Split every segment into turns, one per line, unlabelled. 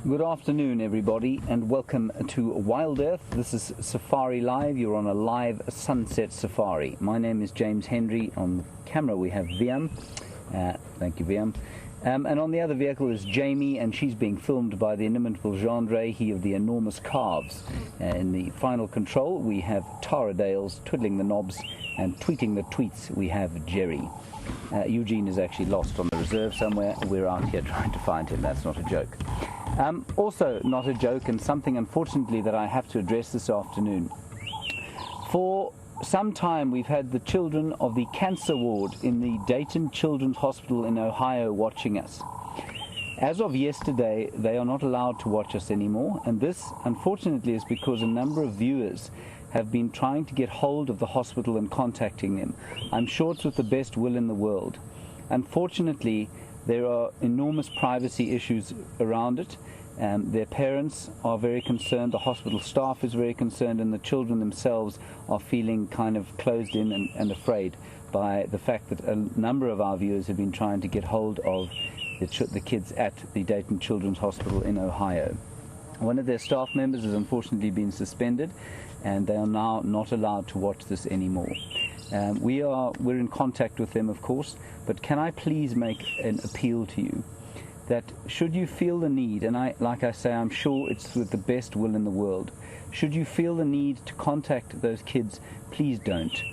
Good afternoon, everybody, and welcome to WildEarth. This is Safari Live. You're on a live sunset safari. My name is James Hendry. On the camera we have Viam. Thank you, Viam. And on the other vehicle is Jamie, and she's being filmed by the inimitable Gendre, he of the enormous calves. In the final control we have Tara Dales twiddling the knobs, and tweeting the tweets we have Jerry. Eugene is actually lost on the reserve somewhere. We're out here trying to find him. That's not a joke. Also not a joke, and something unfortunately that I have to address this afternoon. For some time we've had the children of the cancer ward in the Dayton Children's Hospital in Ohio watching us. As of yesterday, they are not allowed to watch us anymore, and this unfortunately is because a number of viewers have been trying to get hold of the hospital and contacting them. I'm sure it's with the best will in the world. Unfortunately, there are enormous privacy issues around it. Their parents are very concerned, the hospital staff is very concerned, and the children themselves are feeling kind of closed in and afraid by the fact that a number of our viewers have been trying to get hold of the kids at the Dayton Children's Hospital in Ohio. One of their staff members has unfortunately been suspended, and they are now not allowed to watch this anymore. We're in contact with them, of course, but can I please make an appeal to you that should you feel the need, and like I say, I'm sure it's with the best will in the world, should you feel the need to contact those kids, please don't.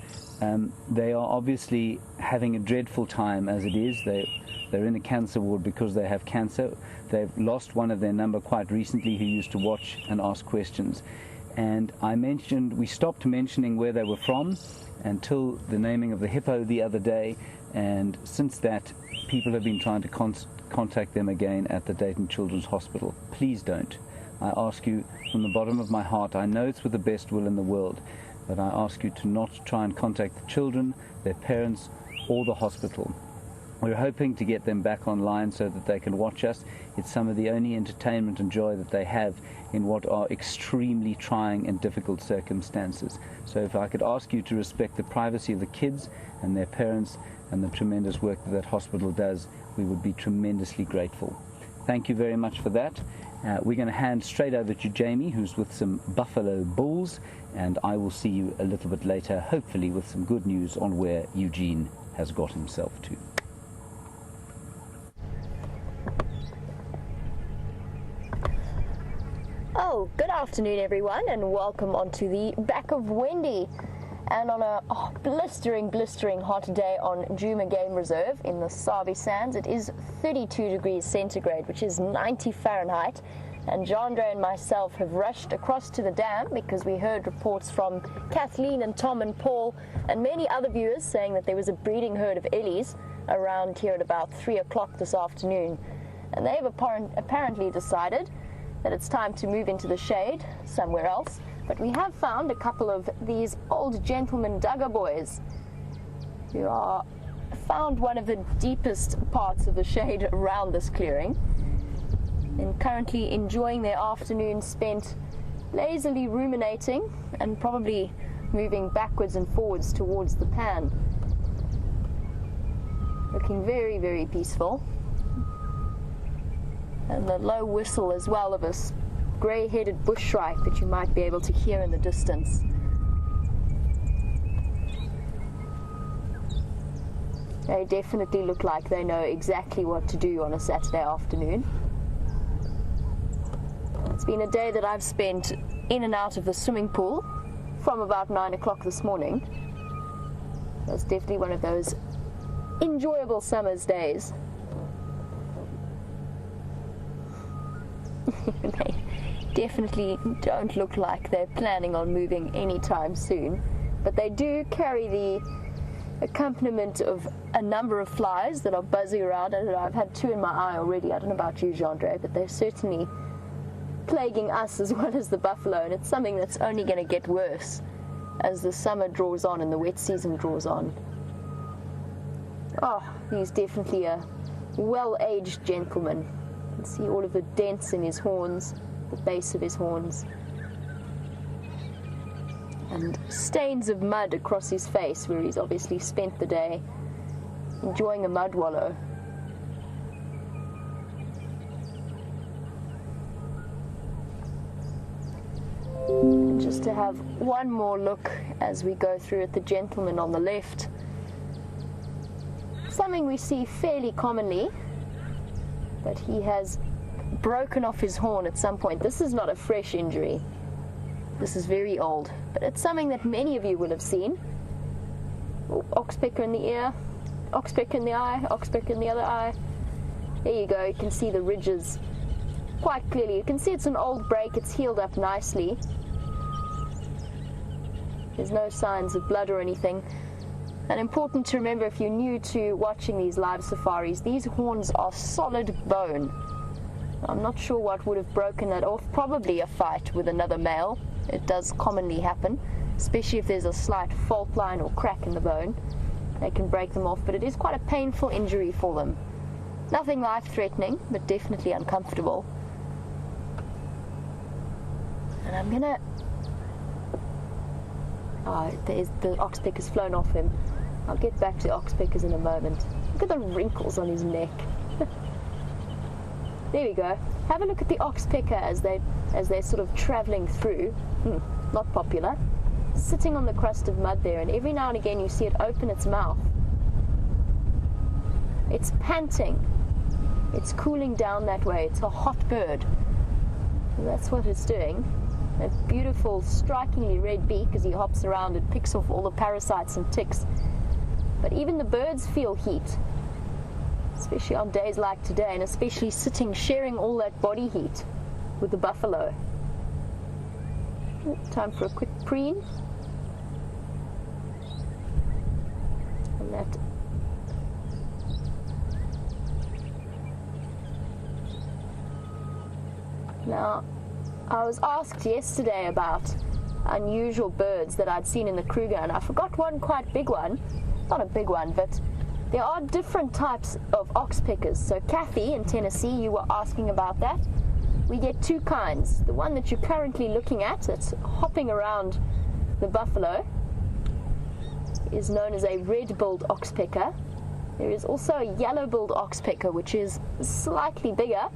They are obviously having a dreadful time as it is. They're in a cancer ward because they have cancer. They've lost one of their number quite recently who used to watch and ask questions. And we stopped mentioning where they were from until the naming of the Hippo the other day, and since that people have been trying to contact them again at the Dayton Children's Hospital. Please don't. I ask you from the bottom of my heart, I know it's with the best will in the world, but I ask you to not try and contact the children, their parents, or the hospital. We're hoping to get them back online so that they can watch us. It's some of the only entertainment and joy that they have in what are extremely trying and difficult circumstances. So if I could ask you to respect the privacy of the kids and their parents and the tremendous work that hospital does, we would be tremendously grateful. Thank you very much for that. We're going to hand straight over to Jamie, who's with some buffalo bulls, and I will see you a little bit later, hopefully with some good news on where Eugene has got himself to.
Oh, good afternoon everyone, and welcome onto the back of Wendy, and on a blistering hot day on Djuma Game Reserve in the Sabi Sands. It is 32 degrees centigrade, which is 90 Fahrenheit, and Gendre and myself have rushed across to the dam because we heard reports from Kathleen and Tom and Paul and many other viewers saying that there was a breeding herd of ellies around here at about 3 o'clock this afternoon, and they've apparently decided that it's time to move into the shade somewhere else. But we have found a couple of these old gentleman dugger boys who found one of the deepest parts of the shade around this clearing, and currently enjoying their afternoon spent lazily ruminating and probably moving backwards and forwards towards the pan. Looking very, very peaceful. And the low whistle as well of a grey-headed bush shrike that you might be able to hear in the distance. They definitely look like they know exactly what to do on a Saturday afternoon. It's been a day that I've spent in and out of the swimming pool from about 9 o'clock this morning. That's definitely one of those enjoyable summer's days. They definitely don't look like they're planning on moving anytime soon, but they do carry the accompaniment of a number of flies that are buzzing around, and I've had 2 in my eye already. I don't know about you, Gendre, but they're certainly plaguing us as well as the buffalo, and it's something that's only going to get worse as the summer draws on and the wet season draws on. Oh, he's definitely a well-aged gentleman. You can see all of the dents in his horns, the base of his horns, and stains of mud across his face where he's obviously spent the day enjoying a mud wallow. And just to have one more look as we go through at the gentleman on the left. Something we see fairly commonly, but he has broken off his horn at some point. This is not a fresh injury. This is very old, but it's something that many of you will have seen. Oh, oxpecker in the ear, oxpecker in the eye, oxpecker in the other eye. There you go, you can see the ridges quite clearly. You can see it's an old break, it's healed up nicely. There's no signs of blood or anything. And important to remember if you're new to watching these live safaris, these horns are solid bone. I'm not sure what would have broken that off. Probably a fight with another male. It does commonly happen, especially if there's a slight fault line or crack in the bone. They can break them off, but it is quite a painful injury for them. Nothing life-threatening, but definitely uncomfortable. And I'm gonna... the oxpecker's flown off him. I'll get back to oxpeckers in a moment. Look at the wrinkles on his neck. There we go. Have a look at the oxpecker as they're sort of travelling through. Not popular. Sitting on the crust of mud there, and every now and again you see it open its mouth. It's panting. It's cooling down that way. It's a hot bird. And that's what it's doing. A beautiful, strikingly red beak as he hops around and picks off all the parasites and ticks. But even the birds feel heat, especially on days like today, and especially sitting, sharing all that body heat with the buffalo. Time for a quick preen. And that now, I was asked yesterday about unusual birds that I'd seen in the Kruger, and I forgot one quite big one. Not a big one, but there are different types of oxpeckers. So Kathy in Tennessee, you were asking about that. We get two kinds. The one that you're currently looking at, that's hopping around the buffalo, is known as a red-billed oxpecker. There is also a yellow-billed oxpecker, which is slightly bigger,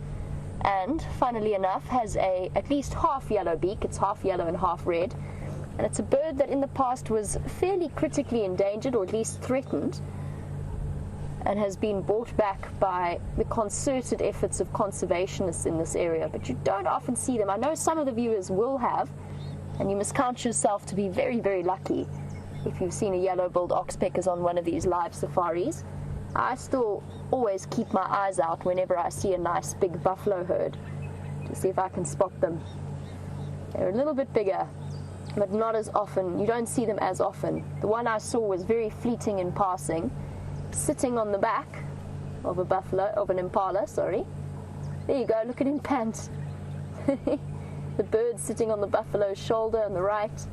and funnily enough has a at least half yellow beak. It's half yellow and half red, and it's a bird that in the past was fairly critically endangered, or at least threatened, and has been brought back by the concerted efforts of conservationists in this area. But you don't often see them. I know some of the viewers will have, and you must count yourself to be very, very lucky if you've seen a yellow-billed oxpeckers on one of these live safaris. I still always keep my eyes out whenever I see a nice big buffalo herd to see if I can spot them. They're a little bit bigger, but not as often. You don't see them as often. The one I saw was very fleeting in passing, sitting on the back of a buffalo, of an impala, sorry. There you go, look at him pant. The bird sitting on the buffalo's shoulder on the right.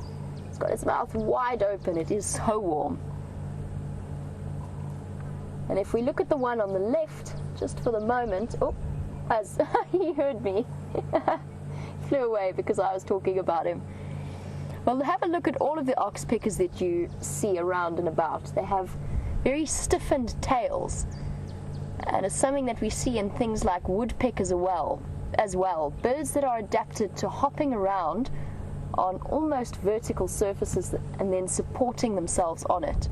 It's got its mouth wide open. It is so warm. And if we look at the one on the left, just for the moment, oh, as he heard me, flew away because I was talking about him. Well, have a look at all of the oxpeckers that you see around and about. They have very stiffened tails, and it's something that we see in things like woodpeckers as well. Birds that are adapted to hopping around on almost vertical surfaces and then supporting themselves on it.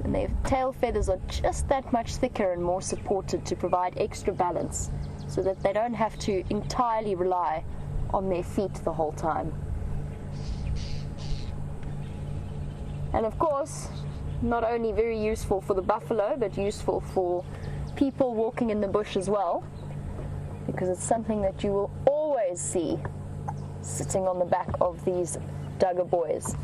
And their tail feathers are just that much thicker and more supported to provide extra balance, so that they don't have to entirely rely on their feet the whole time. And of course, not only very useful for the buffalo, but useful for people walking in the bush as well, because it's something that you will always see sitting on the back of these Duggar boys.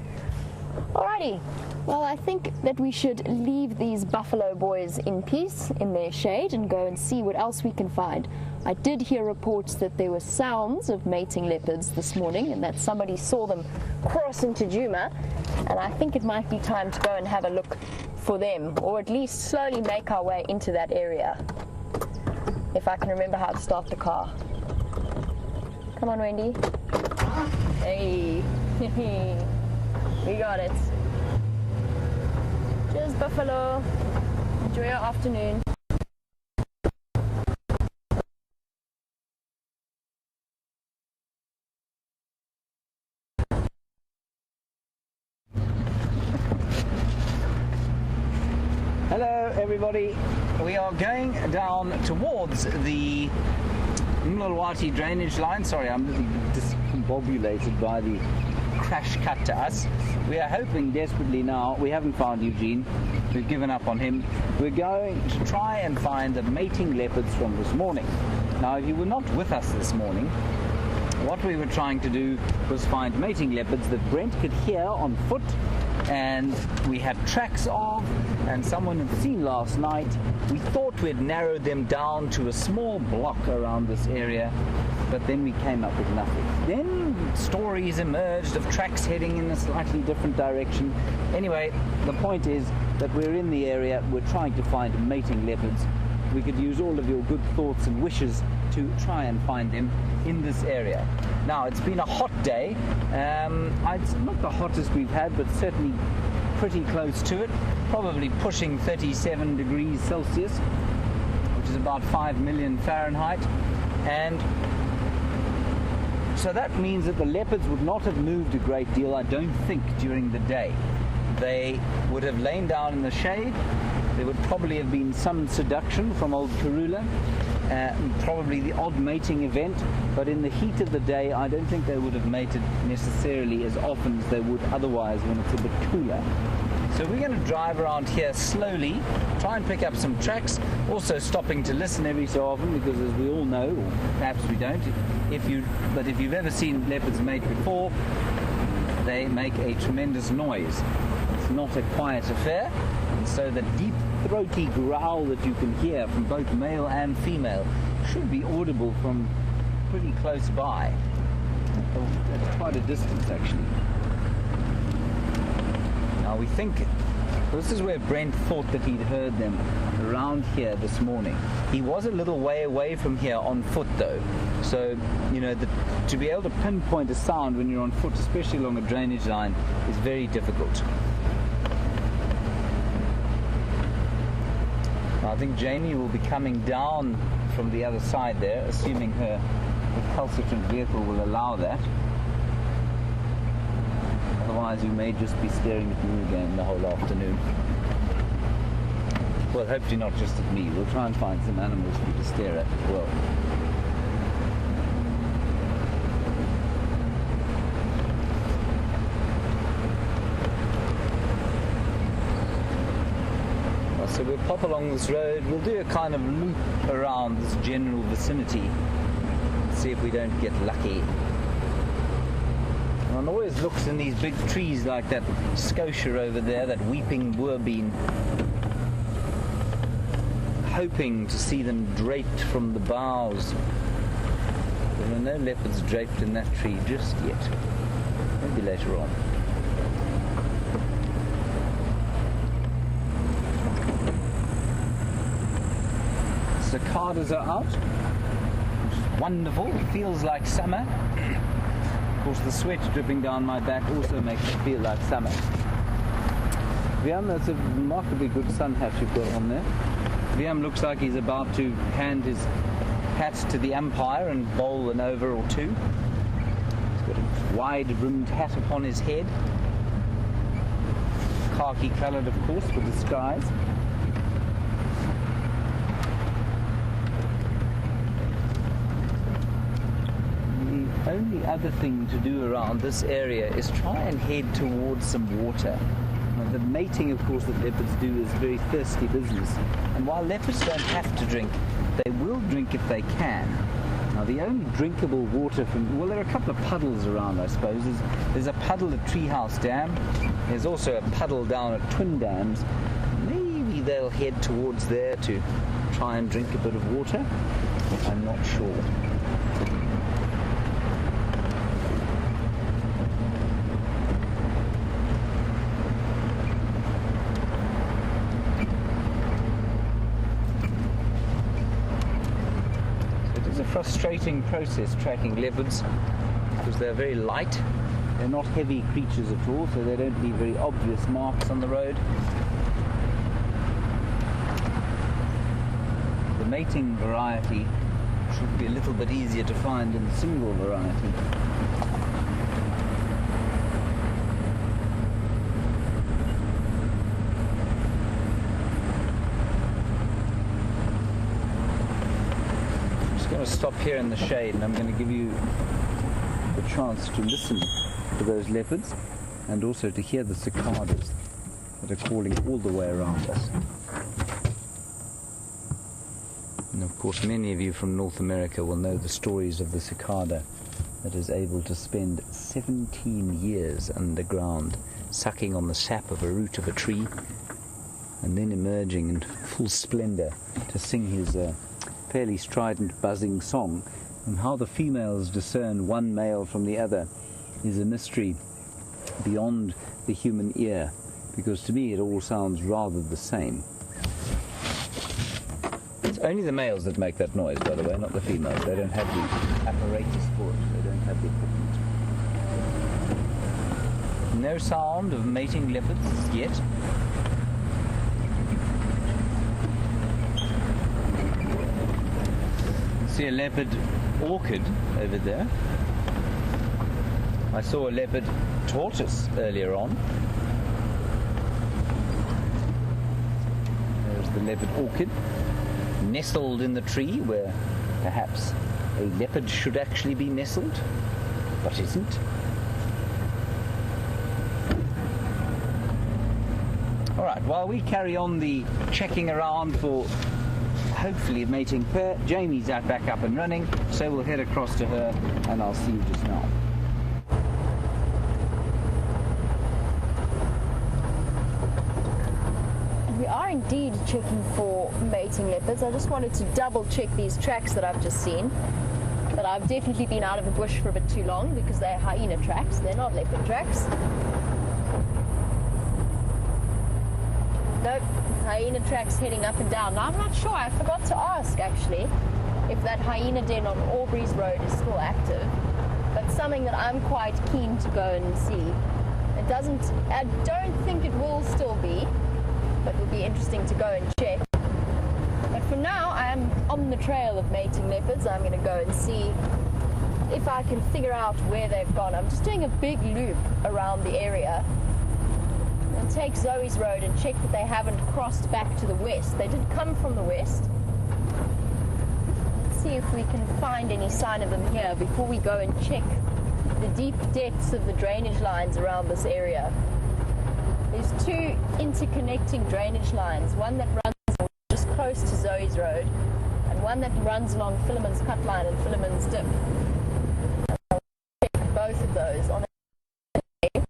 Alrighty, well, I think that we should leave these buffalo boys in peace in their shade and go and see what else we can find. I did hear reports that there were sounds of mating leopards this morning, and that somebody saw them cross into Djuma, and I think it might be time to go and have a look for them, or at least slowly make our way into that area, if I can remember how to start the car. Come on, Wendy. Hey. We got it. Cheers, buffalo. Enjoy your afternoon.
Hello everybody, we are going down towards the Mlawati drainage line. Sorry, I'm discombobulated by the crash cut to us. We are hoping desperately now, we haven't found Eugene, we've given up on him. We're going to try and find the mating leopards from this morning. Now if you were not with us this morning, what we were trying to do was find mating leopards that Brent could hear on foot, and we had tracks of, and someone had seen last night. We thought we'd narrowed them down to a small block around this area, but then we came up with nothing. Then stories emerged of tracks heading in a slightly different direction. Anyway, the point is that we're in the area, we're trying to find mating leopards. We could use all of your good thoughts and wishes to try and find them in this area. Now, it's been a hot day. It's not the hottest we've had, but certainly pretty close to it. Probably pushing 37 degrees Celsius, which is about 5 million Fahrenheit. And so that means that the leopards would not have moved a great deal, I don't think, during the day. They would have lain down in the shade. There would probably have been some seduction from old Karula, probably the odd mating event, but in the heat of the day I don't think they would have mated necessarily as often as they would otherwise when it's a bit cooler. So we're going to drive around here slowly, try and pick up some tracks, also stopping to listen every so often, because as we all know, or perhaps we don't, if you've ever seen leopards mate before, they make a tremendous noise. It's not a quiet affair, and so the deep throaty growl that you can hear from both male and female should be audible from pretty close by. That's quite a distance actually. Now we think, this is where Brent thought that he'd heard them, around here this morning. He was a little way away from here on foot though, so you know, to be able to pinpoint a sound when you're on foot, especially along a drainage line, is very difficult. I think Jamie will be coming down from the other side there, assuming her recalcitrant vehicle will allow that. Otherwise we may just be staring at you again the whole afternoon. Well, hopefully not just at me. We'll try and find some animals for you to stare at as well. So we'll pop along this road, we'll do a kind of loop around this general vicinity, see if we don't get lucky. And one always looks in these big trees like that scotia over there, that weeping boerbean, hoping to see them draped from the boughs. There are no leopards draped in that tree just yet. Maybe later on. Cicadas are out, which is wonderful. It feels like summer. Of course, the sweat dripping down my back also makes it feel like summer. Viam, that's a remarkably good sun hat you've got on there. Viam looks like he's about to hand his hat to the umpire and bowl an over or two. He's got a wide-brimmed hat upon his head. Khaki coloured, of course, for disguise. The only other thing to do around this area is try and head towards some water. Now, the mating, of course, that leopards do is very thirsty business. And while leopards don't have to drink, they will drink if they can. Now, the only drinkable water from, well, there are a couple of puddles around, I suppose. There's a puddle at Treehouse Dam. There's also a puddle down at Twin Dams. Maybe they'll head towards there to try and drink a bit of water. I'm not sure. Frustrating process tracking leopards, because they're very light. They're not heavy creatures at all, so they don't leave very obvious marks on the road. The mating variety should be a little bit easier to find than the single variety. going to stop here in the shade, and I'm going to give you the chance to listen to those leopards and also to hear the cicadas that are calling all the way around us. And of course many of you from North America will know the stories of the cicada that is able to spend 17 years underground sucking on the sap of a root of a tree and then emerging in full splendor to sing his fairly strident buzzing song. And how the females discern one male from the other is a mystery beyond the human ear, because to me it all sounds rather the same. It's only the males that make that noise, by the way, not the females. They don't have the apparatus for it. They don't have the equipment. No sound of mating leopards yet. See a leopard orchid over there. I saw a leopard tortoise earlier on. There's the leopard orchid, nestled in the tree where perhaps a leopard should actually be nestled, but isn't. All right, while we carry on the checking around for hopefully a mating pair, Jamie's out back up and running, so we'll head across to her and I'll see you just now.
We are indeed checking for mating leopards. I just wanted to double check these tracks that I've just seen. But I've definitely been out of the bush for a bit too long because they're hyena tracks, they're not leopard tracks. Nope, hyena tracks heading up and down. Now I'm not sure, I forgot to ask actually if that hyena den on Aubrey's Road is still active. But something that I'm quite keen to go and see. I don't think it will still be, but it will be interesting to go and check. But for now, I am on the trail of mating leopards. I'm going to go and see if I can figure out where they've gone. I'm just doing a big loop around the area. I'll take Zoe's Road and check that they haven't crossed back to the west. They did come from the west. Let's see if we can find any sign of them here before we go and check the deep depths of the drainage lines around this area. There's two interconnecting drainage lines, one that runs just close to Zoe's Road and one that runs along Philemon's Cut Line and Philemon's Dip. I'll check both of those on a day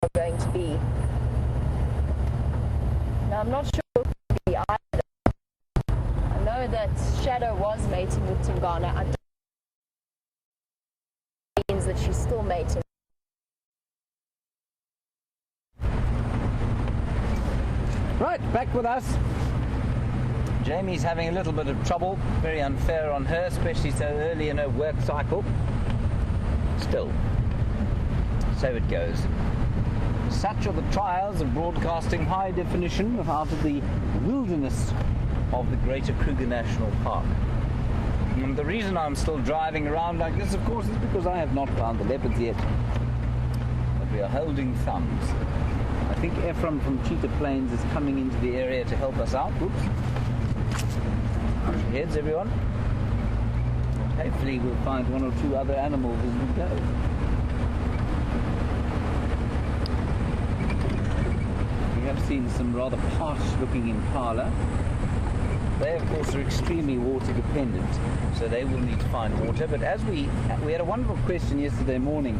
are going to be. Now I'm not sure it could be either. I know that Shadow was mating with Tingana. I don't know if it means that she's still mating.
Right, back with us. Jamie's having a little bit of trouble. Very unfair on her, especially so early in her work cycle. Still, so it goes. Such are the trials of broadcasting high definition out of the wilderness of the Greater Kruger National Park. And the reason I'm still driving around like this, of course, is because I have not found the leopards yet. But we are holding thumbs. I think Ephraim from Cheetah Plains is coming into the area to help us out. Whoops. Out your heads, everyone. Hopefully we'll find one or two other animals as we go. We have seen some rather parched looking impala. They of course are extremely water dependent, so they will need to find water. But as we had a wonderful question yesterday morning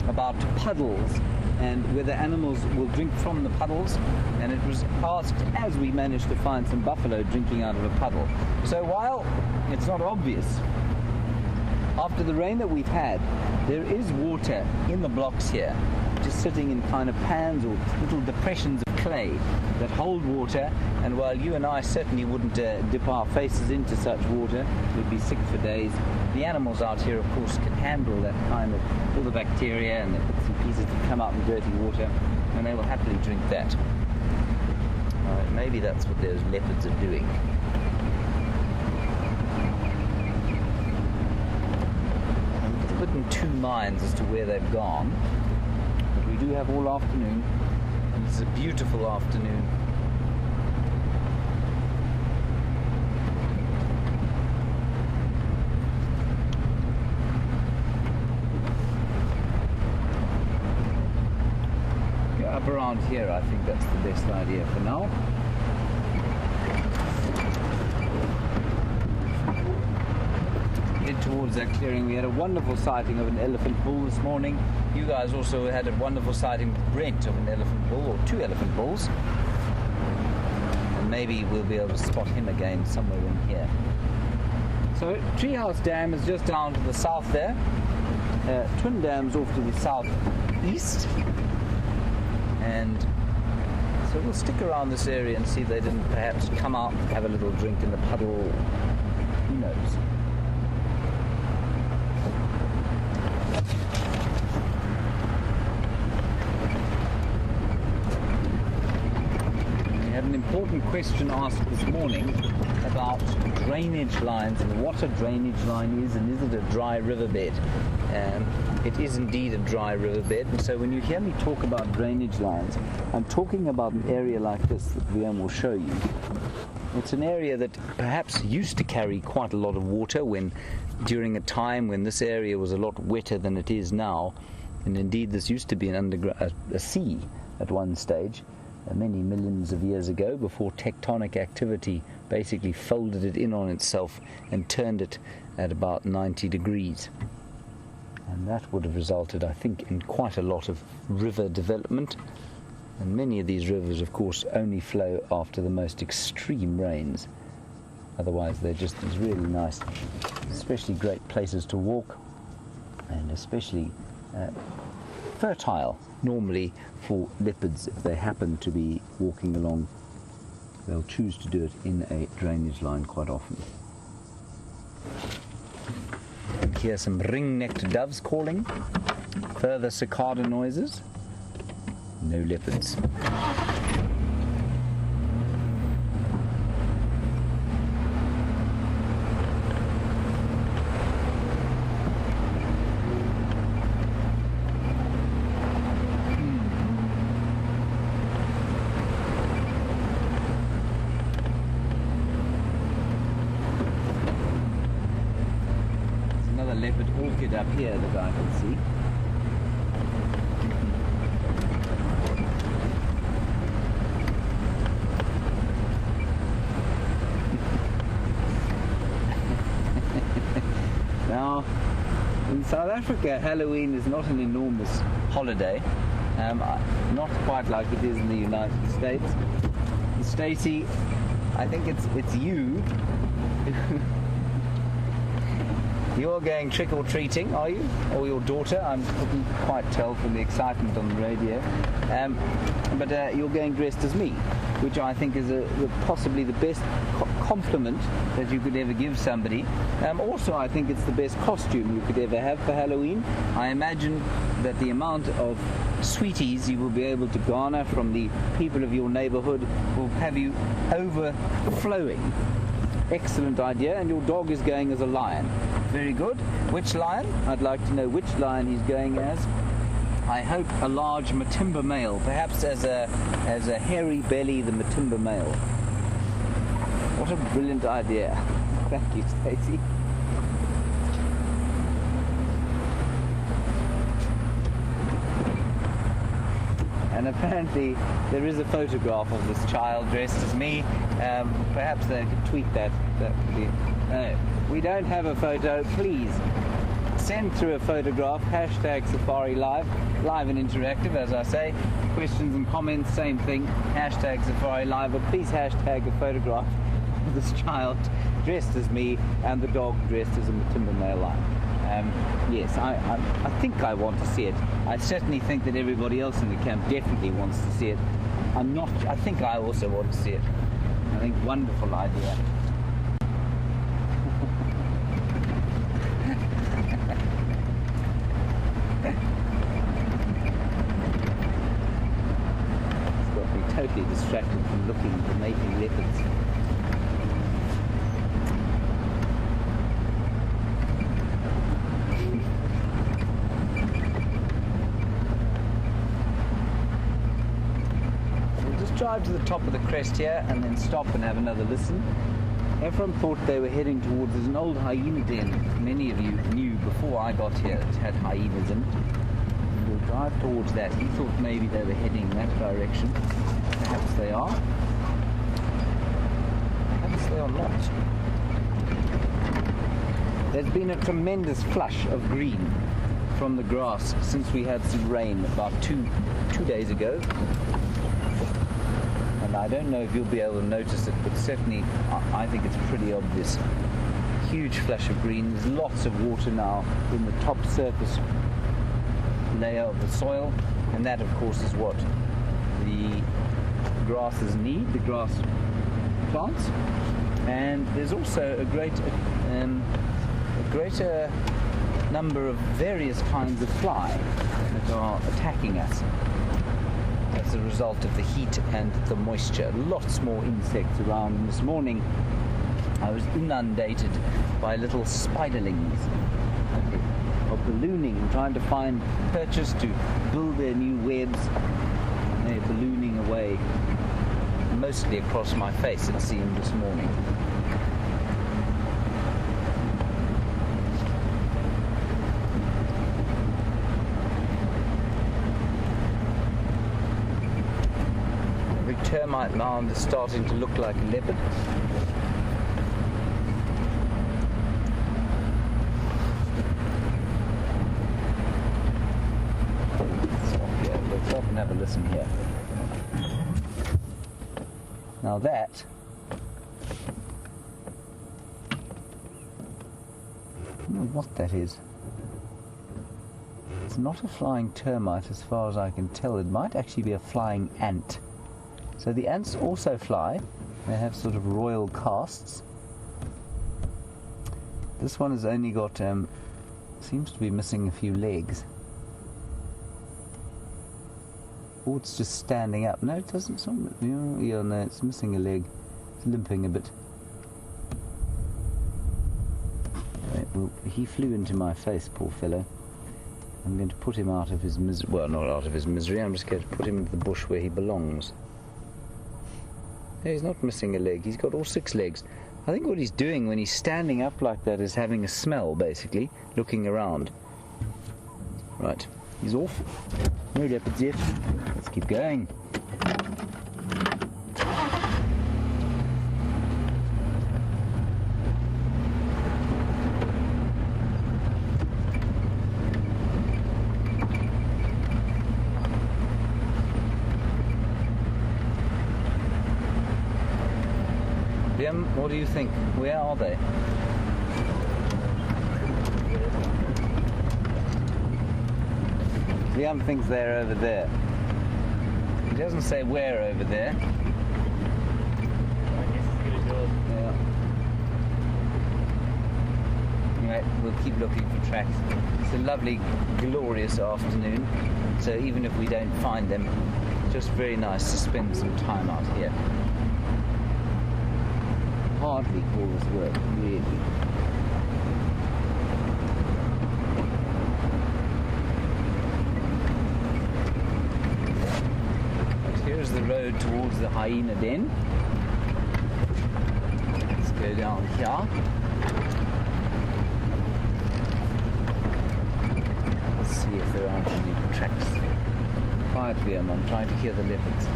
about puddles and whether animals will drink from the puddles, and it was asked as we managed to find some buffalo drinking out of a puddle. So while it's not obvious, after the rain that we've had, there is water in the blocks here, just sitting in kind of pans or little depressions of clay that hold water, and while you and I certainly wouldn't dip our faces into such water, we'd be sick for days, the animals out here of course can handle that kind of, all the bacteria and the bits and pieces that come out in dirty water, and they will happily drink that. Maybe that's what those leopards are doing. I'm a little bit in two minds as to where they've gone, but we do have all afternoon, and it's a beautiful afternoon. around here. I think that's the best idea for now. Head towards that clearing. We had a wonderful sighting of an elephant bull this morning. You guys also had a wonderful sighting with Brent of an elephant bull, or 2 elephant bulls. And maybe we'll be able to spot him again somewhere in here. So Treehouse Dam is just down to the south there. Twin Dam's off to the southeast. And so we'll stick around this area and see if they didn't perhaps come out and have a little drink in the puddle. Who knows? An important question asked this morning about drainage lines and what a drainage line is, and is it a dry riverbed? It is indeed a dry riverbed, and so when you hear me talk about drainage lines, I'm talking about an area like this that Liam will show you. It's an area that perhaps used to carry quite a lot of water during a time when this area was a lot wetter than it is now, and indeed this used to be a sea at one stage. Many millions of years ago, before tectonic activity basically folded it in on itself and turned it at about 90 degrees. And that would have resulted, I think, in quite a lot of river development. And many of these rivers, of course, only flow after the most extreme rains. Otherwise, they're just these really nice, especially great places to walk, and especially fertile, normally for leopards. If they happen to be walking along, they'll choose to do it in a drainage line quite often. And hear some ring-necked doves calling, further cicada noises, no leopards. Leopard orchid up here that I can see. Now, in South Africa, Halloween is not an enormous holiday, not quite like it is in the United States. Stacey, I think it's you. You're going trick-or-treating, are you? Or your daughter? I couldn't quite tell from the excitement on the radio. But you're going dressed as me, which I think is possibly the best compliment that you could ever give somebody. Also, I think it's the best costume you could ever have for Halloween. I imagine that the amount of sweeties you will be able to garner from the people of your neighborhood will have you overflowing. Excellent idea. And your dog is going as a lion. Very good. Which lion? I'd like to know which lion he's going as. I hope a large Matimba male, perhaps as a hairy belly, the Matimba male. What a brilliant idea. Thank you, Stacey. And apparently there is a photograph of this child dressed as me. Perhaps they could tweet that. No, we don't have a photo. Please send through a photograph. Hashtag Safari Live. Live and interactive, as I say. Questions and comments, same thing. Hashtag Safari Live. But please hashtag a photograph of this child dressed as me and the dog dressed as a Matimba male lion. Yes, I think I want to see it. I certainly think that everybody else in the camp definitely wants to see it. I think I also want to see it. I think wonderful idea. It's got me totally distracted from looking at the mating leopards. Drive to the top of the crest here and then stop and have another listen. Ephraim thought they were heading towards an old hyena den. Many of you knew before I got here it had hyenas in it. We'll drive towards that. He thought maybe they were heading that direction. Perhaps they are. Perhaps they are not. There's been a tremendous flush of green from the grass since we had some rain about two days ago. And I don't know if you'll be able to notice it, but certainly I think it's pretty obvious. Huge flush of green. There's lots of water now in the top surface layer of the soil, and that of course is what the grasses need, the grass plants. And there's also a greater number of various kinds of fly that are attacking us as a result of the heat and the moisture. Lots more insects around. And this morning I was inundated by little spiderlings of ballooning, trying to find perches to build their new webs. And they're ballooning away, mostly across my face, it seemed, this morning. Every termite mound is starting to look like a leopard. Let's have a listen here. Now that I don't know what that is. It's not a flying termite as far as I can tell. It might actually be a flying ant. So the ants also fly. They have sort of royal casts. This one has only got seems to be missing a few legs. Oh, it's just standing up. No, it doesn't. It's not, yeah, no, it's missing a leg. It's limping a bit. Right, well, he flew into my face, poor fellow. I'm going to put him out of his misery. Well, not out of his misery. I'm just going to put him into the bush where he belongs. No, he's not missing a leg. He's got all 6 legs. I think what he's doing when he's standing up like that is having a smell, basically, looking around. Right, he's off. No leopards yet. Let's keep going. Liam, what do you think? Where are they? Liam thinks they're over there. He doesn't say where over there. Yeah. Anyway, we'll keep looking for tracks. It's a lovely, glorious afternoon, so even if we don't find them, it's just very nice to spend some time out here. Hardly call this work, really. Here's the road towards the hyena den. Let's go down here. Let's see if there aren't any tracks. Quietly, I'm trying to hear the leopards.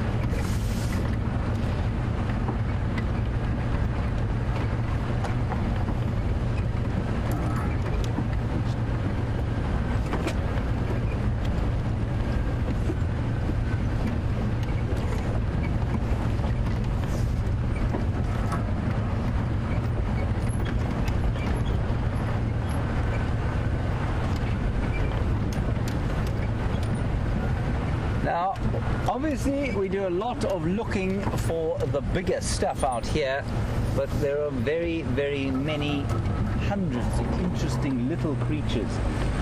Now, obviously we do a lot of looking for the bigger stuff out here, but there are very, very many hundreds of interesting little creatures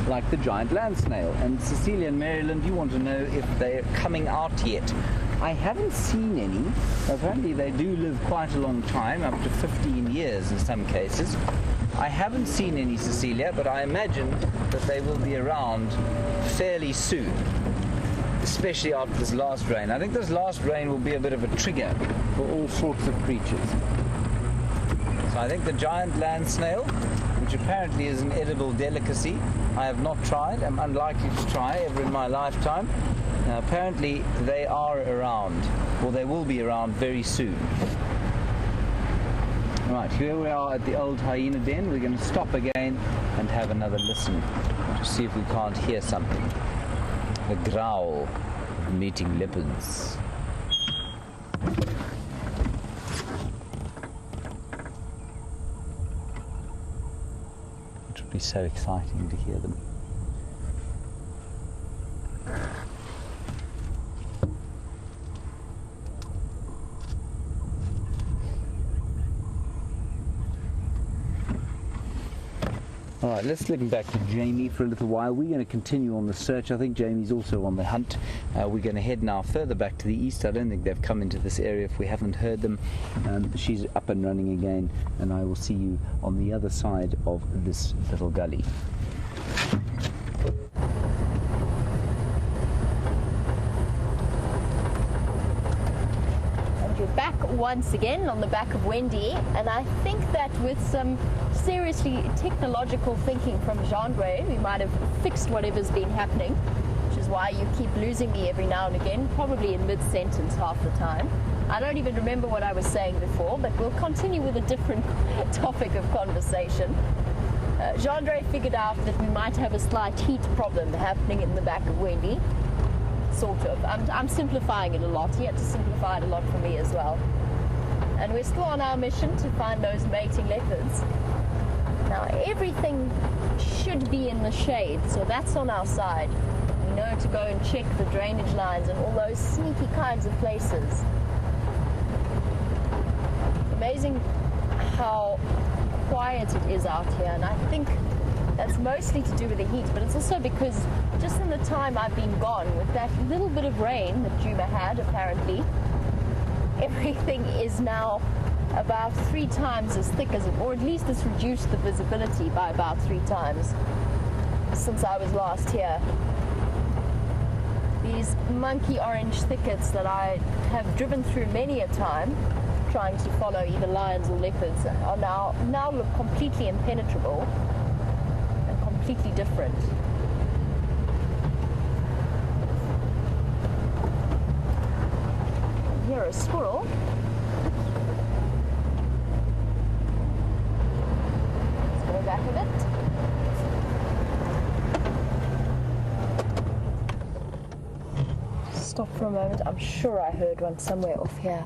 like the giant land snail. And Cecilia and Maryland, you want to know if they're coming out yet. I haven't seen any. Apparently they do live quite a long time, up to 15 years in some cases. I haven't seen any, Cecilia, but I imagine that they will be around fairly soon, especially after this last rain. I think this last rain will be a bit of a trigger for all sorts of creatures. So I think the giant land snail which apparently is an edible delicacy. I have not tried. I'm unlikely to try ever in my lifetime. Now, apparently they are around, or they will be around very soon. Right, here we are at the old hyena den. We're going to stop again and have another listen to see if we can't hear something. The growl of meeting leopards. It would be so exciting to hear them. All right, let's listen back to Jamie for a little while. We're going to continue on the search. I think Jamie's also on the hunt. We're going to head now further back to the east. I don't think they've come into this area if we haven't heard them. She's up and running again, and I will see you on the other side of this little gully.
Back once again on the back of Wendy, and I think that with some seriously technological thinking from Jean-Dre, we might have fixed whatever's been happening, which is why you keep losing me every now and again, probably in mid-sentence half the time. I don't even remember what I was saying before, but we'll continue with a different topic of conversation. Jean-Dre figured out that we might have a slight heat problem happening in the back of Wendy. Sort of. I'm simplifying it a lot. He had to simplify it a lot for me as well. And we're still on our mission to find those mating leopards. Now everything should be in the shade, so that's on our side. We know to go and check the drainage lines and all those sneaky kinds of places. Amazing how quiet it is out here, and I think that's mostly to do with the heat, but it's also because just in the time I've been gone, with that little bit of rain that Juma had, apparently, everything is now about 3 times as thick as it, or at least it's reduced the visibility by about 3 times since I was last here. These monkey orange thickets that I have driven through many a time, trying to follow either lions or leopards, are now look completely impenetrable. Completely different. Here a squirrel. Let's go back a bit. Stop for a moment. I'm sure I heard one somewhere off here.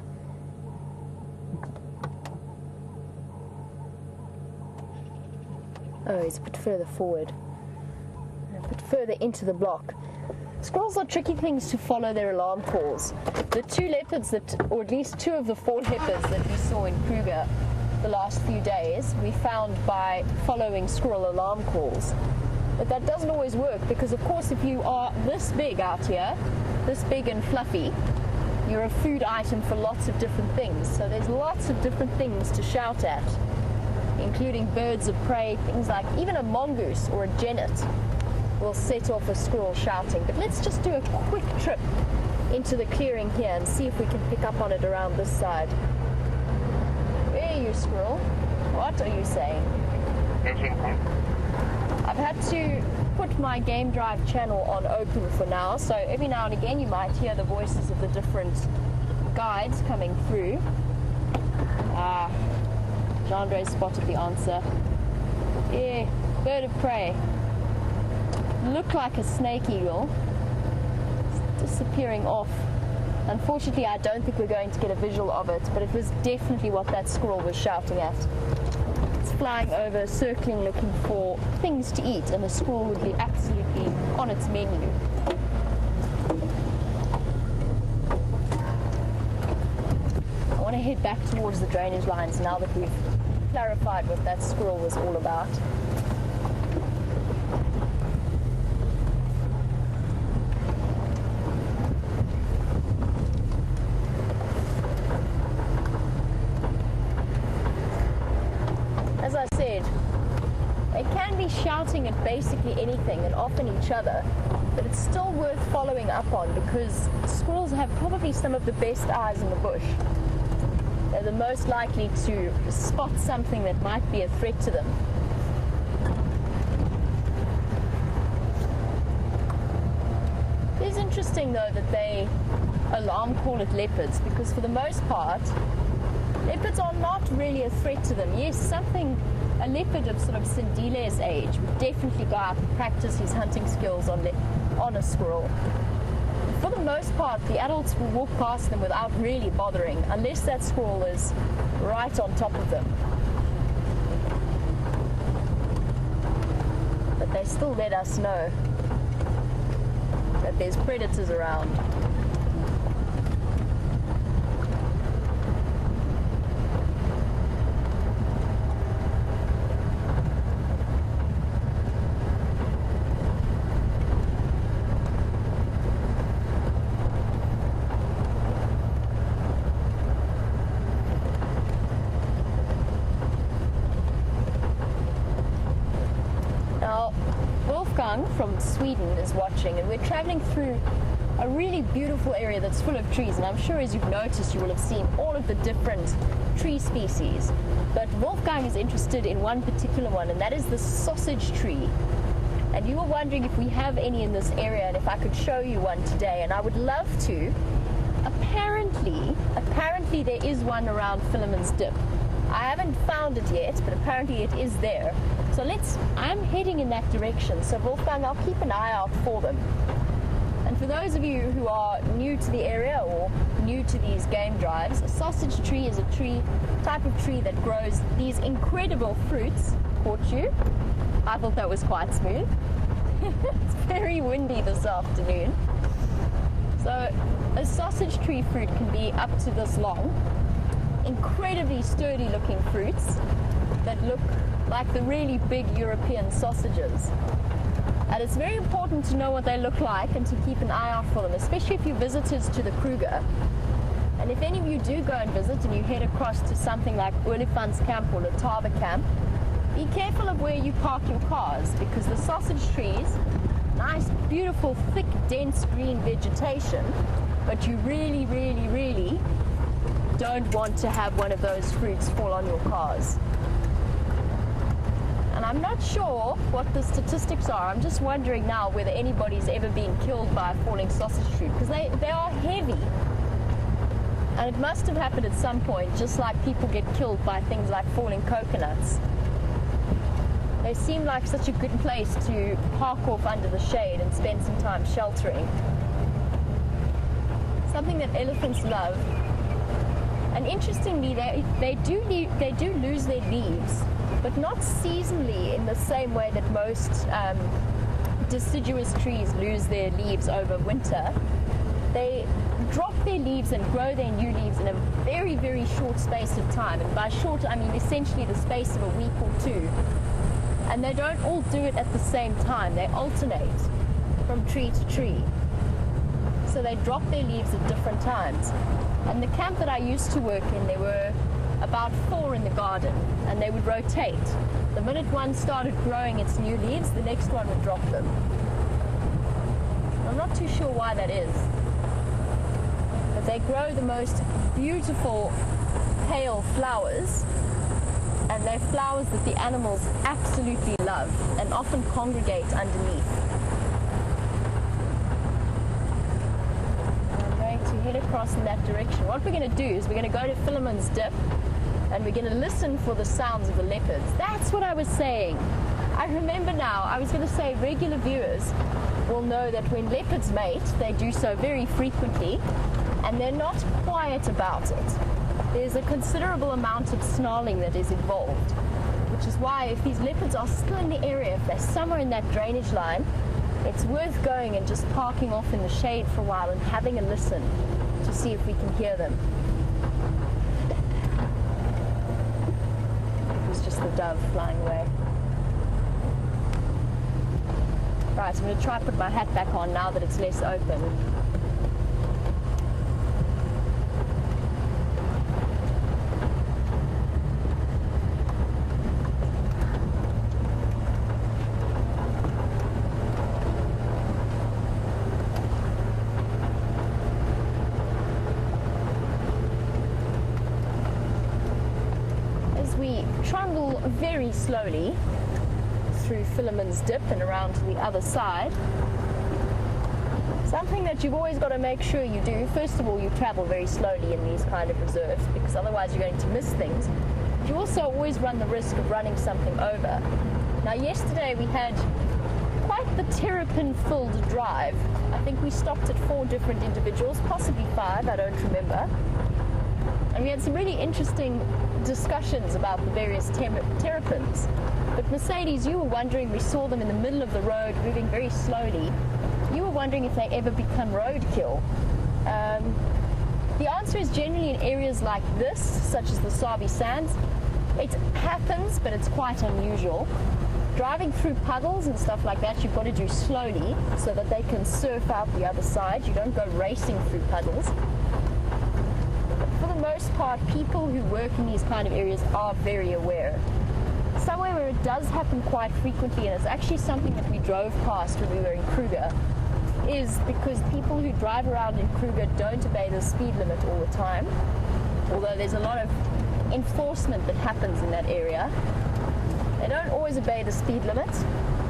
Oh, he's a bit further forward. A bit further into the block. Squirrels are tricky things to follow their alarm calls. The 2 leopards or at least 2 of the 4 leopards that we saw in Kruger the last few days, we found by following squirrel alarm calls. But that doesn't always work because, of course, if you are this big out here, this big and fluffy, you're a food item for lots of different things. So there's lots of different things to shout at, including birds of prey, things like even a mongoose or a genet will set off a squirrel shouting. But let's just do a quick trip into the clearing here and see if we can pick up on it around this side. Where are you, squirrel? What are you saying? I've had to put my game drive channel on open for now, so every now and again you might hear the voices of the different guides coming through. Jean-Dre spotted the answer. Yeah, bird of prey. Looked like a snake eagle. It's disappearing off. Unfortunately, I don't think we're going to get a visual of it, but it was definitely what that squirrel was shouting at. It's flying over, circling, looking for things to eat, and the squirrel would be absolutely on its menu. I want to head back towards the drainage lines now that we've clarified what that squirrel was all about. As I said, they can be shouting at basically anything and often each other, but it's still worth following up on because squirrels have probably some of the best eyes in the bush. They're the most likely to spot something that might be a threat to them. interesting though that they call it leopards, because for the most part, leopards are not really a threat to them. Yes, a leopard of sort of Sindile's age would definitely go out and practice his hunting skills on a squirrel. For the most part, the adults will walk past them without really bothering, unless that squirrel is right on top of them. But they still let us know that there's predators around. From Sweden is watching, and we're traveling through a really beautiful area that's full of trees, and I'm sure as you've noticed you will have seen all of the different tree species, but Wolfgang is interested in one particular one, and that is the sausage tree. And you were wondering if we have any in this area and if I could show you one today, and I would love to. Apparently there is one around Philemon's Dip. I haven't found it yet, but apparently it is there. So I'm heading in that direction. So Wolfgang, I'll keep an eye out for them. And for those of you who are new to the area or new to these game drives, a sausage tree is a type of tree that grows these incredible fruits. Caught you? I thought that was quite smooth. It's very windy this afternoon. So a sausage tree fruit can be up to this long. Incredibly sturdy looking fruits that look like the really big European sausages. And it's very important to know what they look like and to keep an eye out for them, especially if you're visitors to the Kruger. And if any of you do go and visit and you head across to something like Olifant's Camp or Letaba Camp, be careful of where you park your cars, because the sausage trees, nice, beautiful, thick, dense green vegetation, but you really, really, really don't want to have one of those fruits fall on your cars. And I'm not sure what the statistics are. I'm just wondering now whether anybody's ever been killed by a falling sausage tree, because they are heavy. And it must have happened at some point, just like people get killed by things like falling coconuts. They seem like such a good place to park off under the shade and spend some time sheltering. Something that elephants love. And interestingly, they do lose their leaves, but not seasonally in the same way that most deciduous trees lose their leaves over winter. They drop their leaves and grow their new leaves in a very, very short space of time. And by short, I mean essentially the space of a week or two. And they don't all do it at the same time. They alternate from tree to tree. So they drop their leaves at different times. And the camp that I used to work in, there were about 4 in the garden, and they would rotate. The minute one started growing its new leaves, the next one would drop them. I'm not too sure why that is, but they grow the most beautiful pale flowers, and they're flowers that the animals absolutely love and often congregate underneath. Head across in that direction. What we're going to do is we're going to go to Philemon's Dip, and we're going to listen for the sounds of the leopards. That's what I was saying. I remember now. I was going to say regular viewers will know that when leopards mate, they do so very frequently, and they're not quiet about it. There's a considerable amount of snarling that is involved, which is why if these leopards are still in the area, if they're somewhere in that drainage line, it's worth going and just parking off in the shade for a while and having a listen to see if we can hear them. It was just the dove flying away. Right, I'm going to try and put my hat back on now that it's less open. Trundle very slowly through Philemon's Dip and around to the other side. Something that you've always got to make sure you do, first of all, you travel very slowly in these kind of reserves because otherwise you're going to miss things. But you also always run the risk of running something over. Now yesterday we had quite the terrapin-filled drive. I think we stopped at 4 different individuals, possibly 5, I don't remember. And we had some really interesting discussions about the various terrapins. But Mercedes, you were wondering, we saw them in the middle of the road moving very slowly. You were wondering if they ever become roadkill. The answer is generally in areas like this, such as the Sabi Sands. It happens, but it's quite unusual. Driving through puddles and stuff like that, you've got to do slowly so that they can surf out the other side. You don't go racing through puddles. But for the most part, people who work in these kind of areas are very aware. Somewhere where it does happen quite frequently, and it's actually something that we drove past when we were in Kruger, is because people who drive around in Kruger don't obey the speed limit all the time, although there's a lot of enforcement that happens in that area. They don't always obey the speed limit,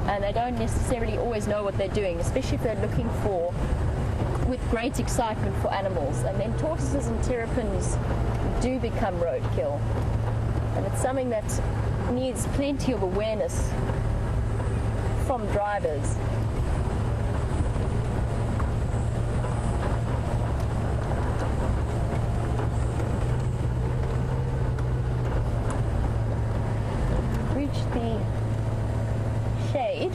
and they don't necessarily always know what they're doing, especially if they're looking for, with great excitement for animals. And then tortoises and terrapins do become roadkill, and it's something that needs plenty of awareness from drivers. The shade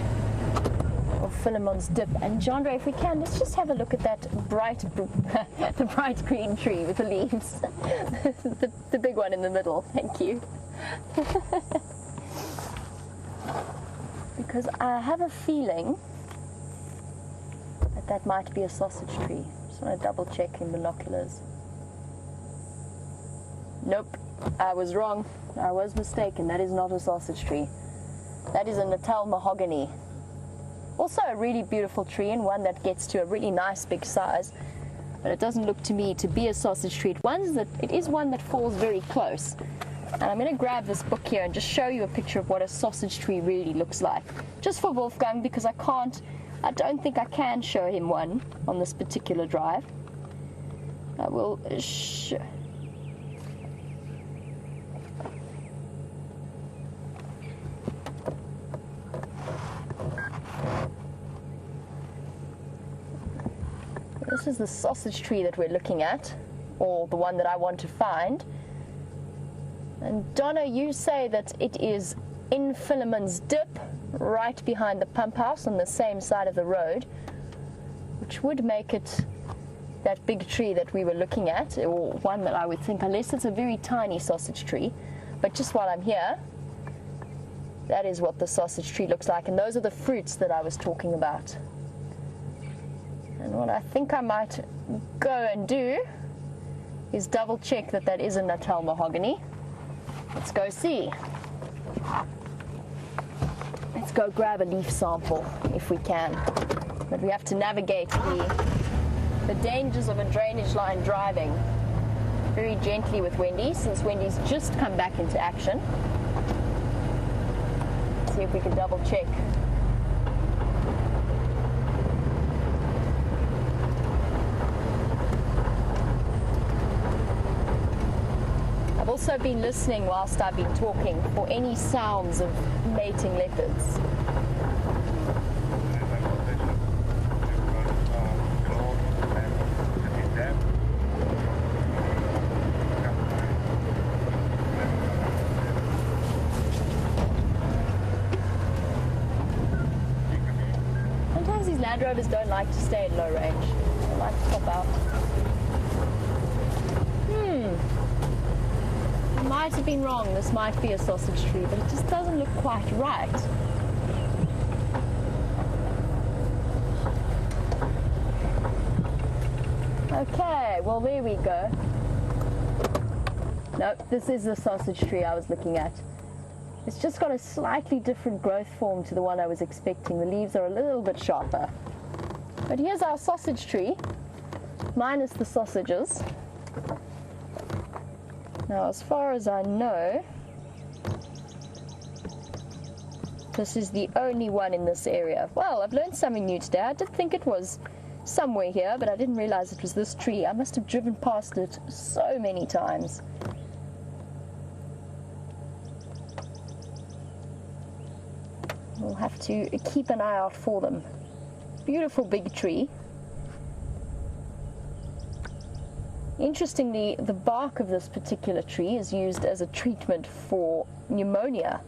of Philemon's Dip, and Jandre, if we can, let's just have a look at that the bright green tree with the leaves. the big one in the middle. Thank you. Because I have a feeling that that might be a sausage tree. Just want to double check in binoculars. Nope, I was wrong. I was mistaken. That is not a sausage tree. That is a Natal mahogany. Also a really beautiful tree, and one that gets to a really nice big size. But it doesn't look to me to be a sausage tree. It is one that falls very close. And I'm going to grab this book here and just show you a picture of what a sausage tree really looks like. Just for Wolfgang, because I don't think I can show him one on this particular drive. I will This is the sausage tree that we're looking at, or the one that I want to find. And Donna, you say that it is in Philemon's Dip, right behind the pump house on the same side of the road, which would make it that big tree that we were looking at, or one that I would think, unless it's a very tiny sausage tree. But just while I'm here, that is what the sausage tree looks like, and those are the fruits that I was talking about. And what I think I might go and do is double check that that is a Natal mahogany. Let's go see. Let's go grab a leaf sample if we can. But we have to navigate the dangers of a drainage line driving very gently with Wendy, since Wendy's just come back into action. Let's see if we can double check. I've also been listening whilst I've been talking for any sounds of mating leopards. Sometimes these Land Rovers don't like to stay at low range. They like to pop out. Might have been wrong, this might be a sausage tree, but it just doesn't look quite right. Okay, well there we go. Nope, this is the sausage tree I was looking at. It's just got a slightly different growth form to the one I was expecting. The leaves are a little bit sharper. But here's our sausage tree, minus the sausages. Now, as far as I know, this is the only one in this area. Well, I've learned something new today. I did think it was somewhere here, but I didn't realize it was this tree. I must have driven past it so many times. We'll have to keep an eye out for them. Beautiful big tree. Interestingly, the bark of this particular tree is used as a treatment for pneumonia.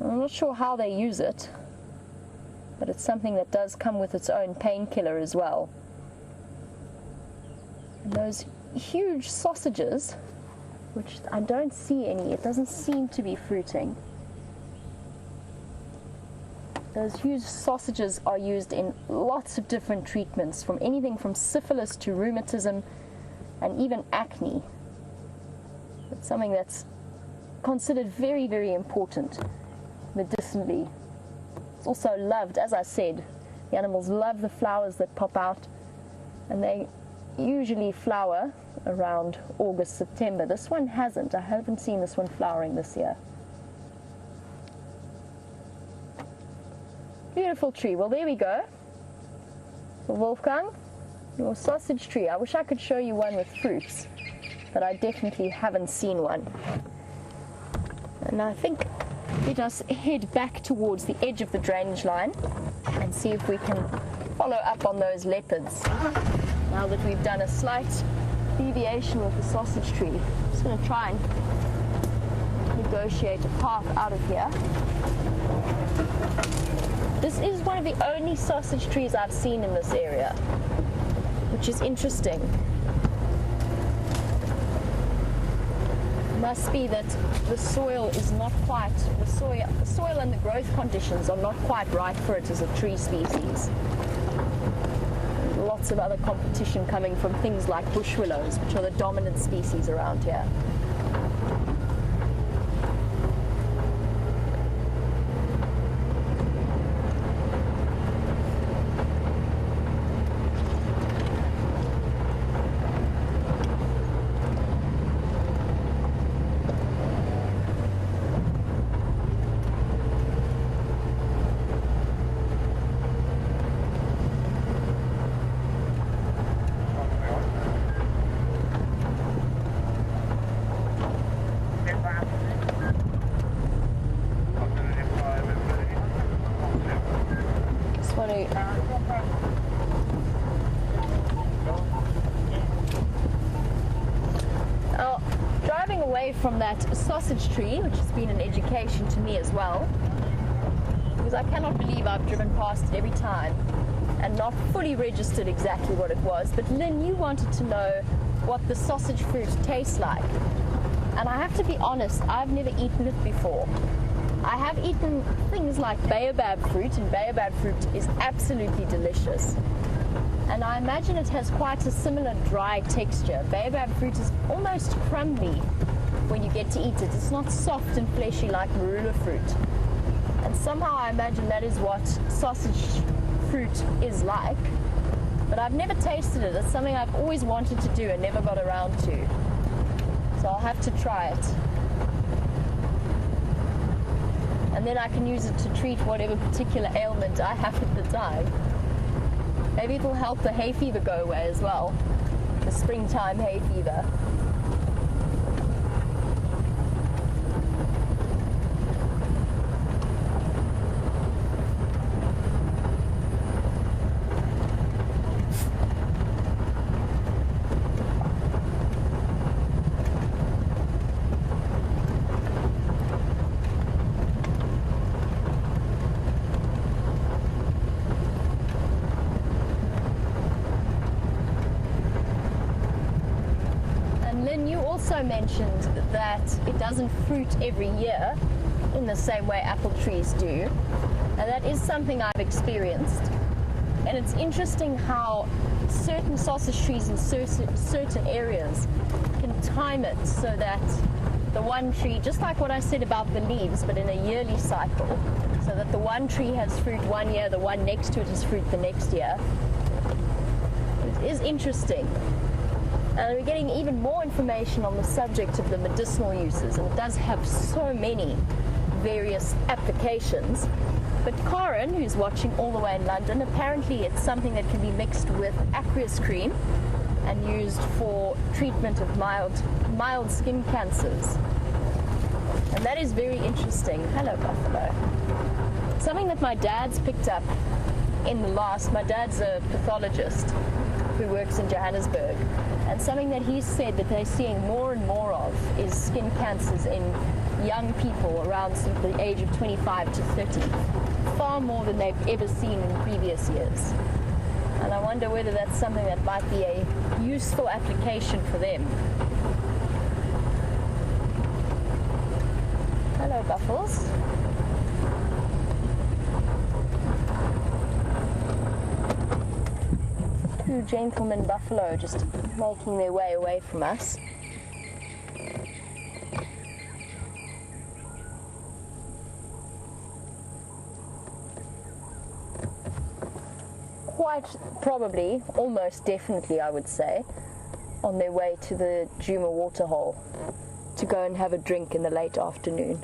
I'm not sure how they use it, but it's something that does come with its own painkiller as well. And those huge sausages, which I don't see any, it doesn't seem to be fruiting. Those huge sausages are used in lots of different treatments, from anything from syphilis to rheumatism and even acne. It's something that's considered very, very important medicinally. It's also loved, as I said, the animals love the flowers that pop out, and they usually flower around August, September. This one hasn't. I haven't seen this one flowering this year. Beautiful tree. Well, there we go. Wolfgang, your sausage tree. I wish I could show you one with fruits, but I definitely haven't seen one. And I think let us head back towards the edge of the drainage line and see if we can follow up on those leopards. Now that we've done a slight deviation with the sausage tree, I'm just going to try and negotiate a path out of here. This is one of the only sausage trees I've seen in this area, which is interesting. It must be that the soil is not quite, the soil and the growth conditions are not quite right for it as a tree species. There's lots of other competition coming from things like bush willows, which are the dominant species around here. Now, driving away from that sausage tree, which has been an education to me as well, because I cannot believe I've driven past it every time and not fully registered exactly what it was. But Lynn, you wanted to know what the sausage fruit tastes like. And I have to be honest, I've never eaten it before. I have eaten things like baobab fruit, and baobab fruit is absolutely delicious. And I imagine it has quite a similar dry texture. Baobab fruit is almost crumbly when you get to eat it. It's not soft and fleshy like marula fruit. And somehow I imagine that is what sausage fruit is like. But I've never tasted it. It's something I've always wanted to do and never got around to. So I'll have to try it. And then I can use it to treat whatever particular ailment I have at the time. Maybe it'll help the hay fever go away as well, the springtime hay fever. Mentioned that it doesn't fruit every year in the same way apple trees do, and that is something I've experienced. And it's interesting how certain sausage trees in certain areas can time it so that the one tree, just like what I said about the leaves, but in a yearly cycle, so that the one tree has fruit one year, the one next to it has fruit the next year. It is interesting. And we're getting even more information on the subject of the medicinal uses, and it does have so many various applications. But Karen, who's watching all the way in London, apparently it's something that can be mixed with aqueous cream and used for treatment of mild skin cancers. And that is very interesting. Hello, buffalo. Something that my dad's picked up my dad's a pathologist who works in Johannesburg, and something that he's said that they're seeing more and more of is skin cancers in young people around the age of 25 to 30, far more than they've ever seen in previous years. And I wonder whether that's something that might be a useful application for them. Hello, buffles. Two gentlemen buffalo just making their way away from us. Quite probably, almost definitely I would say, on their way to the Djuma waterhole to go and have a drink in the late afternoon.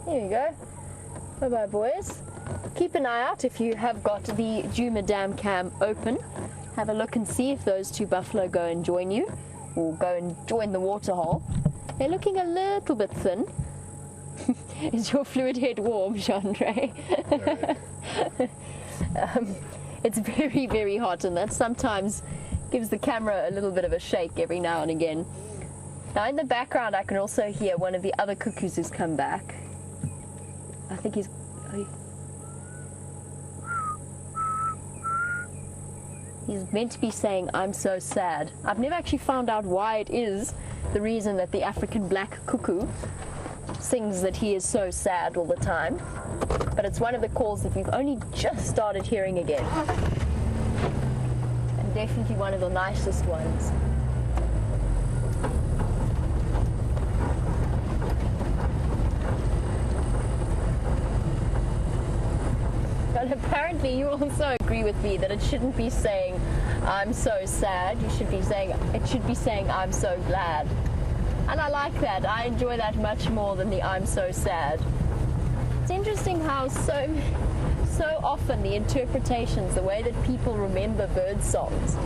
There you go. Bye-bye, boys. Keep an eye out if you have got the Djuma Dam cam open. Have a look and see if those two buffalo go and join you, or go and join the waterhole. They're looking a little bit thin. Is your fluid head warm, Chandra? It's very, very hot, and that sometimes gives the camera a little bit of a shake every now and again. Now in the background I can also hear one of the other cuckoos who's come back. I think he's meant to be saying, "I'm so sad." I've never actually found out why it is the reason that the African black cuckoo sings that he is so sad all the time. But it's one of the calls that we've only just started hearing again. And definitely one of the nicest ones. But apparently you also agree with me that it shouldn't be saying, "I'm so sad." It should be saying, "I'm so glad." And I like that. I enjoy that much more than the "I'm so sad." It's interesting how so often the interpretations, the way that people remember bird songs,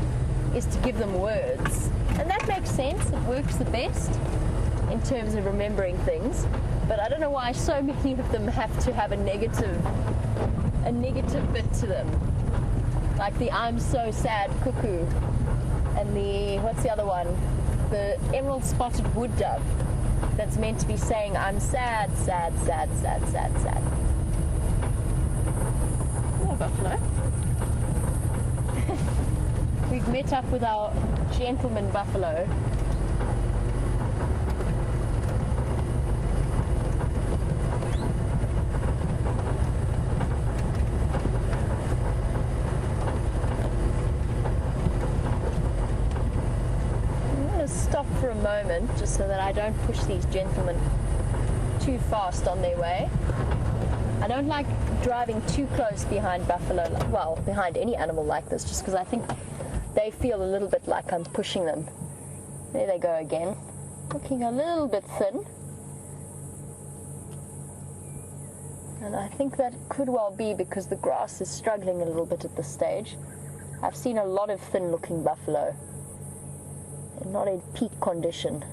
is to give them words. And that makes sense. It works the best in terms of remembering things. But I don't know why so many of them have to have a negative bit to them. Like the "I'm so sad" cuckoo, and the, what's the other one? The emerald spotted wood dove, that's meant to be saying, "I'm sad, sad, sad, sad, sad, sad." Hello, buffalo. We've met up with our gentleman buffalo. Stop for a moment just so that I don't push these gentlemen too fast on their way. I don't like driving too close behind buffalo, well, behind any animal like this, just because I think they feel a little bit like I'm pushing them. There they go again, looking a little bit thin. And I think that could well be because the grass is struggling a little bit at this stage. I've seen a lot of thin looking buffalo. Not in peak condition.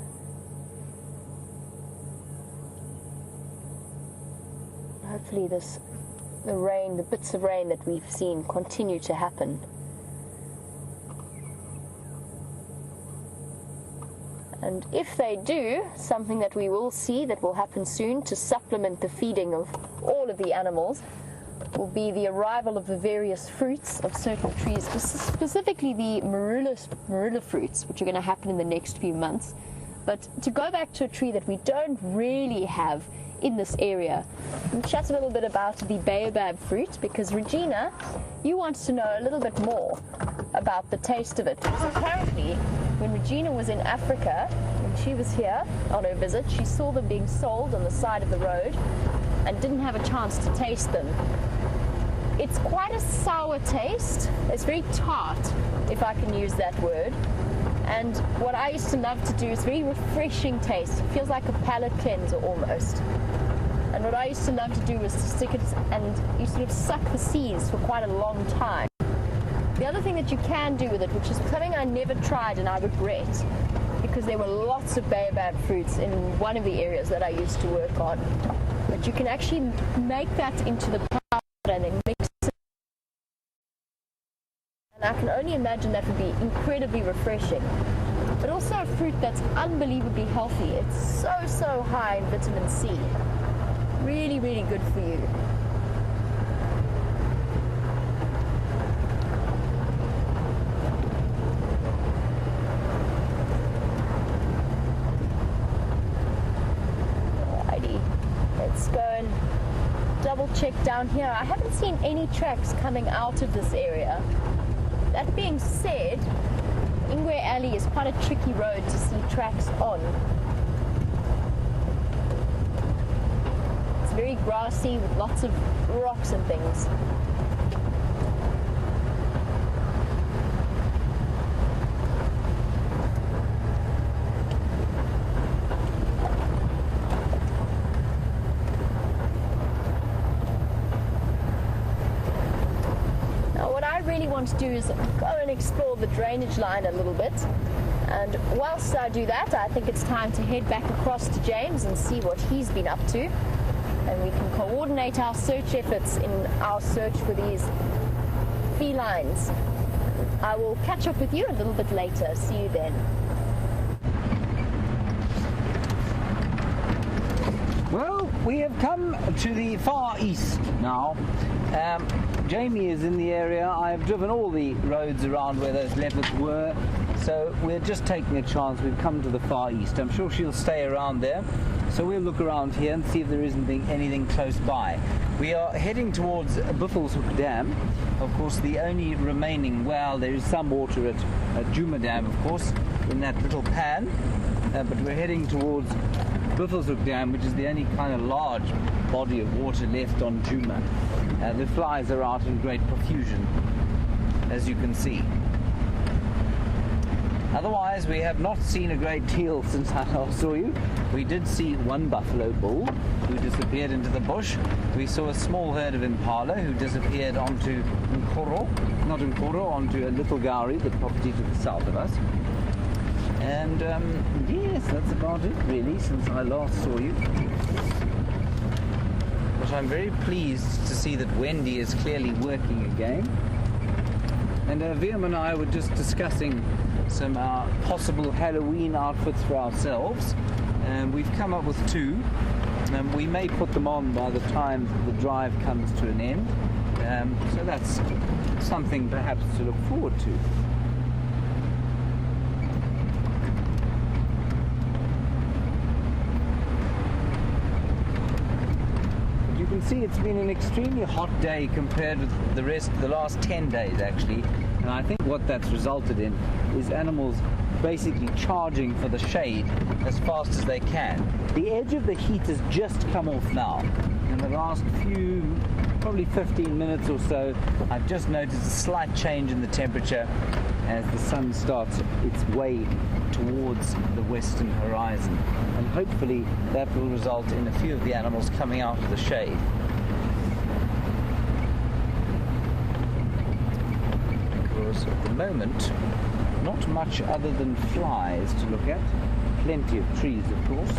Hopefully the bits of rain that we've seen continue to happen. And if they do, something that we will see that will happen soon to supplement the feeding of all of the animals will be the arrival of the various fruits of certain trees, specifically the marula fruits, which are going to happen in the next few months. But to go back to a tree that we don't really have in this area, and chat a little bit about the baobab fruit, because Regina, you want to know a little bit more about the taste of it. Because apparently, when Regina was in Africa, when she was here on her visit, she saw them being sold on the side of the road and didn't have a chance to taste them. It's quite a sour taste. It's very tart, if I can use that word. And what I used to love to do is very refreshing taste. It feels like a palate cleanser almost. And what I used to love to do was to stick it and you sort of suck the seeds for quite a long time. The other thing that you can do with it, which is something I never tried and I regret, because there were lots of baobab fruits in one of the areas that I used to work on, but you can actually make that into the powder and then mix it. And I can only imagine that would be incredibly refreshing. But also a fruit that's unbelievably healthy. It's so high in vitamin C. Really, really good for you. Alrighty, let's go and double check down here. I haven't seen any tracks coming out of this area. That being said, Ingwe Alley is quite a tricky road to see tracks on. It's very grassy with lots of rocks and things. Now what I really want to do is go and explore the drainage line a little bit. And whilst I do that, I think it's time to head back across to James and see what he's been up to. And we can coordinate our search efforts in our search for these felines. I will catch up with you a little bit later. See you then.
Well, we have come to the far east now. Jamie is in the area. I have driven all the roads around where those leopards were, so we're just taking a chance. We've come to the far east. I'm sure she'll stay around there, so we'll look around here and see if there isn't anything close by. We are heading towards Buffelshoek Dam. Of course, the only remaining well, there is some water at Djuma Dam, of course, in that little pan, but we're heading towards Buffelshoek Dam, which is the only kind of large body of water left on Djuma. The flies are out in great profusion, as you can see. Otherwise, we have not seen a great deal since I last saw you. We did see one buffalo bull who disappeared into the bush. We saw a small herd of impala who disappeared onto onto a little Gowrie, the property to the south of us. And yes, that's about it really since I last saw you. But I'm very pleased to see that Wendy is clearly working again. And Viam and I were just discussing some possible Halloween outfits for ourselves. We've come up with two. We may put them on by the time the drive comes to an end. So that's something perhaps to look forward to. You can see it's been an extremely hot day compared with the last 10 days actually, and I think what that's resulted in is animals basically charging for the shade as fast as they can. The edge of the heat has just come off now. In the last probably 15 minutes or so, I've just noticed a slight change in the temperature as the sun starts its way towards the western horizon, and hopefully that will result in a few of the animals coming out of the shade. Because at the moment, not much other than flies to look at. Plenty of trees, of course.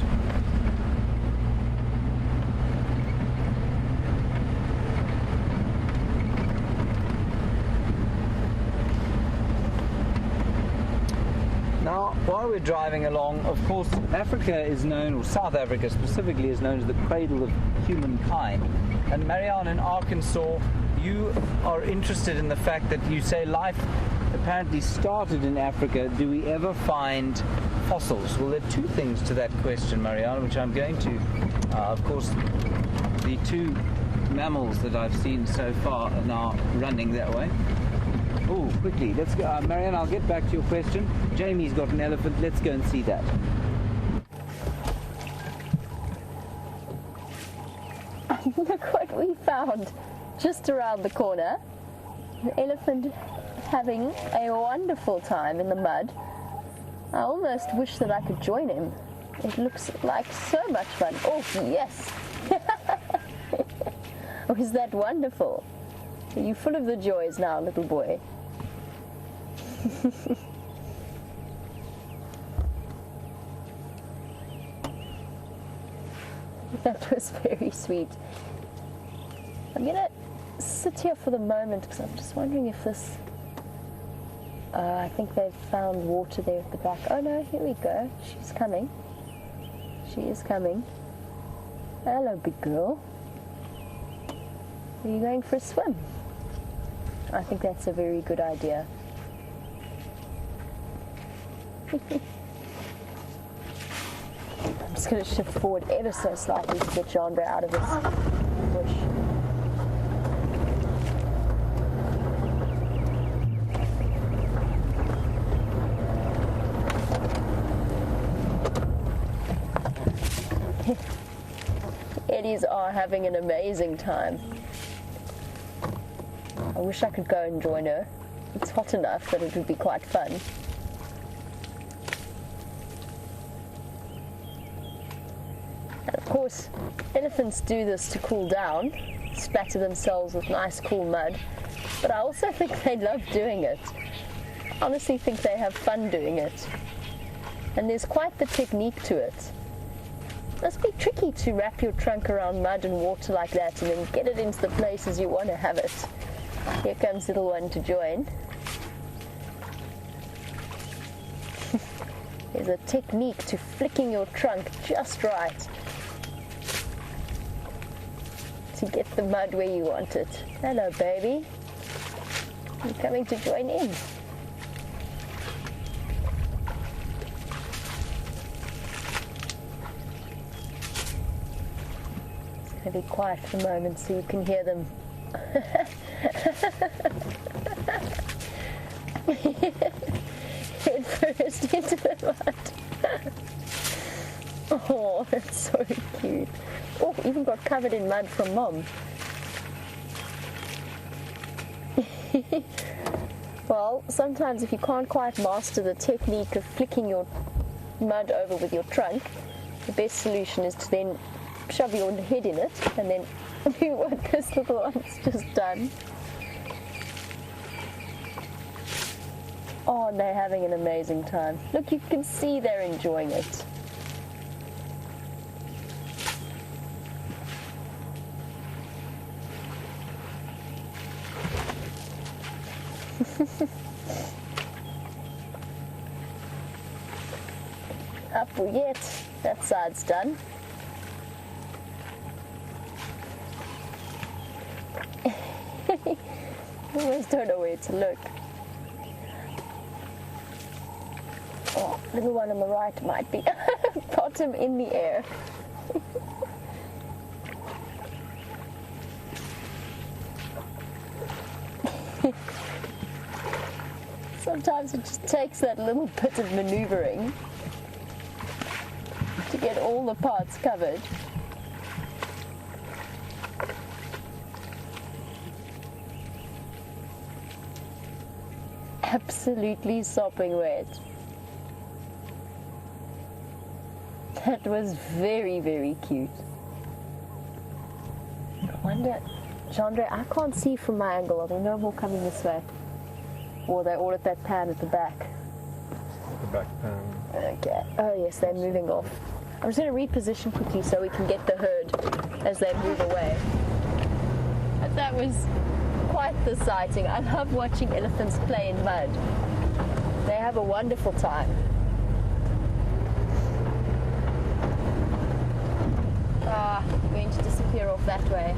Now, while we're driving along, of course, Africa is known, or South Africa specifically, is known as the cradle of humankind. And Marianne, in Arkansas, you are interested in the fact that you say life apparently started in Africa. Do we ever find fossils? Well, there are two things to that question, Marianne, which I'm going to, of course, the two mammals that I've seen so far are now running that way. Oh, quickly, let's go. Marianne, I'll get back to your question. Jamie's got an elephant. Let's go and see that.
Look what we found just around the corner. An elephant having a wonderful time in the mud. I almost wish that I could join him. It looks like so much fun. Oh, yes. Oh, is that wonderful? Are you full of the joys now, little boy? That was very sweet. I'm gonna sit here for the moment because I'm just wondering if this... I think they've found water there at the back. Oh no, here we go. She's coming. She is coming. Hello, big girl. Are you going for a swim? I think that's a very good idea. I'm just going to shift forward ever so slightly to get Chandra out of this bush. Eddies are having an amazing time. I wish I could go and join her. It's hot enough that it would be quite fun. And of course, elephants do this to cool down, splatter themselves with nice cool mud, but I also think they love doing it. I honestly think they have fun doing it. And there's quite the technique to it. It must be tricky to wrap your trunk around mud and water like that and then get it into the places you want to have it. Here comes little one to join. There's a technique to flicking your trunk just right to get the mud where you want it. Hello, baby. You coming to join in? It's going to be quiet for a moment so you can hear them. Head first into the mud. Oh, that's so cute. Oh, even got covered in mud from Mom. Well, sometimes if you can't quite master the technique of flicking your mud over with your trunk, the best solution is to then shove your head in it and then do what this little one's just done. Oh, and they're having an amazing time. Look, you can see they're enjoying it. Up we get. That side's done. Always don't know where to look. Oh, little one on the right might be bottom in the air. Sometimes it just takes that little bit of maneuvering to get all the parts covered. Absolutely sopping wet. That was very, very cute. I wonder, Chandra, I can't see from my angle. Are there no more coming this way? Or are they all at that pan at the back?
The back pan.
Okay. Oh yes, they're moving off. I'm just going to reposition quickly so we can get the herd as they move away. But that was quite the sighting. I love watching elephants play in mud. They have a wonderful time. Ah, I'm going to disappear off that way.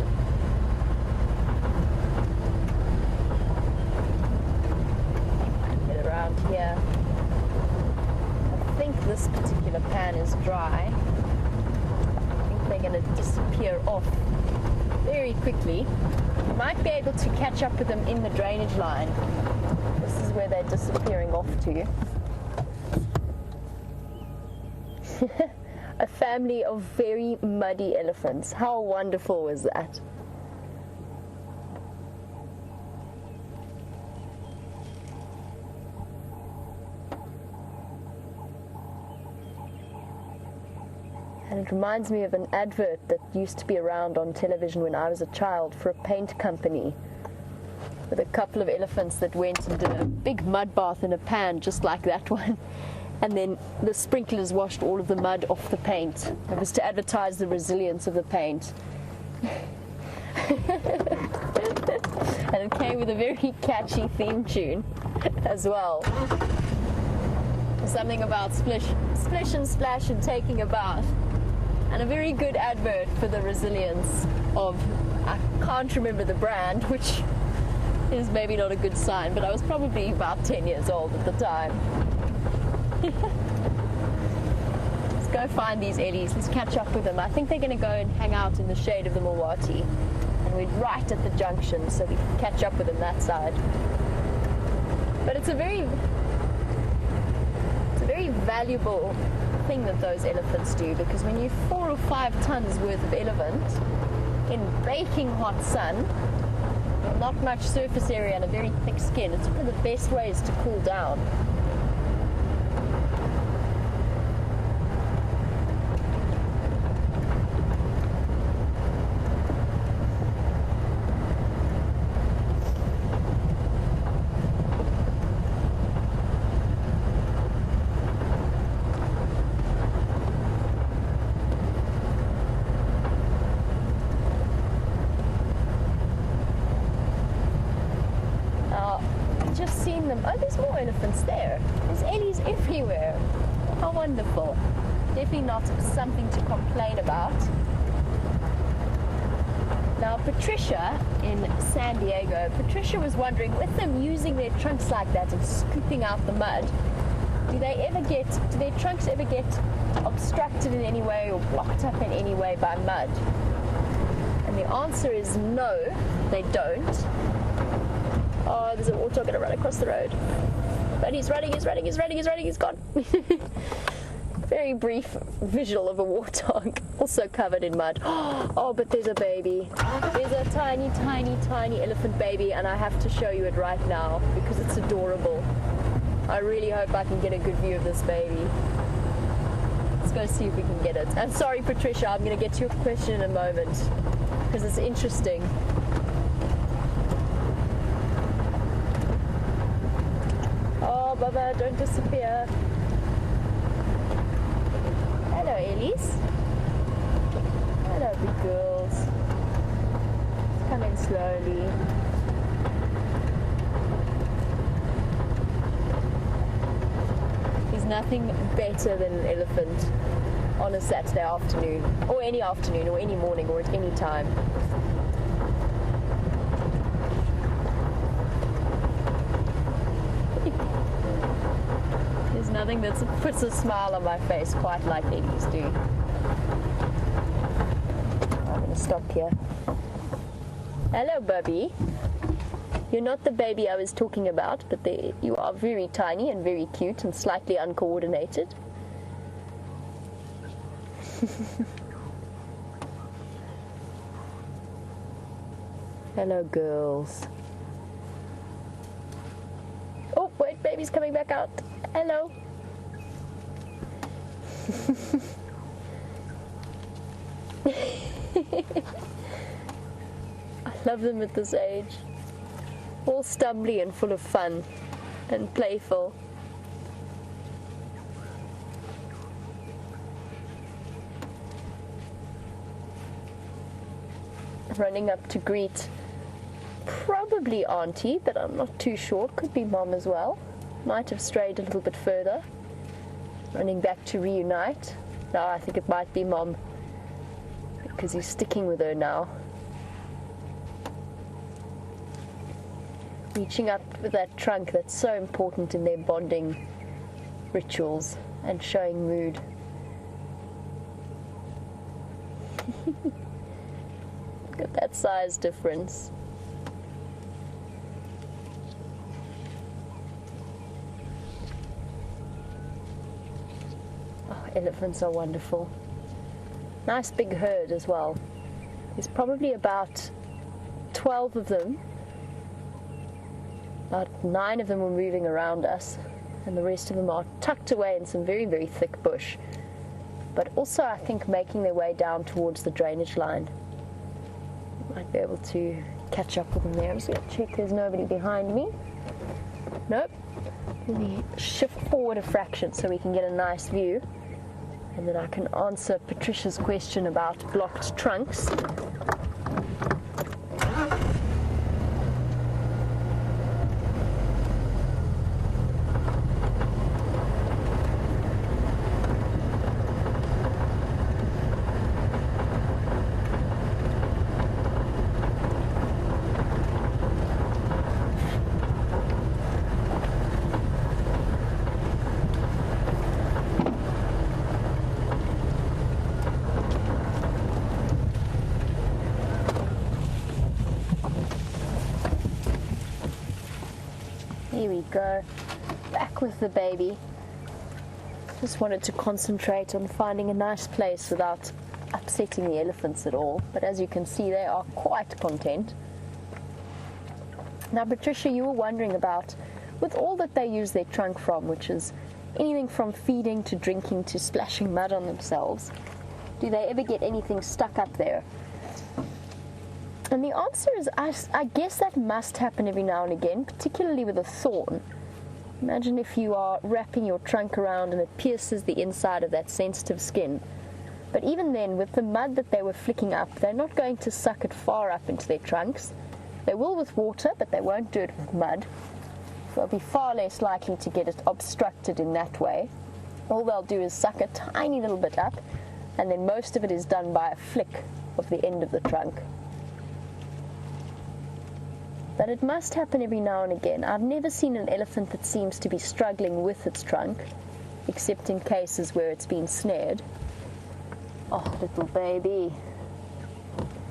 Get around here. I think this particular pan is dry. I think they're going to disappear off very quickly. Might be able to catch up with them in the drainage line. This is where they're disappearing off to. a family of very muddy elephants. How wonderful was that? And it reminds me of an advert that used to be around on television when I was a child for a paint company, with a couple of elephants that went and did a big mud bath in a pan just like that one, and then the sprinklers washed all of the mud off the paint. It was to advertise the resilience of the paint. And it came with a very catchy theme tune as well. Something about splish and splash and taking a bath. And a very good advert for the resilience of, I can't remember the brand, which is maybe not a good sign, but I was probably about 10 years old at the time. Let's go find these Ellies. Let's catch up with them. I think they're going to go and hang out in the shade of the Milwaukee. And we're right at the junction, so we can catch up with them that side. But it's a very valuable thing that those elephants do, because when you're 4 or 5 tons worth of elephant in baking hot sun, not much surface area and a very thick skin, it's one of the best ways to cool down. Oh, there's more elephants there. There's Ellies everywhere. How wonderful. Definitely not something to complain about. Now, Patricia in San Diego, Patricia was wondering, with them using their trunks like that and scooping out the mud, do their trunks ever get obstructed in any way or blocked up in any way by mud? And the answer is no, they don't. Oh, there's a warthog going to run across the road. But he's running, he's gone. Very brief visual of a warthog, also covered in mud. Oh, but there's a baby. There's a tiny, tiny, tiny elephant baby, and I have to show you it right now because it's adorable. I really hope I can get a good view of this baby. Let's go see if we can get it. And sorry, Patricia, I'm going to get to your question in a moment because it's interesting. Oh, Baba, don't disappear. Hello, Ellies. Hello, big girls. Come in slowly. There's nothing better than an elephant on a Saturday afternoon, or any morning, or at any time. There's nothing that puts a smile on my face quite like Ellies do. I'm going to stop here. Hello, Bubby. You're not the baby I was talking about, but you are very tiny and very cute and slightly uncoordinated. Hello, girls. Oh, wait, baby's coming back out. Hello. I love them at this age. All stumbly and full of fun and playful. Running up to greet probably Auntie, but I'm not too sure. Could be Mom as well. Might have strayed a little bit further. Running back to reunite. No, I think it might be Mom because he's sticking with her now. Reaching up with that trunk that's so important in their bonding rituals and showing mood. Look at that size difference. Oh, elephants are wonderful. Nice big herd as well. There's probably about 12 of them. About 9 of them were moving around us, and the rest of them are tucked away in some very, very thick bush. But also, I think, making their way down towards the drainage line. Might be able to catch up with them there. I'm just going to check there's nobody behind me. Nope. Let me shift forward a fraction so we can get a nice view. And then I can answer Patricia's question about blocked trunks. Here we go, back with the baby. Just wanted to concentrate on finding a nice place without upsetting the elephants at all. But as you can see, they are quite content. Now, Patricia, you were wondering about, with all that they use their trunk from, which is anything from feeding to drinking to splashing mud on themselves, do they ever get anything stuck up there? And the answer is, I guess that must happen every now and again, particularly with a thorn. Imagine if you are wrapping your trunk around and it pierces the inside of that sensitive skin. But even then, with the mud that they were flicking up, they're not going to suck it far up into their trunks. They will with water, but they won't do it with mud. They'll be far less likely to get it obstructed in that way. All they'll do is suck a tiny little bit up, and then most of it is done by a flick of the end of the trunk. But it must happen every now and again. I've never seen an elephant that seems to be struggling with its trunk, except in cases where it's been snared. Oh, little baby.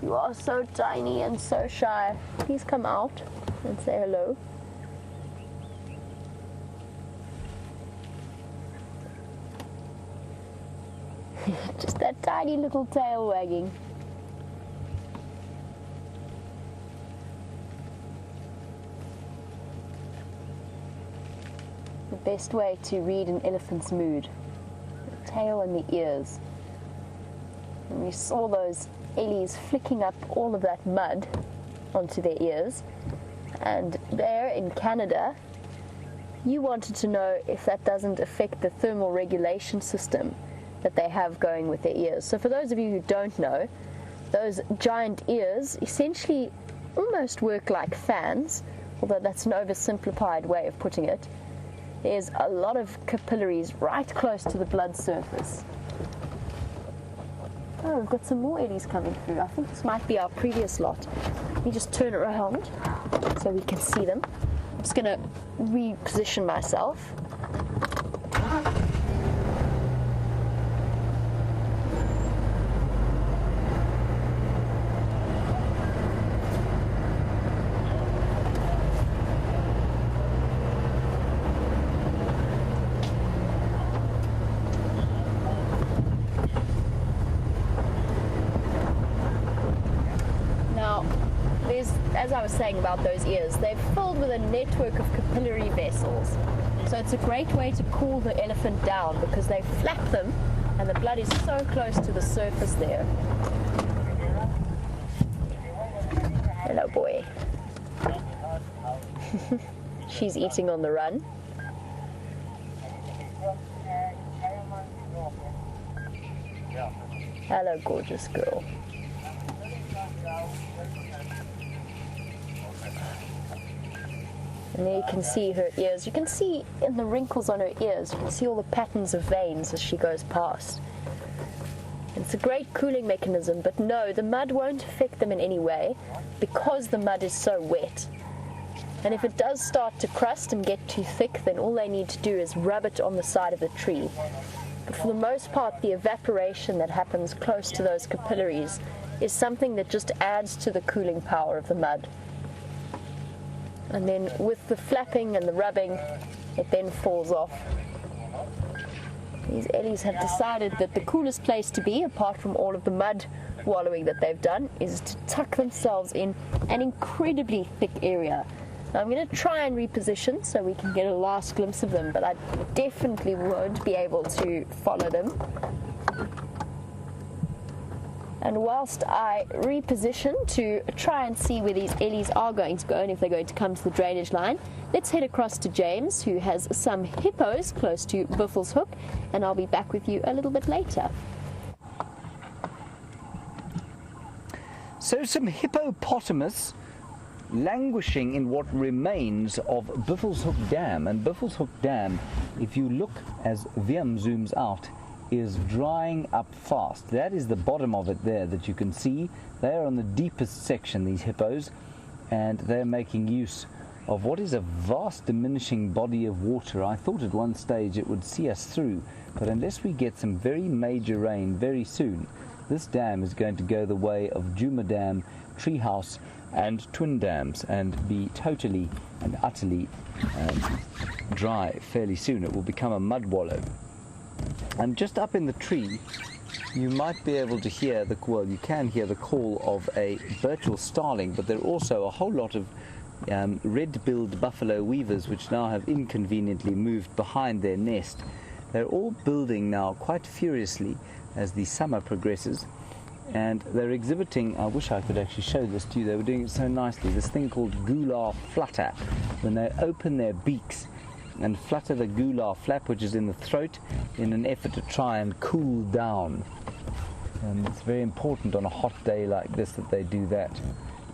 You are so tiny and so shy. Please come out and say hello. Just that tiny little tail wagging. The best way to read an elephant's mood: the tail and the ears. And we saw those ellies flicking up all of that mud onto their ears. And there in Canada, you wanted to know if that doesn't affect the thermal regulation system that they have going with their ears. So for those of you who don't know, those giant ears essentially almost work like fans, although that's an oversimplified way of putting it. There's a lot of capillaries right close to the blood surface. Oh, we've got some more eddies coming through. I think this might be our previous lot. Let me just turn around so we can see them. I'm just going to reposition myself. As I was saying about those ears, they're filled with a network of capillary vessels. So it's a great way to cool the elephant down because they flap them and the blood is so close to the surface there. Hello, boy. She's eating on the run. Hello, gorgeous girl. And there you can see her ears. You can see in the wrinkles on her ears, you can see all the patterns of veins as she goes past. And it's a great cooling mechanism, but no, the mud won't affect them in any way because the mud is so wet. And if it does start to crust and get too thick, then all they need to do is rub it on the side of the tree. But for the most part, the evaporation that happens close to those capillaries is something that just adds to the cooling power of the mud. And then with the flapping and the rubbing, it then falls off. These ellies have decided that the coolest place to be, apart from all of the mud wallowing that they've done, is to tuck themselves in an incredibly thick area. Now I'm going to try and reposition so we can get a last glimpse of them, but I definitely won't be able to follow them. And whilst I reposition to try and see where these ellies are going to go and if they're going to come to the drainage line, let's head across to James, who has some hippos close to Buffelshoek, Hook, and I'll be back with you a little bit later.
So some hippopotamus languishing in what remains of Buffelshoek Dam. And Buffelshoek Dam, if you look as Wiem zooms out, is drying up fast. That is the bottom of it there that you can see. They're on the deepest section, these hippos, and they're making use of what is a vast diminishing body of water. I thought at one stage it would see us through, but unless we get some very major rain very soon, this dam is going to go the way of Djuma Dam, Treehouse and Twin Dams and be totally and utterly dry fairly soon. It will become a mud wallow. And just up in the tree, you might be able to hear you can hear the call of a Birchall starling, but there are also a whole lot of red-billed buffalo weavers which now have inconveniently moved behind their nest. They're all building now quite furiously as the summer progresses, and they're exhibiting, I wish I could actually show this to you, they were doing it so nicely, this thing called gular flutter. When they open their beaks and flutter the gular flap, which is in the throat, in an effort to try and cool down. And it's very important on a hot day like this that they do that.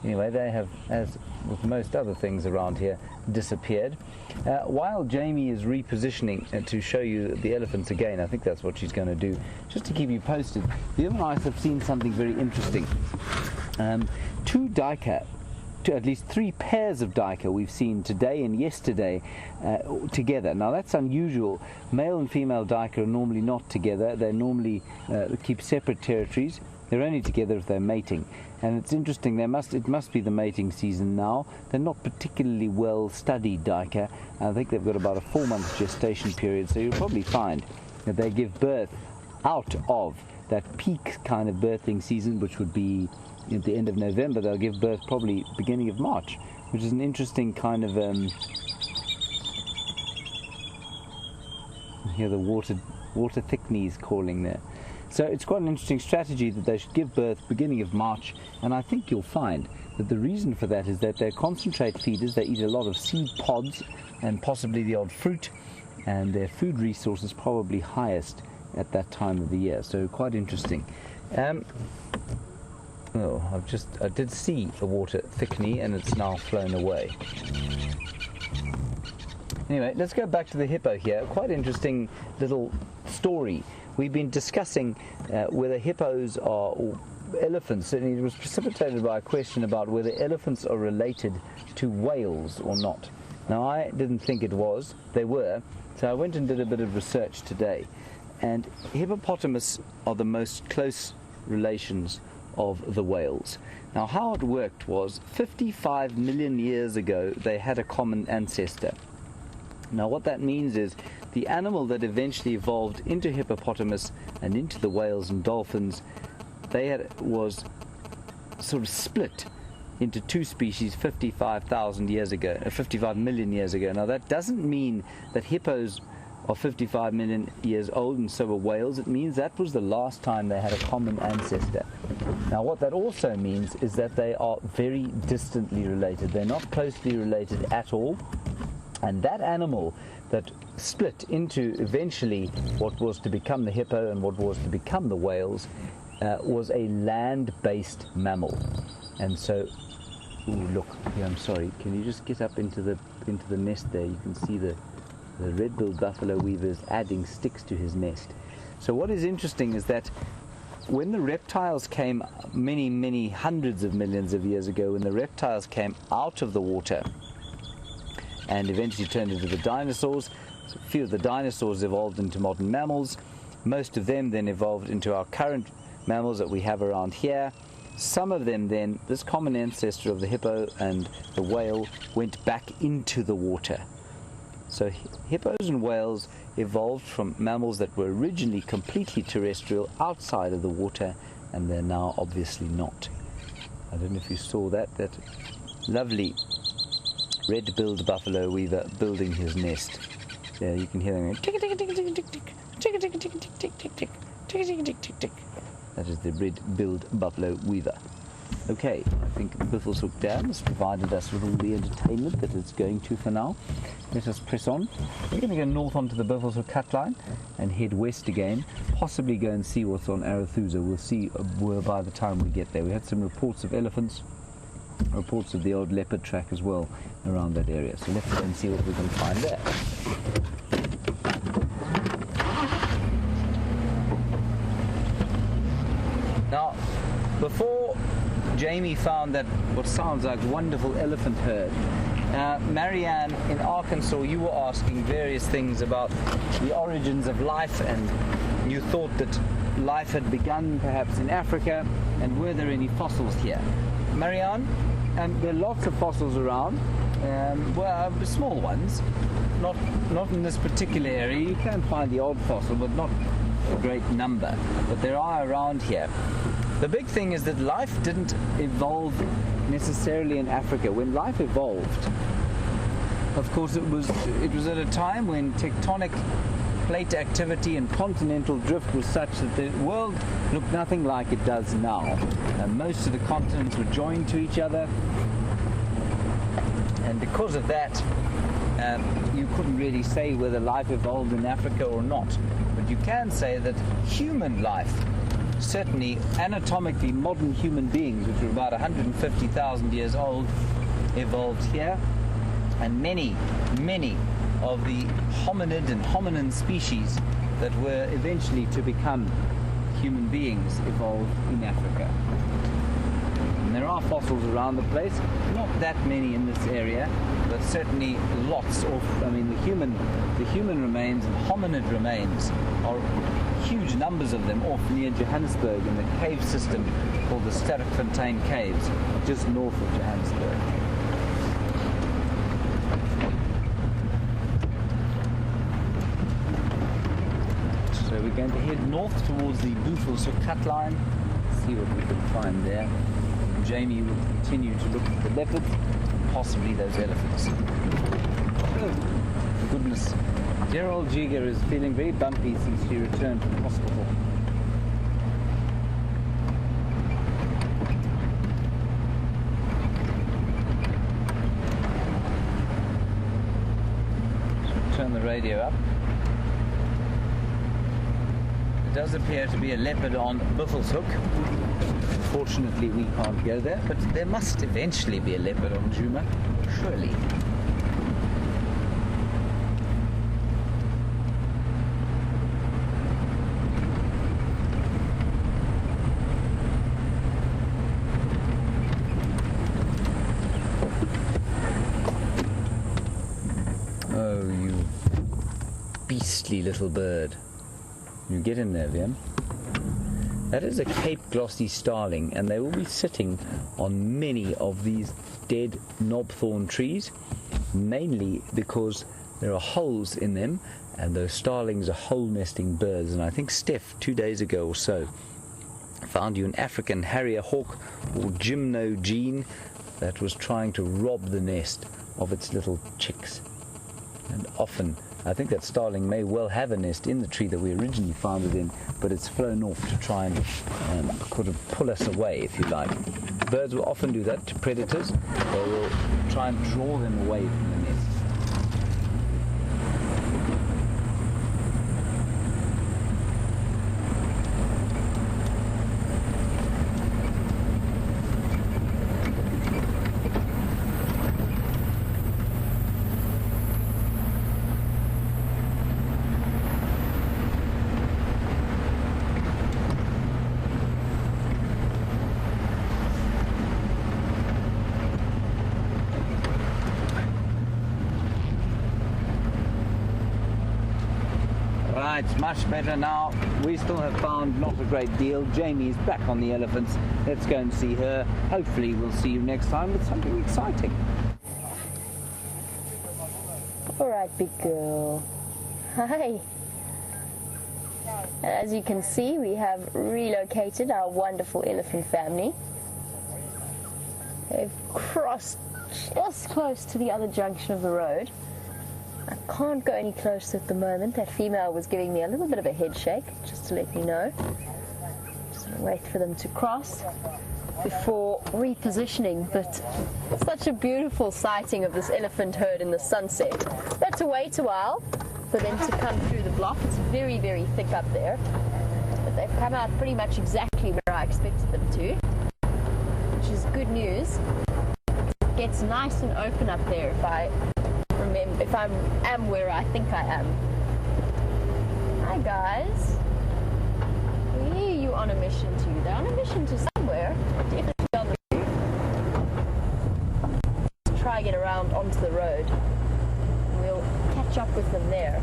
Anyway, they have, as with most other things around here, disappeared. While Jamie is repositioning to show you the elephants again, I think that's what she's going to do, just to keep you posted, the other night have seen something very interesting. Two duiker, at least 3 pairs of duiker we've seen today and yesterday together. Now that's unusual. Male and female duiker are normally not together. They normally keep separate territories. They're only together if they're mating. And it's interesting, it must be the mating season now. They're not particularly well studied duiker. I think they've got about a 4-month gestation period, so you'll probably find that they give birth out of that peak kind of birthing season, which would be at the end of November. They'll give birth probably beginning of March, which is an interesting kind of hear the water thickneys calling there. So it's quite an interesting strategy that they should give birth beginning of March, and I think you'll find that the reason for that is that they're concentrate feeders. They eat a lot of seed pods and possibly the odd fruit, and their food resource is probably highest at that time of the year. So quite interesting. I did see a water thickney and it's now flown away. Anyway, let's go back to the hippo here. Quite interesting little story. We've been discussing whether hippos are or elephants, and it was precipitated by a question about whether elephants are related to whales or not. Now, I didn't think it was. They were. So I went and did a bit of research today. And hippopotamus are the most close relations of the whales. Now, how it worked was 55 million years ago, they had a common ancestor. Now, what that means is the animal that eventually evolved into hippopotamus and into the whales and dolphins, was sort of split into 2 species 55,000 years ago, 55 million years ago. Now, that doesn't mean that hippos are 55 million years old and so are whales. It means that was the last time they had a common ancestor. Now, what that also means is that they are very distantly related. They're not closely related at all. And that animal that split into eventually what was to become the hippo and what was to become the whales was a land-based mammal. And so, look, here, I'm sorry, can you just get up into the nest there? You can see the red-billed buffalo weavers adding sticks to his nest. So what is interesting is that when the reptiles came many, many hundreds of millions of years ago, when the reptiles came out of the water and eventually turned into the dinosaurs, so a few of the dinosaurs evolved into modern mammals. Most of them then evolved into our current mammals that we have around here. Some of them then, this common ancestor of the hippo and the whale, went back into the water. So hippos and whales evolved from mammals that were originally completely terrestrial outside of the water, and they're now obviously not. I don't know if you saw that lovely red-billed buffalo weaver building his nest. There you can hear them going tick tick tick tick tick tick tick tick tick tick tick tick tick tick tick tick tick tick. That is the red-billed buffalo weaver. Okay, I think Buffelshoek Dam has provided us with all the entertainment that it's going to for now. Let us press on. We're going to go north onto the Buffelshoek Cut Line and head west again, possibly go and see what's on Arathusa. We'll see by the time we get there. We had some reports of elephants, reports of the old leopard track as well around that area. So let's go and see what we can find there. Now, before Jamie found that what sounds like wonderful elephant herd, Marianne in Arkansas, you were asking various things about the origins of life, and you thought that life had begun perhaps in Africa, and were there any fossils here? Marianne, there are lots of fossils around, well, small ones, not in this particular area. You can find the odd fossil, but not a great number, but there are around here. The big thing is that life didn't evolve necessarily in Africa. When life evolved, of course, it was at a time when tectonic plate activity and continental drift was such that the world looked nothing like it does now. Most of the continents were joined to each other, and because of that, you couldn't really say whether life evolved in Africa or not. But you can say that human life, certainly anatomically modern human beings, which were about 150,000 years old, evolved here, and many of the hominid and hominin species that were eventually to become human beings evolved in Africa. And there are fossils around the place, not that many in this area, but certainly lots of, I mean, the human remains and hominid remains are huge numbers of them off near Johannesburg in the cave system called the Sterkfontein Caves, just north of Johannesburg. So we're going to head north towards the Buffelshoek Cut Line, see what we can find there. Jamie will continue to look at the leopards, possibly those elephants. Oh, goodness. Dear old Jigger is feeling very bumpy since she returned from hospital. Turn the radio up. There does appear to be a leopard on Buffelshoek. Fortunately, we can't go there, but there must eventually be a leopard on Djuma, surely. Oh, you beastly little bird. You get in there, Vian. That is a Cape glossy starling, and they will be sitting on many of these dead knobthorn trees, mainly because there are holes in them, and those starlings are hole-nesting birds. And I think Steph, 2 days ago or so, found you an African harrier hawk or gymnogene that was trying to rob the nest of its little chicks. And often, I think that starling may well have a nest in the tree that we originally found it in, but it's flown off to try and sort of pull us away, if you like. Birds will often do that to predators. They will try and draw them away from the nest. Right, much better now. We still have found not a great deal. Jamie's back on the elephants. Let's go and see her. Hopefully we'll see you next time with something exciting.
Alright. right, big girl. Hi. And as you can see, we have relocated our wonderful elephant family. They've crossed just close to the other junction of the road. I can't go any closer at the moment. That female was giving me a little bit of a head shake, just to let me know. Just gonna wait for them to cross before repositioning. But such a beautiful sighting of this elephant herd in the sunset. But to wait a while for them to come through the block. It's very, very thick up there. But they've come out pretty much exactly where I expected them to, which is good news. It gets nice and open up there if I am where I think I am. Hi guys. Where are you on a mission to? They're on a mission to somewhere. Definitely on the roof. Let's try get around onto the road. We'll catch up with them there.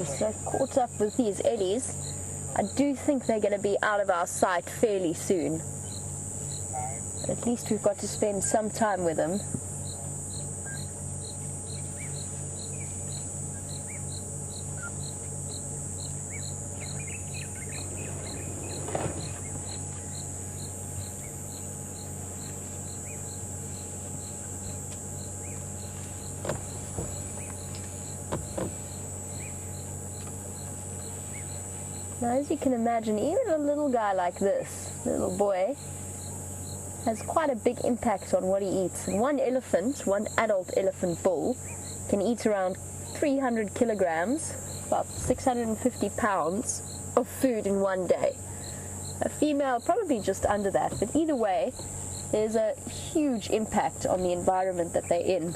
So caught up with these eddies, I do think they're going to be out of our sight fairly soon. But at least we've got to spend some time with them. Now, as you can imagine, even a little guy like this, little boy, has quite a big impact on what he eats. And one adult elephant bull, can eat around 300 kilograms, about 650 pounds of food in one day. A female, probably just under that, but either way, there's a huge impact on the environment that they're in.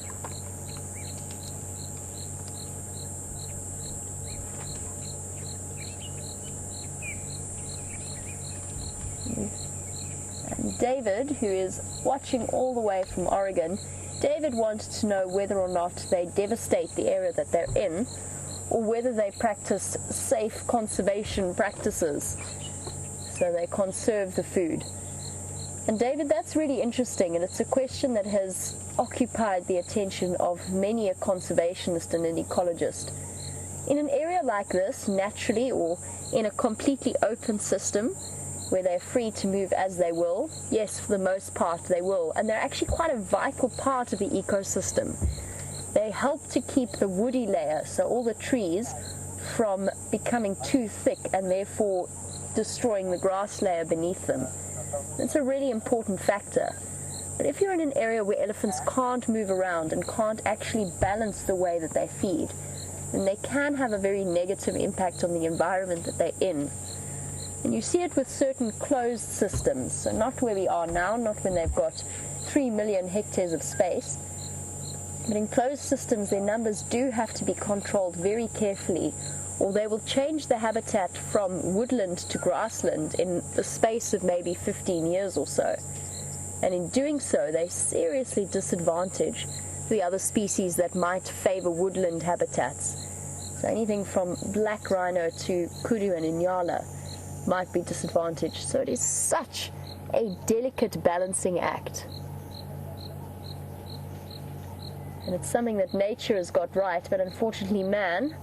David, who is watching all the way from Oregon, David wanted to know whether or not they devastate the area that they're in, or whether they practice safe conservation practices, so they conserve the food. And David, that's really interesting, and it's a question that has occupied the attention of many a conservationist and an ecologist. In an area like this, naturally, or in a completely open system, where they're free to move as they will. Yes, for the most part they will, and they're actually quite a vital part of the ecosystem. They help to keep the woody layer, so all the trees, from becoming too thick and therefore destroying the grass layer beneath them. It's a really important factor. But if you're in an area where elephants can't move around and can't actually balance the way that they feed, then they can have a very negative impact on the environment that they're in. And you see it with certain closed systems, so not where we are now, not when they've got 3 million hectares of space, but in closed systems their numbers do have to be controlled very carefully, or they will change the habitat from woodland to grassland in the space of maybe 15 years or so. And in doing so, they seriously disadvantage the other species that might favor woodland habitats. So anything from black rhino to kudu and inyala might be disadvantaged. So it is such a delicate balancing act. And it's something that nature has got right, but unfortunately man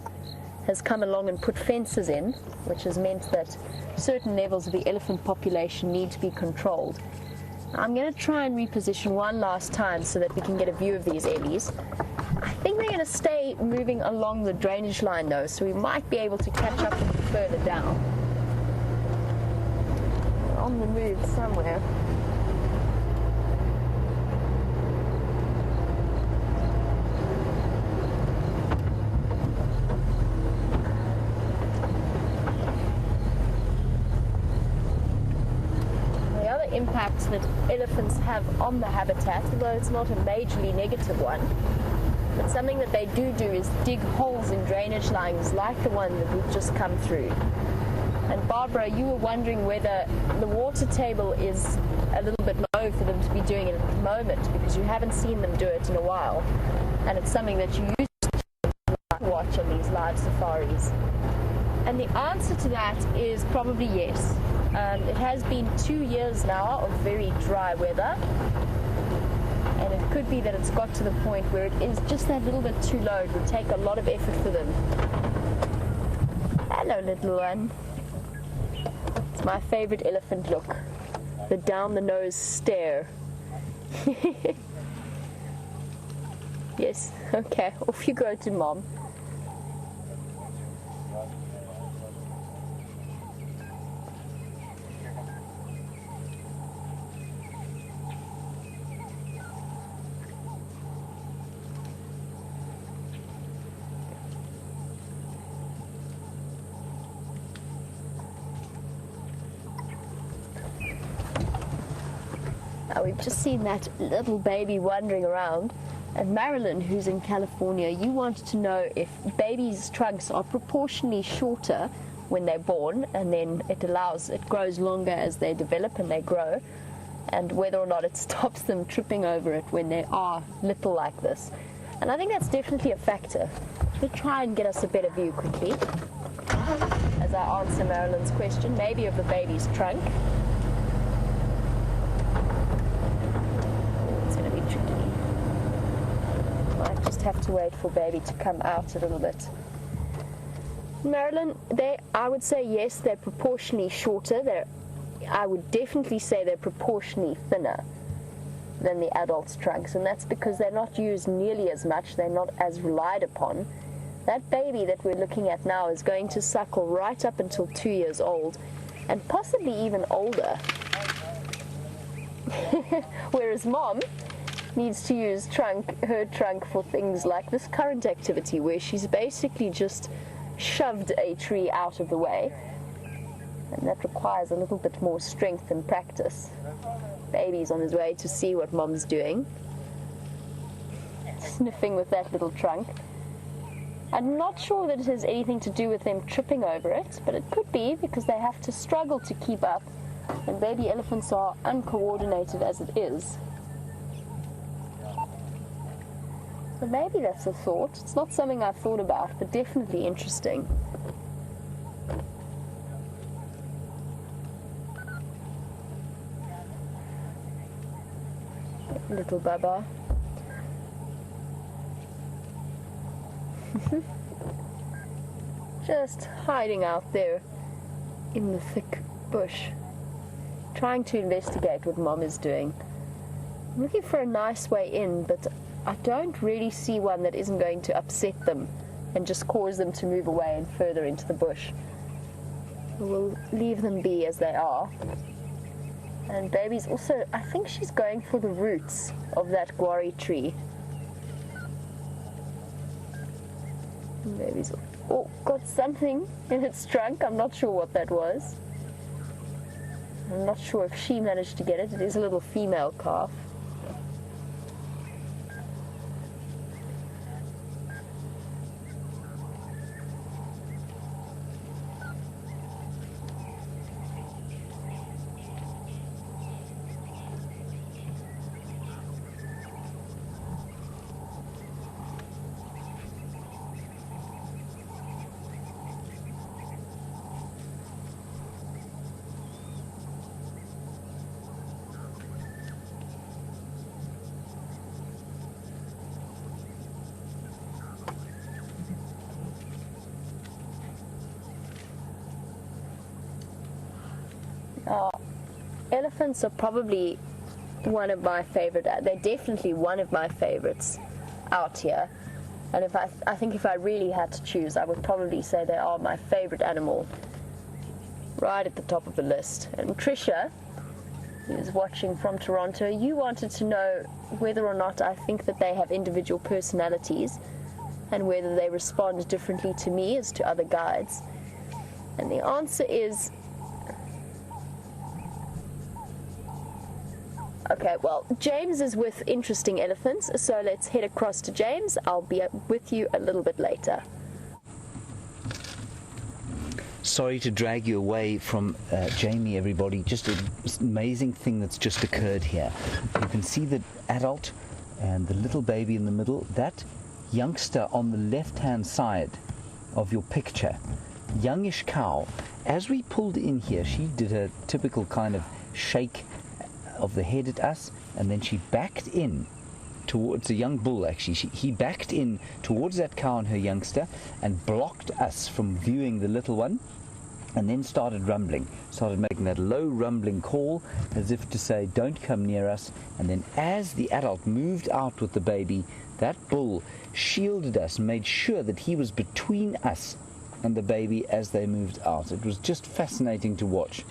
has come along and put fences in, which has meant that certain levels of the elephant population need to be controlled. I'm going to try and reposition one last time so that we can get a view of these eddies. I think they're going to stay moving along the drainage line though, so we might be able to catch up with them further down. On the move somewhere. The other impacts that elephants have on the habitat, although it's not a majorly negative one, But something that they do is dig holes in drainage lines like the one that we've just come through. And Barbara, you were wondering whether the water table is a little bit low for them to be doing it at the moment, because you haven't seen them do it in a while. And it's something that you used to watch on these live safaris. And the answer to that is probably yes. It has been 2 years now of very dry weather. And it could be that it's got to the point where it is just that little bit too low. It would take a lot of effort for them. Hello, little one. It's my favorite elephant look. The down the nose stare. Yes, okay, off you go to mom. Now we've just seen that little baby wandering around, and Marilyn, who's in California, you wanted to know if babies' trunks are proportionally shorter when they're born, and then it grows longer as they develop and they grow, and whether or not it stops them tripping over it when they are little like this. And I think that's definitely a factor. We'll try and get us a better view quickly as I answer Marilyn's question, maybe of the baby's trunk. Have to wait for baby to come out a little bit. Marilyn, I would say yes, they're proportionally shorter. I would definitely say they're proportionally thinner than the adult's trunks, and that's because they're not used nearly as much, they're not as relied upon. That baby that we're looking at now is going to suckle right up until 2 years old, and possibly even older. Whereas mom needs to use her trunk for things like this current activity, where she's basically just shoved a tree out of the way, and that requires a little bit more strength and practice. Baby's on his way to see what mom's doing, sniffing with that little trunk. I'm not sure that it has anything to do with them tripping over it, but it could be because they have to struggle to keep up, and baby elephants are uncoordinated as it is. So maybe that's a thought. It's not something I've thought about, but definitely interesting. Little Baba. Just hiding out there in the thick bush, trying to investigate what mom is doing. I'm looking for a nice way in, but I don't really see one that isn't going to upset them and just cause them to move away and further into the bush. We'll leave them be as they are. And baby's also, I think she's going for the roots of that guarri tree. And baby's got something in its trunk. I'm not sure what that was. I'm not sure if she managed to get it. It is a little female calf. Elephants are probably one of my favorite. They're definitely one of my favorites out here. And I think if I really had to choose, I would probably say they are my favorite animal, right at the top of the list. And Tricia, who's watching from Toronto, you wanted to know whether or not I think that they have individual personalities and whether they respond differently to me as to other guides. And the answer is Okay, well, James is with Interesting Elephants, so let's head across to James. I'll be with you a little bit later.
Sorry to drag you away from Jamie, everybody. Just an amazing thing that's just occurred here. You can see the adult and the little baby in the middle. That youngster on the left-hand side of your picture, youngish cow, as we pulled in here, she did a typical kind of shake of the head at us, and then she backed in towards a young bull. Actually, he backed in towards that cow and her youngster and blocked us from viewing the little one, and then started making that low rumbling call as if to say, don't come near us. And then as the adult moved out with the baby, that bull shielded us, made sure that he was between us and the baby as they moved out. It was just fascinating to watch.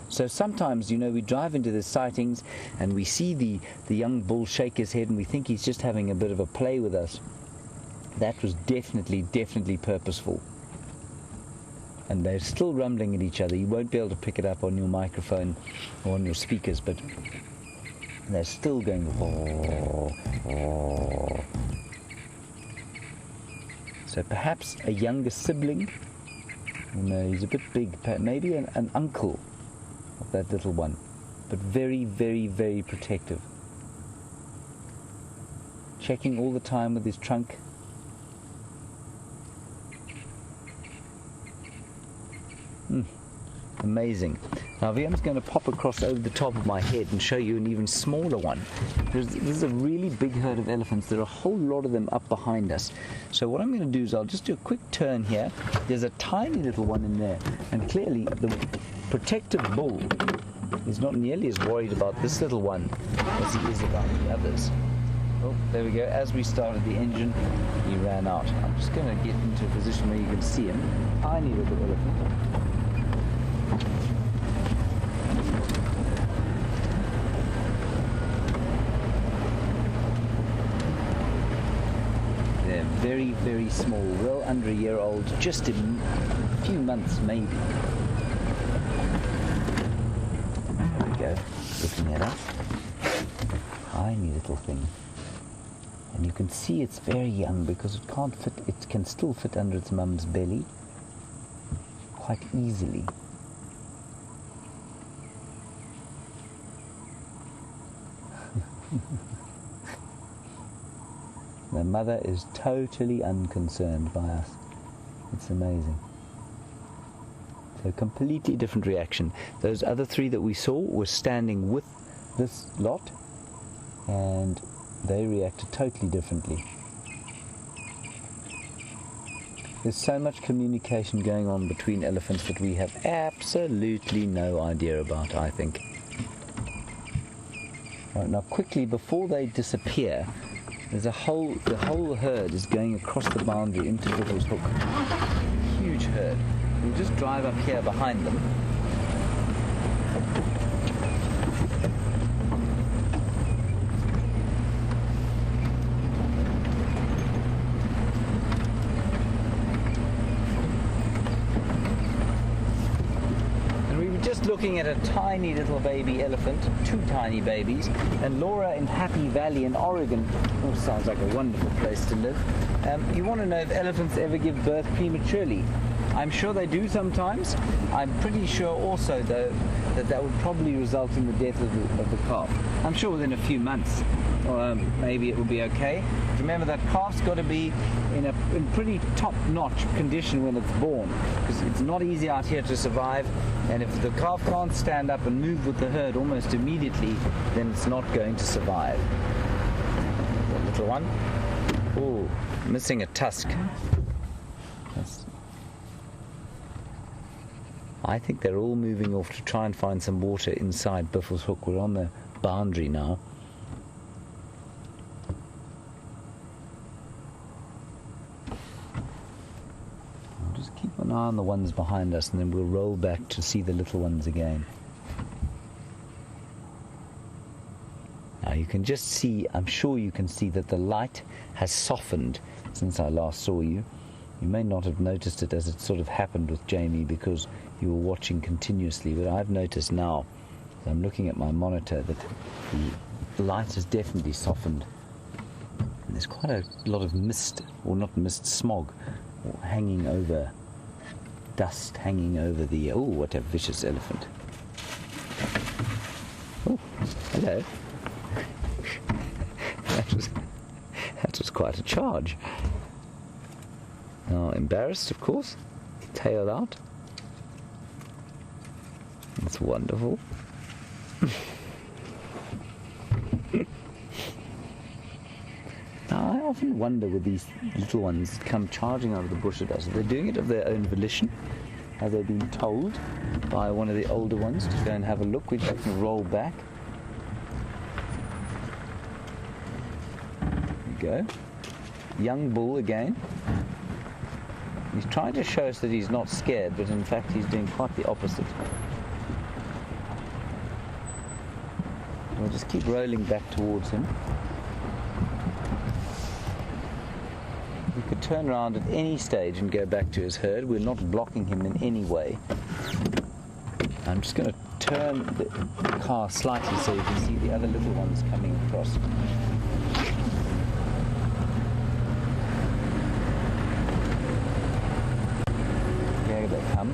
So sometimes, we drive into the sightings and we see the young bull shake his head and we think he's just having a bit of a play with us. That was definitely purposeful. And they're still rumbling at each other. You won't be able to pick it up on your microphone or on your speakers, but they're still going. So perhaps a younger sibling. No, he's a bit big. Maybe an uncle of that little one, but very protective, checking all the time with his trunk. Amazing. Now Viam's going to pop across over the top of my head and show you an even smaller one. This is a really big herd of elephants. There are a whole lot of them up behind us. So what I'm going to do is I'll just do a quick turn here. There's a tiny little one in there, and clearly the protective bull is not nearly as worried about this little one as he is about the others. Oh, there we go. As we started the engine, he ran out. I'm just going to get into a position where you can see him. Tiny little elephant. They're very small, well under a year old, just a few months maybe. There we go, looking at us. Tiny little thing. And you can see it's very young because it can't fit, it can still fit under its mum's belly quite easily. The mother is totally unconcerned by us. It's amazing. So completely different reaction. Those other three that we saw were standing with this lot, and they reacted totally differently. There's so much communication going on between elephants that we have absolutely no idea about, I think. Right, now quickly, before they disappear, the whole herd is going across the boundary into Devil's Hook. Huge herd. We'll just drive up here behind them. Looking at a tiny little baby elephant, two tiny babies, and Laura in Happy Valley in Oregon. Oh, sounds like a wonderful place to live. You want to know if elephants ever give birth prematurely? I'm sure they do sometimes. I'm pretty sure also, though, that would probably result in the death of the calf. I'm sure within a few months, or maybe it will be okay. But remember, that calf's got to be in pretty top-notch condition when it's born, because it's not easy out here to survive. And if the calf can't stand up and move with the herd almost immediately, then it's not going to survive. That little one. Oh, missing a tusk. I think they're all moving off to try and find some water inside Buffalo's Hook. We're on the boundary now. I'll just keep an eye on the ones behind us, and then we'll roll back to see the little ones again. Now you can just see, I'm sure you can see that the light has softened since I last saw you. You may not have noticed it as it sort of happened with Jamie because you were watching continuously, but I've noticed now So I'm looking at my monitor that the light has definitely softened. And there's quite a lot of mist, or not mist, smog, or hanging over, dust hanging over the... Oh, what a vicious elephant. Oh, hello. That was quite a charge. Now, embarrassed, of course. Tail out. That's wonderful. Now, I often wonder with these little ones that come charging out of the bush at us, are they doing it of their own volition? Have they been told by one of the older ones to go and have a look? We just can roll back. There we go. Young bull again. He's trying to show us that he's not scared, but in fact he's doing quite the opposite. We'll just keep rolling back towards him. We could turn around at any stage and go back to his herd. We're not blocking him in any way. I'm just going to turn the car slightly so you can see the other little ones coming across. Here they come.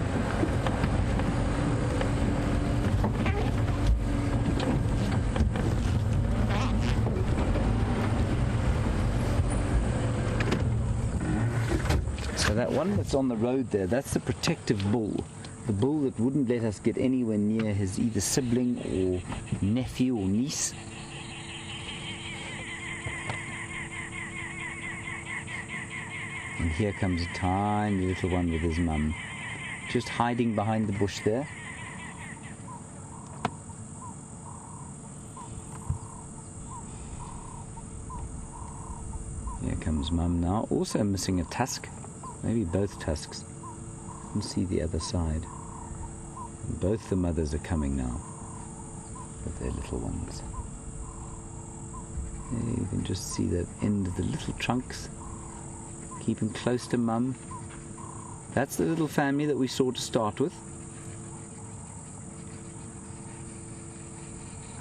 So that one that's on the road there, that's the protective bull. The bull that wouldn't let us get anywhere near his either sibling or nephew or niece. And here comes a tiny little one with his mum, just hiding behind the bush there. Here comes mum now, also missing a tusk. Maybe both tusks. You can see the other side. And both the mothers are coming now with their little ones. There you can just see that end of the little trunks, keeping close to mum. That's the little family that we saw to start with.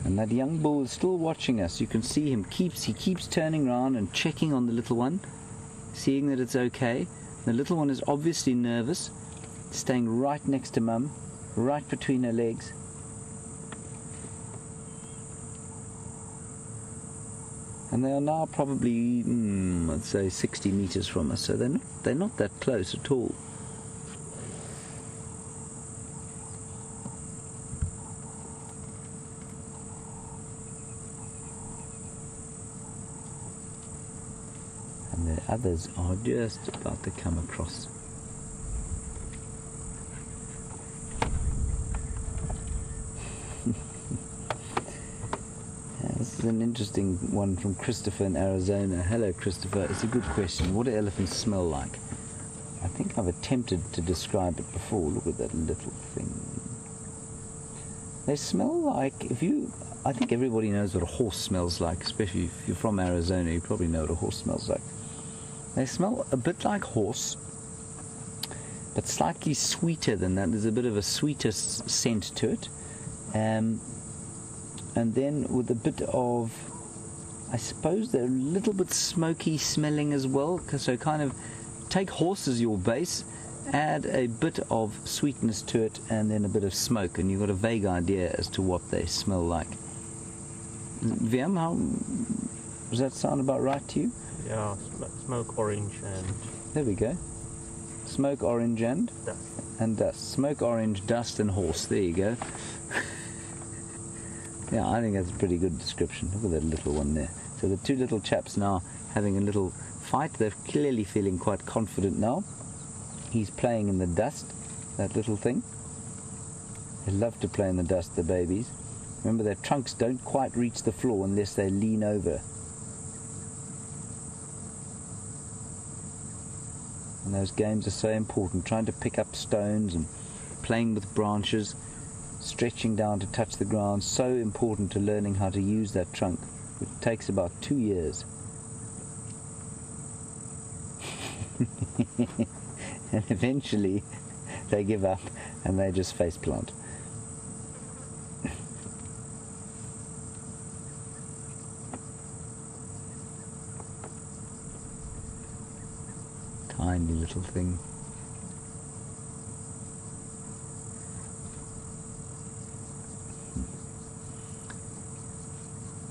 And that young bull is still watching us. You can see him he keeps turning around and checking on the little one, seeing that it's okay. The little one is obviously nervous, staying right next to mum, right between her legs. And they are now probably, I'd say 60 meters from us, so they're not that close at all. And the others are just about to come across. This is an interesting one from Christopher in Arizona. Hello, Christopher. It's a good question. What do elephants smell like? I think I've attempted to describe it before. Look at that little thing. They smell like, I think everybody knows what a horse smells like, especially if you're from Arizona, you probably know what a horse smells like. They smell a bit like horse, but slightly sweeter than that. There's a bit of a sweeter scent to it. And then with a bit of, I suppose they're a little bit smoky smelling as well. So kind of take horse as your base, add a bit of sweetness to it, and then a bit of smoke, and you've got a vague idea as to what they smell like. Viam, how does that sound about right to you?
Yeah, smoke, orange, and...
There we go. Smoke, orange, and?
Dust.
And dust. Smoke, orange, dust, and horse. There you go. Yeah, I think that's a pretty good description. Look at that little one there. So the two little chaps now having a little fight. They're clearly feeling quite confident now. He's playing in the dust, that little thing. They love to play in the dust, the babies. Remember, their trunks don't quite reach the floor unless they lean over. And those games are so important, trying to pick up stones and playing with branches, stretching down to touch the ground, so important to learning how to use that trunk, which takes about 2 years. And eventually they give up and they just faceplant. tiny little thing.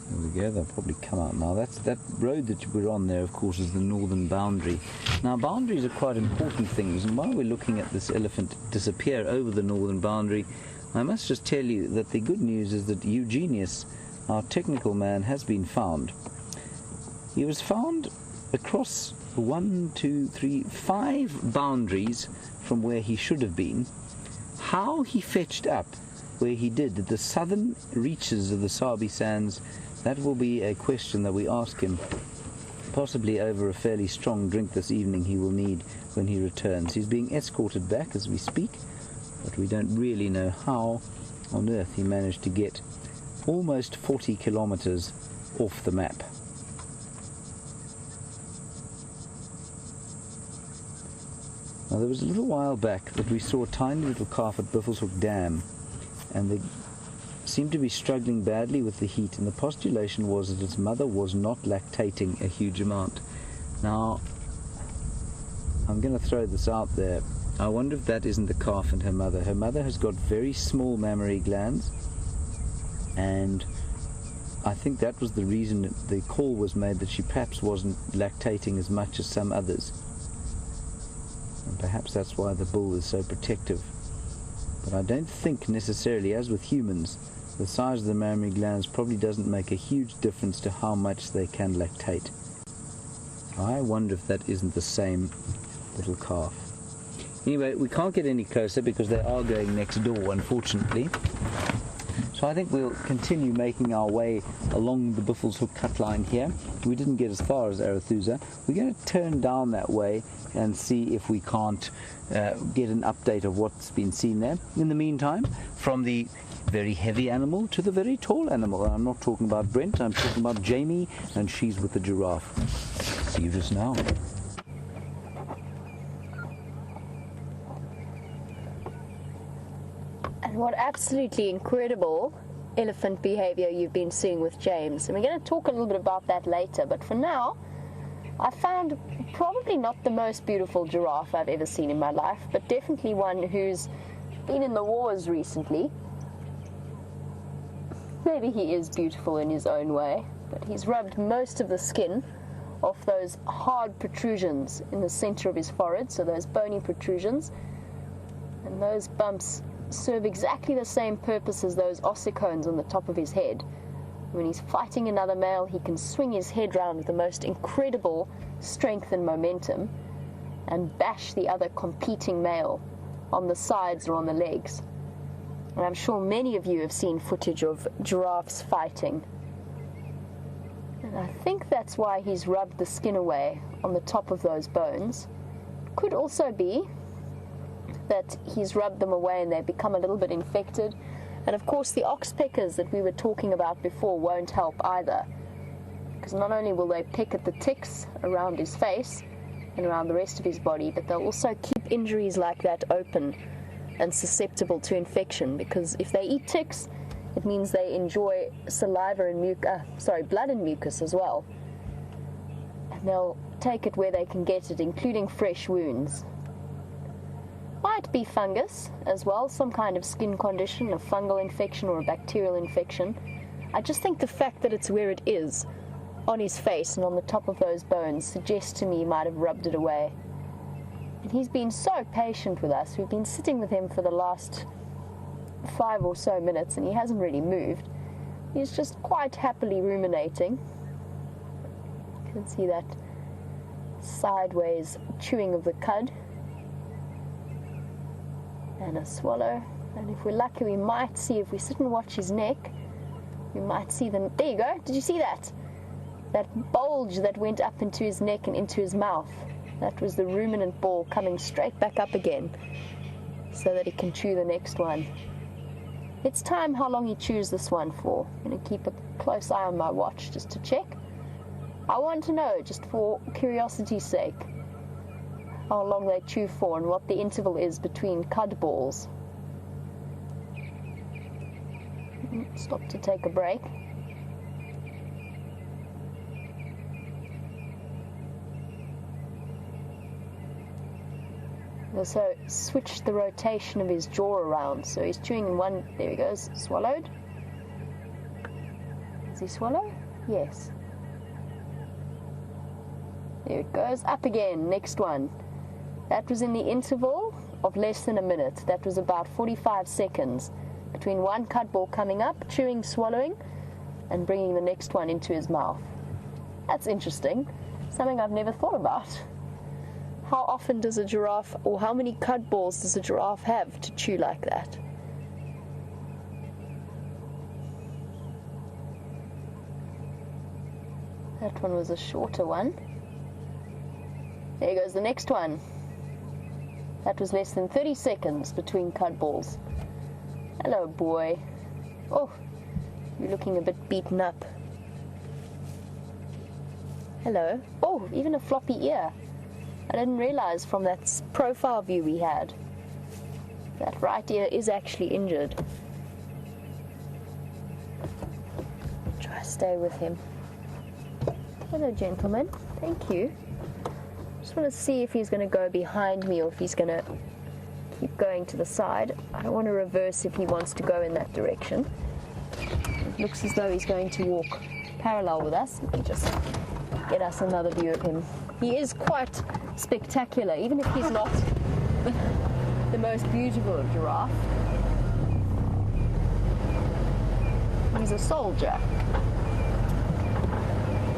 There we go, they'll probably come out now. That road that we're on there, of course, is the northern boundary. Now, boundaries are quite important things, and while we're looking at this elephant disappear over the northern boundary, I must just tell you that the good news is that Eugenius, our technical man, has been found. He was found across 1, 2, 3, 5 boundaries from where he should have been. How he fetched up where he did, the southern reaches of the Sabi Sands, that will be a question that we ask him, possibly over a fairly strong drink this evening he will need when he returns. He's being escorted back as we speak, but we don't really know how on earth he managed to get almost 40 kilometers off the map. Now, there was a little while back that we saw a tiny little calf at Buffelshoek Dam, and they seemed to be struggling badly with the heat, and the postulation was that its mother was not lactating a huge amount. Now, I'm going to throw this out there. I wonder if that isn't the calf and her mother. Her mother has got very small mammary glands, and I think that was the reason that the call was made, that she perhaps wasn't lactating as much as some others. And perhaps that's why the bull is so protective. But I don't think necessarily, as with humans, the size of the mammary glands probably doesn't make a huge difference to how much they can lactate. I wonder if that isn't the same little calf. Anyway, we can't get any closer because they are going next door, unfortunately. So I think we'll continue making our way along the Buffelshoek cut line here. We didn't get as far as Arathusa. We're going to turn down that way and see if we can't get an update of what's been seen there. In the meantime, from the very heavy animal to the very tall animal. I'm not talking about Brent, I'm talking about Jamie, and she's with the giraffe. See you just now.
And what absolutely incredible elephant behavior you've been seeing with James. And we're going to talk a little bit about that later, but for now, I found probably not the most beautiful giraffe I've ever seen in my life, but definitely one who's been in the wars recently. Maybe he is beautiful in his own way, but he's rubbed most of the skin off those hard protrusions in the center of his forehead, so those bony protrusions. And those bumps serve exactly the same purpose as those ossicones on the top of his head. When he's fighting another male, he can swing his head round with the most incredible strength and momentum and bash the other competing male on the sides or on the legs. And I'm sure many of you have seen footage of giraffes fighting. And I think that's why he's rubbed the skin away on the top of those bones. Could also be that he's rubbed them away and they become a little bit infected. And of course the oxpeckers that we were talking about before won't help either, because not only will they pick at the ticks around his face and around the rest of his body, but they'll also keep injuries like that open and susceptible to infection, because if they eat ticks, it means they enjoy saliva and blood and mucus as well. And they'll take it where they can get it, including fresh wounds. Might be fungus as well, some kind of skin condition, a fungal infection or a bacterial infection. I just think the fact that it's where it is, on his face and on the top of those bones, suggests to me he might have rubbed it away. And he's been so patient with us. We've been sitting with him for the last 5 or so minutes and he hasn't really moved. He's just quite happily ruminating. You can see that sideways chewing of the cud. And a swallow. And if we're lucky, we might see, if we sit and watch his neck, we might see them. There you go. Did you see that? That bulge that went up into his neck and into his mouth. That was the ruminant ball coming straight back up again so that he can chew the next one. It's time how long he chews this one for. I'm going to keep a close eye on my watch just to check. I want to know, just for curiosity's sake, how long they chew for and what the interval is between cud balls. Stop to take a break. Also switched the rotation of his jaw around, so he's chewing in one. There he goes, swallowed. Does he swallow? Yes. There it goes, up again, next one. That was in the interval of less than a minute. That was about 45 seconds between one cud ball coming up, chewing, swallowing, and bringing the next one into his mouth. That's interesting, something I've never thought about. How often does a giraffe, or how many cud balls does a giraffe have to chew like that? That one was a shorter one. There goes the next one. That was less than 30 seconds between cud balls. Hello, boy. Oh, you're looking a bit beaten up. Hello. Oh, even a floppy ear. I didn't realize from that profile view we had that right ear is actually injured. Try to stay with him. Hello, gentlemen. Thank you. Just want to see if he's going to go behind me or if he's going to keep going to the side. I don't want to reverse if he wants to go in that direction. It looks as though he's going to walk parallel with us. Let me just get us another view of him. He is quite spectacular, even if he's not the most beautiful giraffe. He's a soldier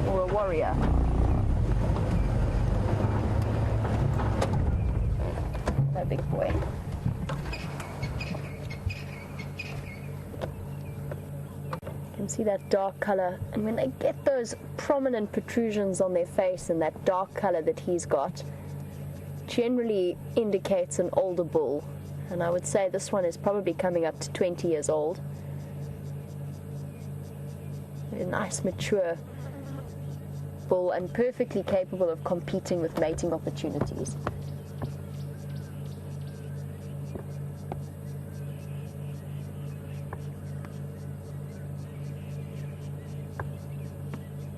or a warrior. No, big boy. You can see that dark color, and when they get those prominent protrusions on their face and that dark color that he's got, generally indicates an older bull, and I would say this one is probably coming up to 20 years old. A nice mature bull and perfectly capable of competing with mating opportunities.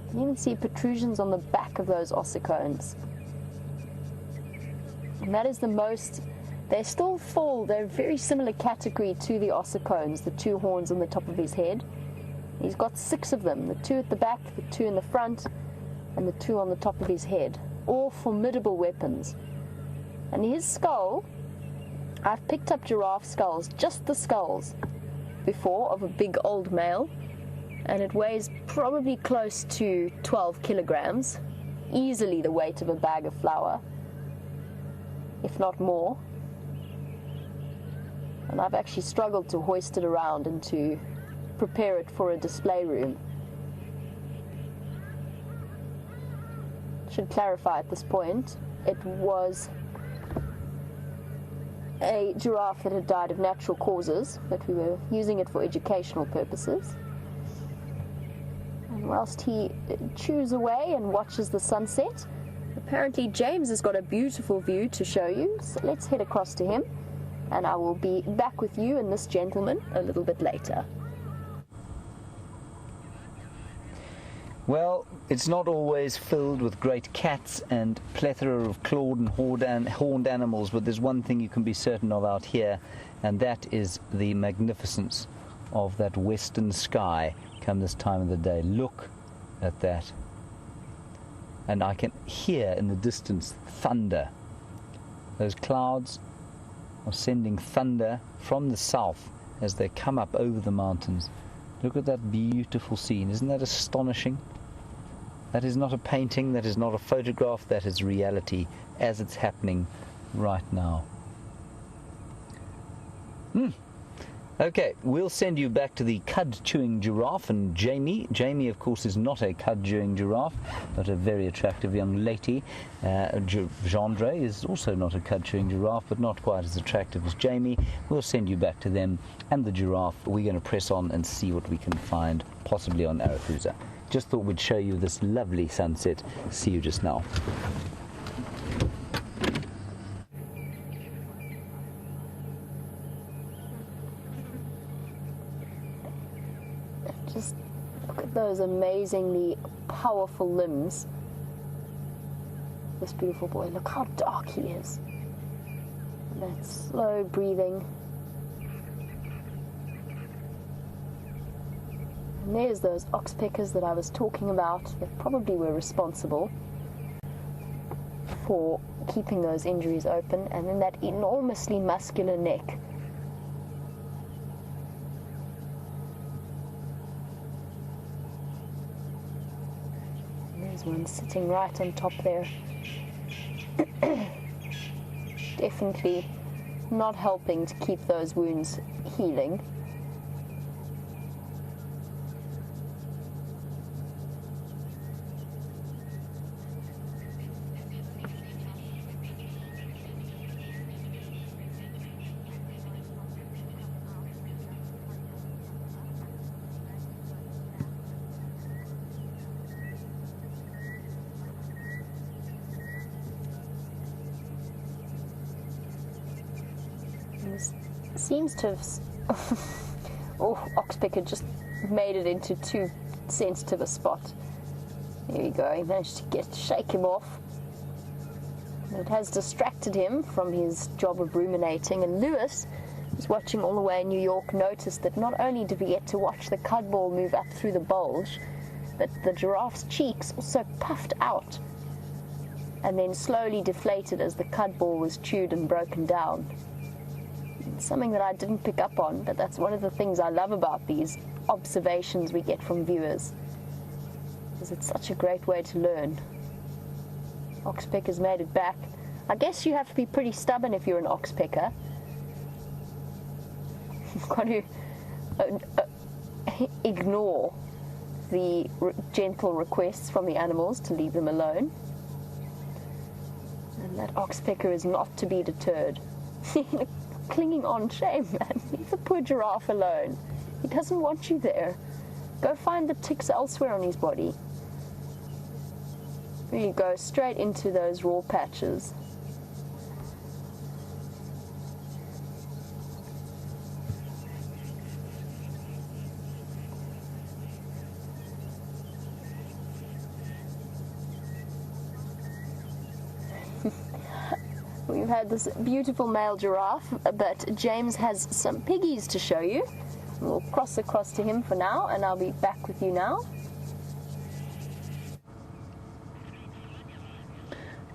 You can even see protrusions on the back of those ossicones. And that is the most, they still fall, they're a very similar category to the ossicones, the two horns on the top of his head. He's got 6 of them, the 2 at the back, the 2 in the front, and the 2 on the top of his head. All formidable weapons. And his skull, I've picked up giraffe skulls, just the skulls, before, of a big old male, and it weighs probably close to 12 kilograms, easily the weight of a bag of flour, if not more. And I've actually struggled to hoist it around and to prepare it for a display room. Should clarify at this point, it was a giraffe that had died of natural causes, but we were using it for educational purposes. And whilst he chews away and watches the sunset, apparently James has got a beautiful view to show you, so let's head across to him, and I will be back with you and this gentleman a little bit later.
Well, it's not always filled with great cats and plethora of clawed and horned animals, but there's one thing you can be certain of out here, and that is the magnificence of that western sky come this time of the day. Look at that. And I can hear in the distance thunder. Those clouds are sending thunder from the south as they come up over the mountains. Look at that beautiful scene. Isn't that astonishing? That is not a painting, that is not a photograph, that is reality as it's happening right now. Okay, we'll send you back to the cud-chewing giraffe and Jamie. Jamie, of course, is not a cud-chewing giraffe, but a very attractive young lady. Gendre is also not a cud-chewing giraffe, but not quite as attractive as Jamie. We'll send you back to them and the giraffe. We're going to press on and see what we can find, possibly on Arathusa. Just thought we'd show you this lovely sunset. See you just now.
Just look at those amazingly powerful limbs. This beautiful boy, look how dark he is. That slow breathing. And there's those oxpeckers that I was talking about that probably were responsible for keeping those injuries open, and then that enormously muscular neck. And there's one sitting right on top there. Definitely not helping to keep those wounds healing. Seems to have... oh, oxpecker just made it into too sensitive a spot. There you go, he managed to shake him off. It has distracted him from his job of ruminating, and Lewis, who's watching all the way in New York, noticed that not only did we get to watch the cud ball move up through the bulge, but the giraffe's cheeks also puffed out and then slowly deflated as the cud ball was chewed and broken down. Something that I didn't pick up on, but that's one of the things I love about these observations we get from viewers, because it's such a great way to learn. Oxpecker's made it back. I guess you have to be pretty stubborn if you're an oxpecker. You've got to ignore the gentle requests from the animals to leave them alone. And that oxpecker is not to be deterred. Clinging on, shame, man. Leave the poor giraffe alone. He doesn't want you there. Go find the ticks elsewhere on his body. You go straight into those raw patches. We've had this beautiful male giraffe, but James has some piggies to show you. We'll cross across to him for now, and I'll be back with you now.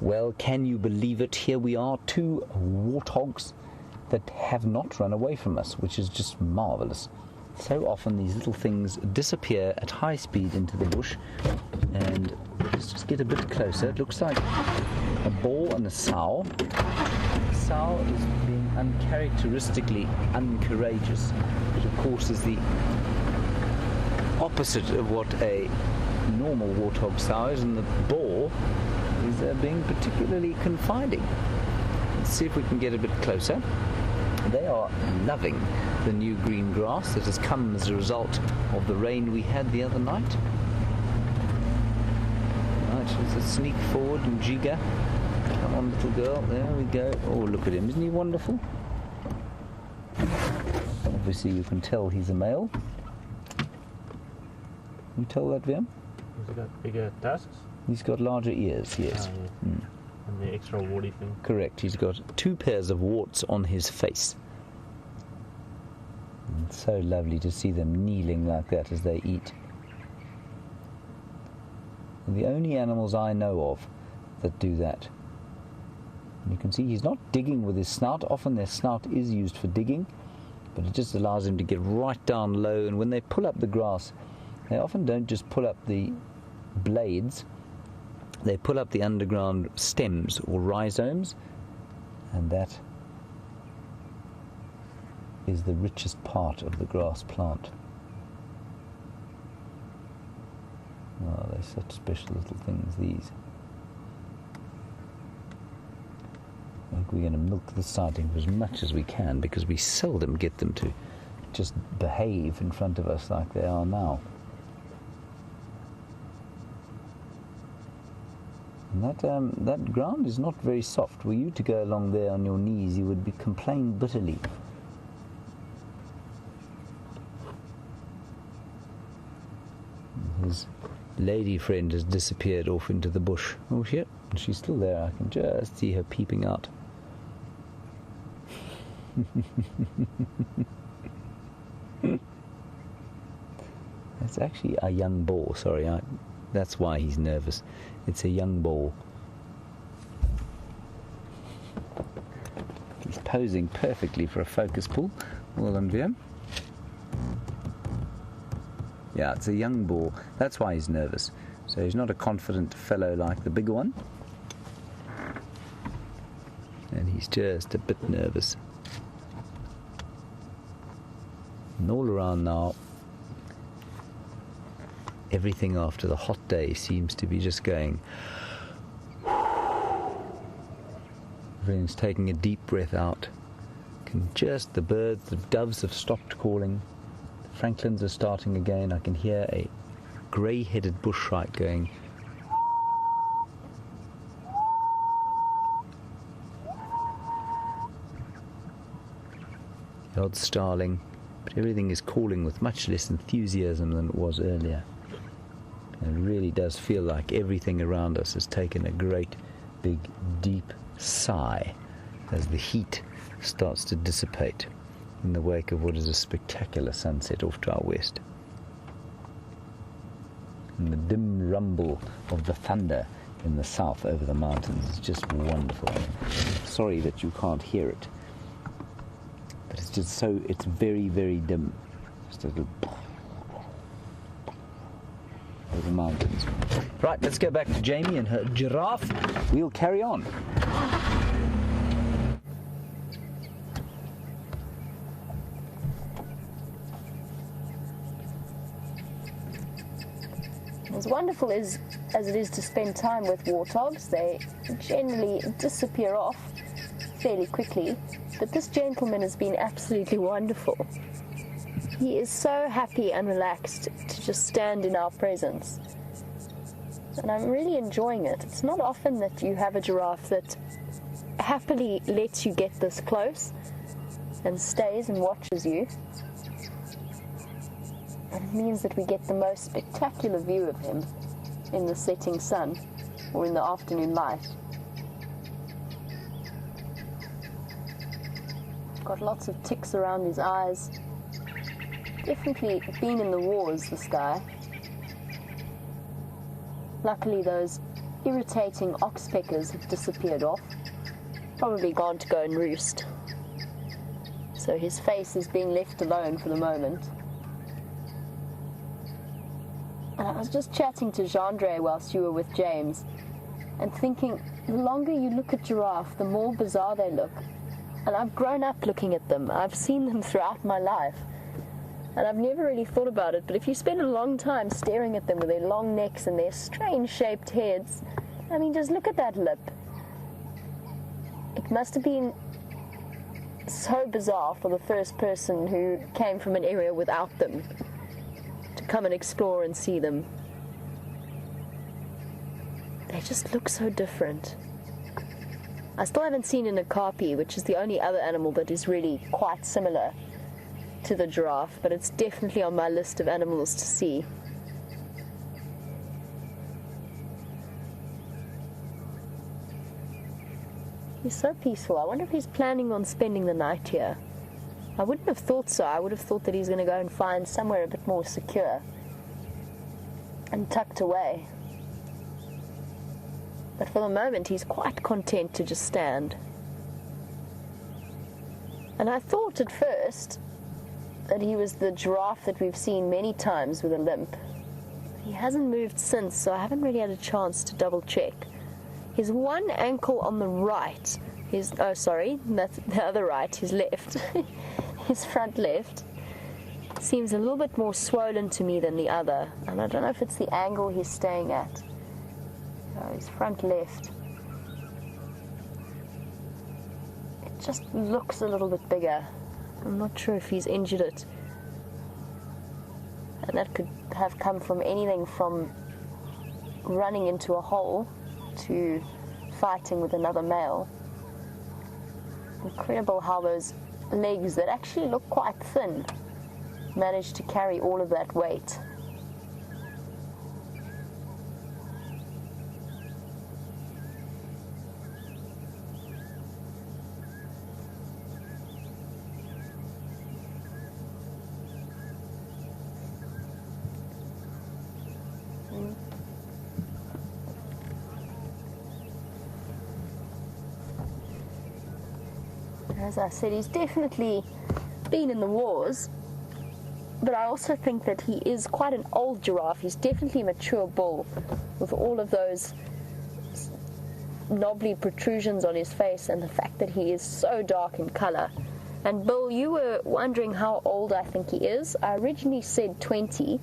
Well, can you believe it? Here we are, 2 warthogs that have not run away from us, which is just marvelous. So often these little things disappear at high speed into the bush, and let's just get a bit closer. It looks like a boar and a sow. The sow is being uncharacteristically uncourageous, which of course is the opposite of what a normal warthog sow is, and the boar is being particularly confiding. Let's see if we can get a bit closer. They are loving the new green grass that has come as a result of the rain we had the other night. Right, let's sneak forward and jigger. Come on, little girl. There we go. Oh, look at him. Isn't he wonderful? Obviously, you can tell he's a male. You tell that, Viam?
Has he got bigger tusks?
He's got larger ears, yes.
Yeah. And the extra warty thing.
Correct. He's got 2 pairs of warts on his face. And it's so lovely to see them kneeling like that as they eat. And the only animals I know of that do that. And you can see he's not digging with his snout. Often their snout is used for digging, but it just allows him to get right down low. And when they pull up the grass, they often don't just pull up the blades. They pull up the underground stems or rhizomes, and that is the richest part of the grass plant. Oh, they're such special little things, these. I think we're going to milk the sighting for as much as we can, because we seldom get them to just behave in front of us like they are now. And that ground is not very soft. Were you to go along there on your knees, you would complain bitterly. His lady friend has disappeared off into the bush. Oh shit, she's still there. I can just see her peeping out. It's actually a young boar, sorry, that's why he's nervous. It's a young boar. He's posing perfectly for a focus pull. Well done, Liam. Yeah, it's a young boar. That's why he's nervous. So he's not a confident fellow like the bigger one. And he's just a bit nervous. And all around now, everything after the hot day seems to be just going. Everything's taking a deep breath out. The birds, the doves have stopped calling. The francolins are starting again. I can hear a grey-headed bushshrike going. The odd starling, but everything is calling with much less enthusiasm than it was earlier. And it really does feel like everything around us has taken a great, big, deep sigh as the heat starts to dissipate in the wake of what is a spectacular sunset off to our west. And the dim rumble of the thunder in the south over the mountains is just wonderful. Sorry that you can't hear it, but it's just so, it's very, very dim. Just a little over the mountains. Right, let's go back to Jamie and her giraffe. We'll carry on.
As wonderful as it is to spend time with warthogs, they generally disappear off fairly quickly, but this gentleman has been absolutely wonderful. He is so happy and relaxed to just stand in our presence, and I'm really enjoying it. It's not often that you have a giraffe that happily lets you get this close and stays and watches you. And it means that we get the most spectacular view of him in the setting sun or in the afternoon light. Got lots of ticks around his eyes. Definitely been in the wars, this guy. Luckily those irritating oxpeckers have disappeared off. Probably gone to go and roost. So his face is being left alone for the moment. And I was just chatting to Gendre whilst you were with James and thinking, the longer you look at giraffe, the more bizarre they look. And I've grown up looking at them. I've seen them throughout my life. And I've never really thought about it, but if you spend a long time staring at them with their long necks and their strange shaped heads, I mean, just look at that lip. It must have been so bizarre for the first person who came from an area without them to come and explore and see them. They just look so different. I still haven't seen an okapi, which is the only other animal that is really quite similar to the giraffe, but it's definitely on my list of animals to see. He's so peaceful. I wonder if he's planning on spending the night here. I wouldn't have thought so. I would have thought that he's going to go and find somewhere a bit more secure and tucked away. But for the moment, he's quite content to just stand. And I thought at first that he was the giraffe that we've seen many times with a limp. He hasn't moved since, so I haven't really had a chance to double check. His one ankle on the right, that's the other right, his left, his front left, seems a little bit more swollen to me than the other. And I don't know if it's the angle he's staying at. His front left. It just looks a little bit bigger. I'm not sure if he's injured it. And that could have come from anything from running into a hole to fighting with another male. Incredible how those legs that actually look quite thin managed to carry all of that weight. As I said, he's definitely been in the wars, but I also think that he is quite an old giraffe. He's definitely a mature bull with all of those knobbly protrusions on his face and the fact that he is so dark in color. And Bill, you were wondering how old I think he is. I originally said 20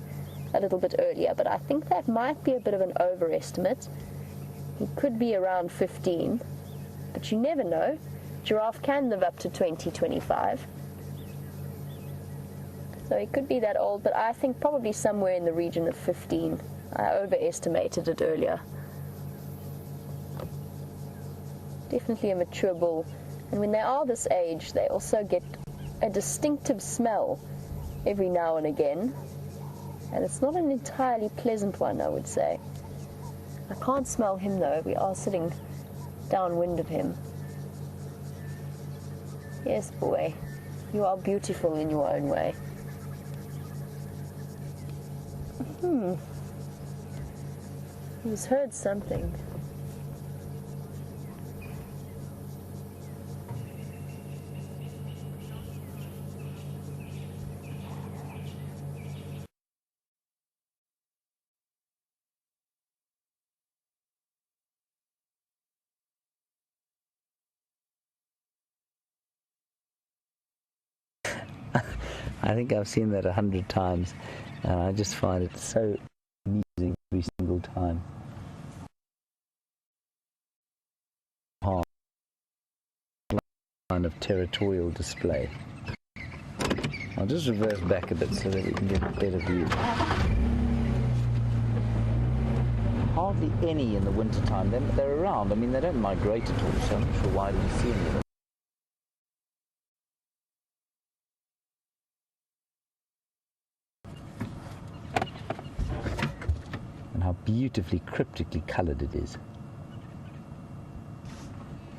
a little bit earlier, but I think that might be a bit of an overestimate. He could be around 15, but you never know. Giraffe can live up to 20, 25. So he could be that old, but I think probably somewhere in the region of 15. I overestimated it earlier. Definitely a mature bull. And when they are this age, they also get a distinctive smell every now and again. And it's not an entirely pleasant one, I would say. I can't smell him though. We are sitting downwind of him. Yes, boy. You are beautiful in your own way. He's heard something.
I think I've seen that 100 times, and I just find it so amusing every single time. Kind of territorial display. I'll just reverse back a bit so that we can get a better view. Hardly any in the winter time. They're around. I mean, they don't migrate at all, so I'm not sure why do you see any of them. How beautifully cryptically coloured it is.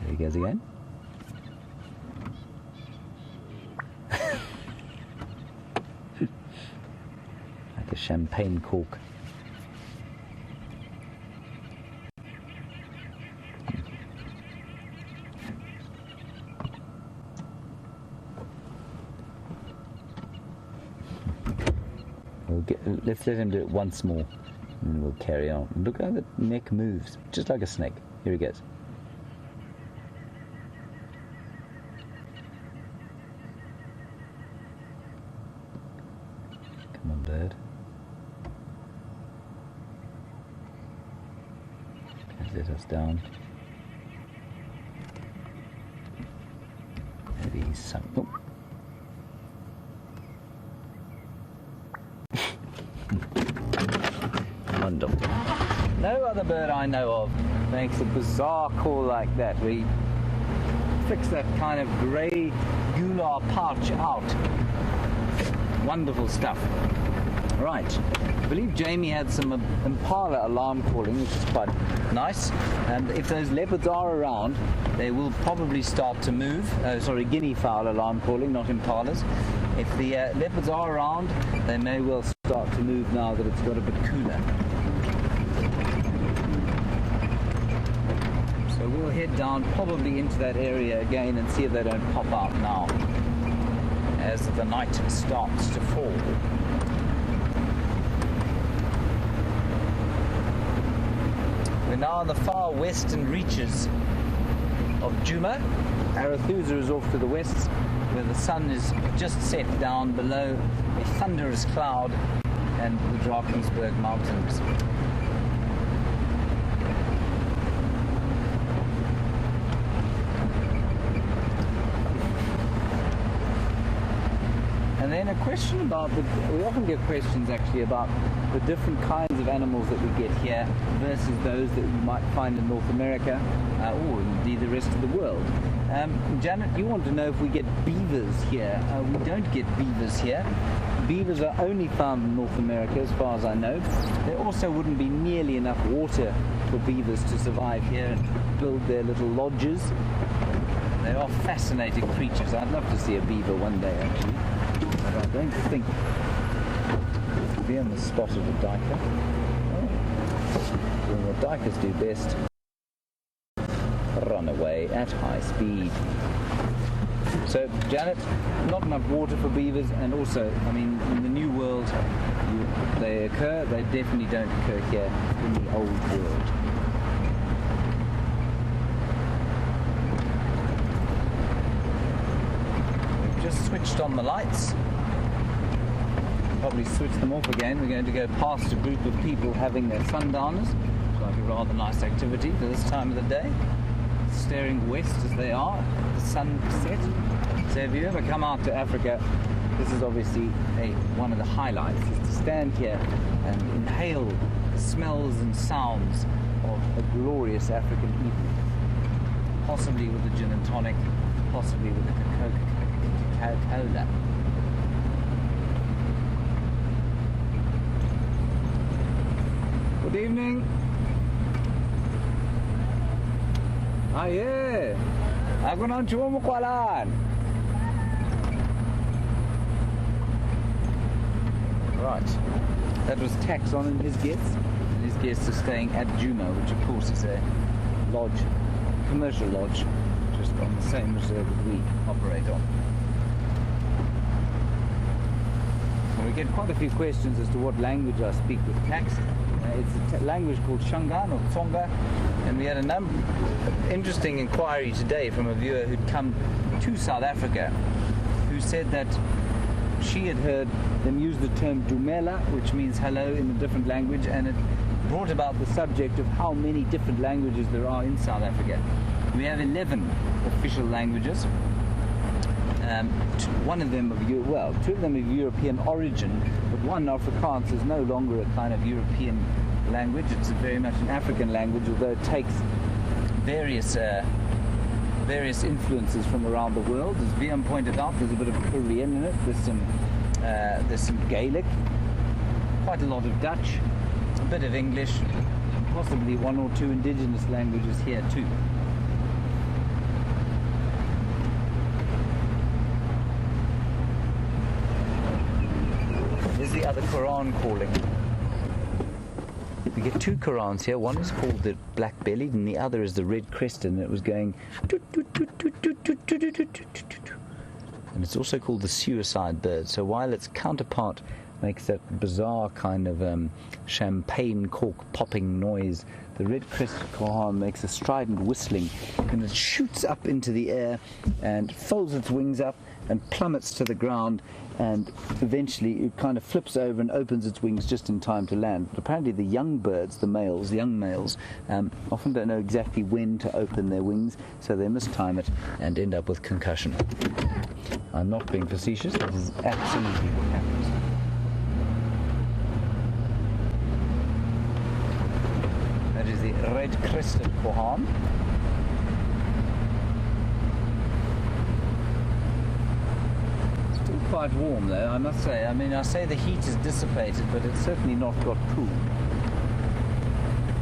There he goes again. Like a champagne cork. Let's let him do it once more. And we'll carry on. Look how the neck moves, just like a snake. Here he goes. Come on, bird. Let us down. Maybe he's sunk. Oh. Wonderful. No other bird I know of makes a bizarre call like that, where he flicks that kind of grey gular pouch out. Wonderful stuff. Right. I believe Jamie had some impala alarm calling, which is quite nice. And if those leopards are around, they will probably start to move. Guinea fowl alarm calling, not impalas. If the leopards are around, they may well start to move now that it's got a bit cooler. So we'll head down probably into that area again and see if they don't pop out now as the night starts to fall. We're now in the far western reaches of Djuma. Arathusa is off to the west, where the sun is just set down below a thunderous cloud and the Drakensberg Mountains. And then a question about we often get questions actually about the different kinds of animals that we get here versus those that we might find in North America or indeed the rest of the world. Janet, you want to know if we get beavers here. We don't get beavers here. Beavers are only found in North America as far as I know. There also wouldn't be nearly enough water for beavers to survive here and build their little lodges. They are fascinating creatures. I'd love to see a beaver one day actually. But I don't think we'll be on the spot of a diker. Oh. what dikers do best. Run away at high speed. So, Janet, not enough water for beavers, and also, I mean, in the New World, they occur, they definitely don't occur here in the Old World. We've just switched on the lights. Probably switch them off again. We're going to go past a group of people having their sundowners. It's like a rather nice activity for this time of the day. Staring west as they are, the sun set. So if you ever come out to Africa, this is obviously one of the highlights, is to stand here and inhale the smells and sounds of a glorious African evening. Possibly with a gin and tonic, possibly with a Coca-Cola. Good evening. Aye, aku nak cuma mukalan. Right, that was Taxon and his guests. And his guests are staying at Juma, which of course is a lodge, commercial lodge, just on the same reserve that we operate on. And we get quite a few questions as to what language I speak with Tax. It's a language called Shangan or Tsonga, and we had an interesting inquiry today from a viewer who'd come to South Africa, who said that she had heard them use the term Dumela, which means hello in a different language, and it brought about the subject of how many different languages there are in South Africa. We have 11 official languages. One of them two of them of European origin, but one, Afrikaans, is no longer a kind of European language. It's very much an African language, although it takes various influences from around the world. As VM pointed out, there's a bit of Korean in it. There's some Gaelic, quite a lot of Dutch, a bit of English, possibly one or two indigenous languages here too. The other Quran calling. We get two Qurans here. One is called the black-bellied and the other is the red-crested, and it was going and it's also called the suicide bird. So while its counterpart makes that bizarre kind of champagne cork popping noise, the red-crested Quran makes a strident whistling, and it shoots up into the air and folds its wings up and plummets to the ground, and eventually it kind of flips over and opens its wings just in time to land. But apparently the young birds, the young males, often don't know exactly when to open their wings, so they mistime it and end up with concussion. I'm not being facetious, this is absolutely what happens. That is the red-crested Quran. Quite warm though, I must say. I mean, I say the heat is dissipated, but it's certainly not got cool.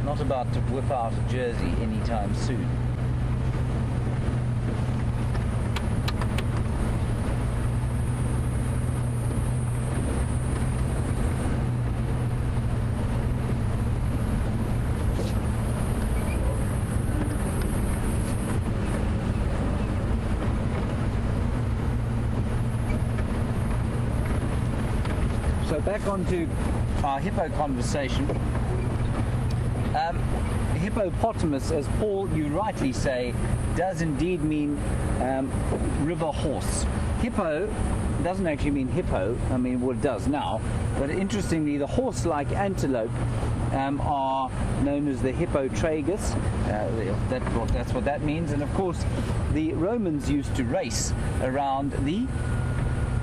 Not about to whip out a jersey anytime soon. So back onto our hippo conversation. Hippopotamus, as Paul, you rightly say, does indeed mean river horse. Hippo doesn't actually mean hippo. I mean, well, it does now. But interestingly, the horse-like antelope are known as the Hippotragus. That's what that means. And of course, the Romans used to race around the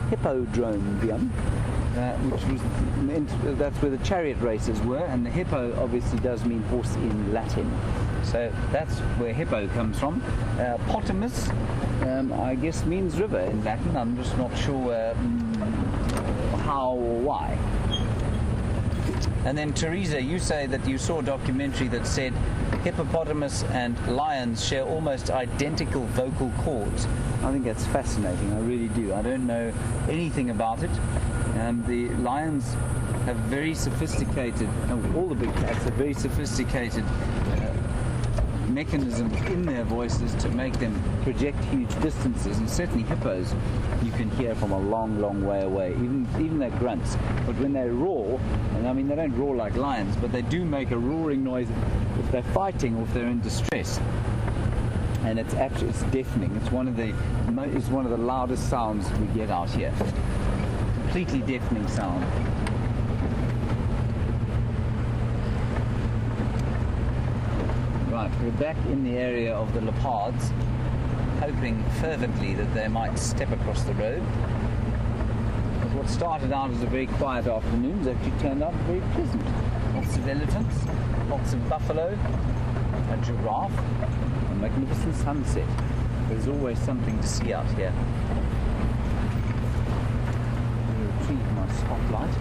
Hippodrome, which was that's where the chariot races were, and the hippo obviously does mean horse in Latin. So that's where hippo comes from. Potamus, I guess, means river in Latin. I'm just not sure how or why. And then Teresa, you say that you saw a documentary that said hippopotamus and lions share almost identical vocal cords. I think that's fascinating, I really do. I don't know anything about it. The lions have very sophisticated, all the big cats have very sophisticated mechanisms in their voices to make them project huge distances, and certainly hippos you can hear from a long way away, even their grunts. But when they roar, and I mean they don't roar like lions, but they do make a roaring noise if they're fighting or if they're in distress, and it's deafening. It's one of the loudest sounds we get out here. Completely deafening sound. Right, we're back in the area of the leopards, hoping fervently that they might step across the road. But what started out as a very quiet afternoon has actually turned out very pleasant. Lots of elephants, lots of buffalo, a giraffe, a magnificent sunset. There's always something to see out here. I'm going to retrieve my spotlight.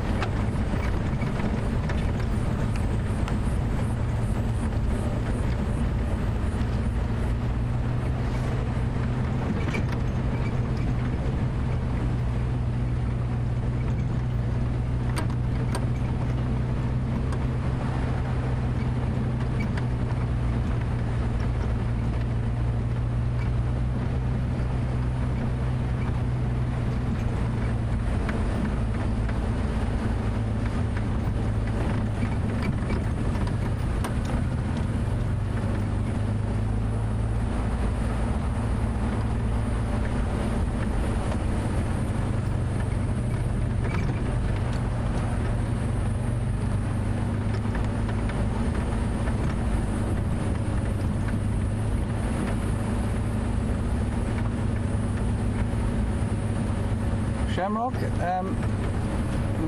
Shamrock, I'm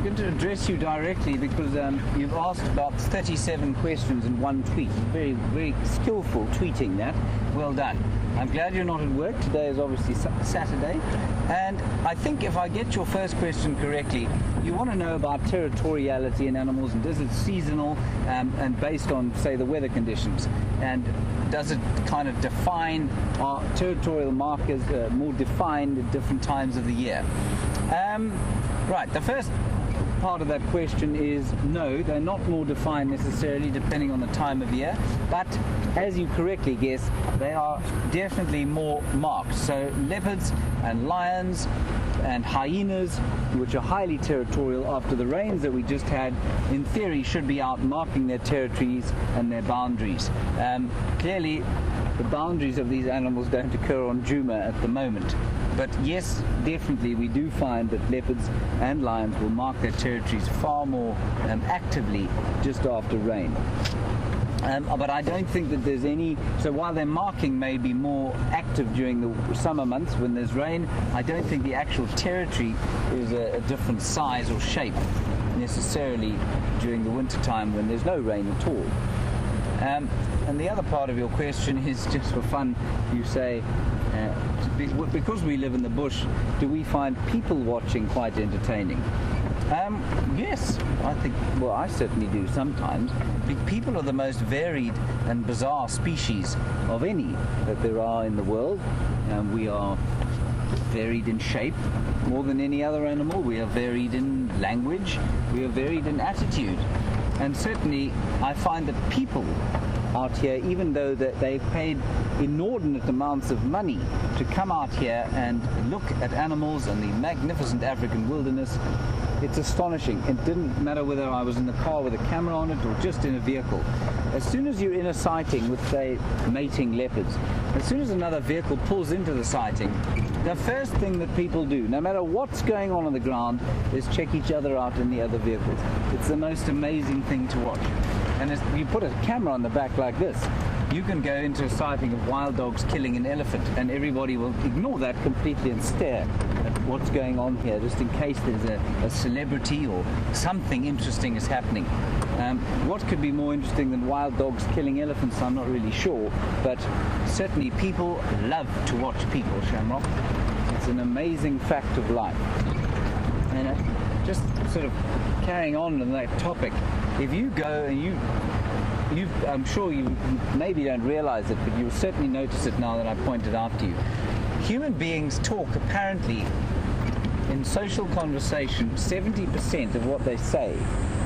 going to address you directly because you've asked about 37 questions in one tweet. Very, very skillful tweeting that. Well done. I'm glad you're not at work. Today is obviously Saturday. And I think if I get your first question correctly, you want to know about territoriality in animals, and is it seasonal and based on, say, the weather conditions? And does it kind of define our territorial markers more defined at different times of the year? Right, the first part of that question is no, they're not more defined necessarily depending on the time of year, but as you correctly guess, they are definitely more marked. So leopards and lions and hyenas, which are highly territorial after the rains that we just had, in theory should be out marking their territories and their boundaries. Clearly the boundaries of these animals don't occur on Juma at the moment. But yes, definitely we do find that leopards and lions will mark their territories far more actively just after rain. But I don't think that there's any, so while their marking may be more active during the summer months when there's rain, I don't think the actual territory is a different size or shape necessarily during the winter time when there's no rain at all. And the other part of your question is just for fun, you say, because we live in the bush, do we find people watching quite entertaining? Yes, I think, well, I certainly do sometimes. People are the most varied and bizarre species of any that there are in the world. We are varied in shape more than any other animal. We are varied in language. We are varied in attitude. And certainly I find that people out here, even though that they've paid inordinate amounts of money to come out here and look at animals and the magnificent African wilderness, it's astonishing. It didn't matter whether I was in the car with a camera on it or just in a vehicle. As soon as you're in a sighting with, say, mating leopards, as soon as another vehicle pulls into the sighting, the first thing that people do, no matter what's going on the ground, is check each other out in the other vehicles. It's the most amazing thing to watch. And as you put a camera on the back like this, you can go into a sighting of wild dogs killing an elephant, and everybody will ignore that completely and stare at what's going on here, just in case there's a celebrity or something interesting is happening. What could be more interesting than wild dogs killing elephants, I'm not really sure, but certainly people love to watch people, Shamrock. It's an amazing fact of life. And just sort of carrying on that topic, if you go and I'm sure you maybe don't realize it, but you'll certainly notice it now that I pointed out to you. Human beings talk apparently in social conversation, 70% of what they say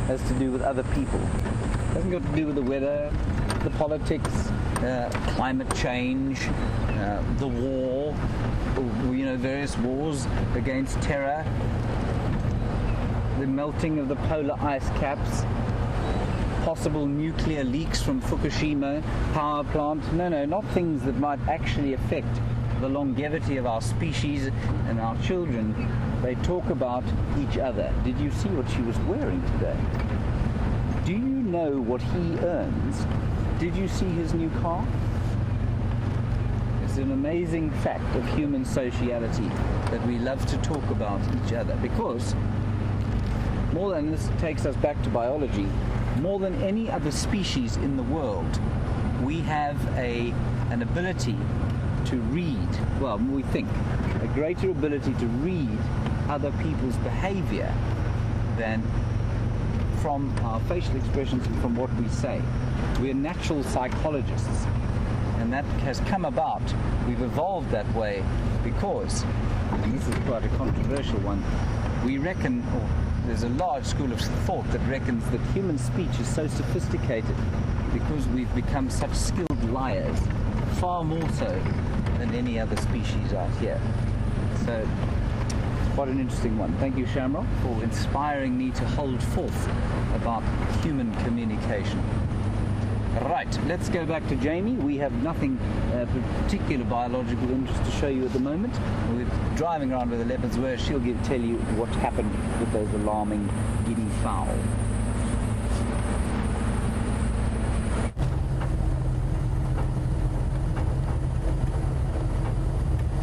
has to do with other people. It hasn't got to do with the weather, the politics, climate change, the war, various wars against terror, the melting of the polar ice caps, possible nuclear leaks from Fukushima power plant. No, not things that might actually affect the longevity of our species and our children. They talk about each other. Did you see what she was wearing today? Do you know what he earns? Did you see his new car? It's an amazing fact of human sociality that we love to talk about each other, because more than this takes us back to biology, more than any other species in the world, we have an ability to read, well, we think, a greater ability to read other people's behavior than from our facial expressions and from what we say. We're natural psychologists, and that has come about. We've evolved that way because, and this is quite a controversial one, we reckon, or there's a large school of thought that reckons that human speech is so sophisticated because we've become such skilled liars, far more so than any other species out here. So, quite an interesting one. Thank you, Shamrock, for inspiring me to hold forth about human communication. Right, let's go back to Jamie. We have nothing particular biological interest to show you at the moment. We're driving around with the leopards where she'll tell you what happened with those alarming guinea fowl.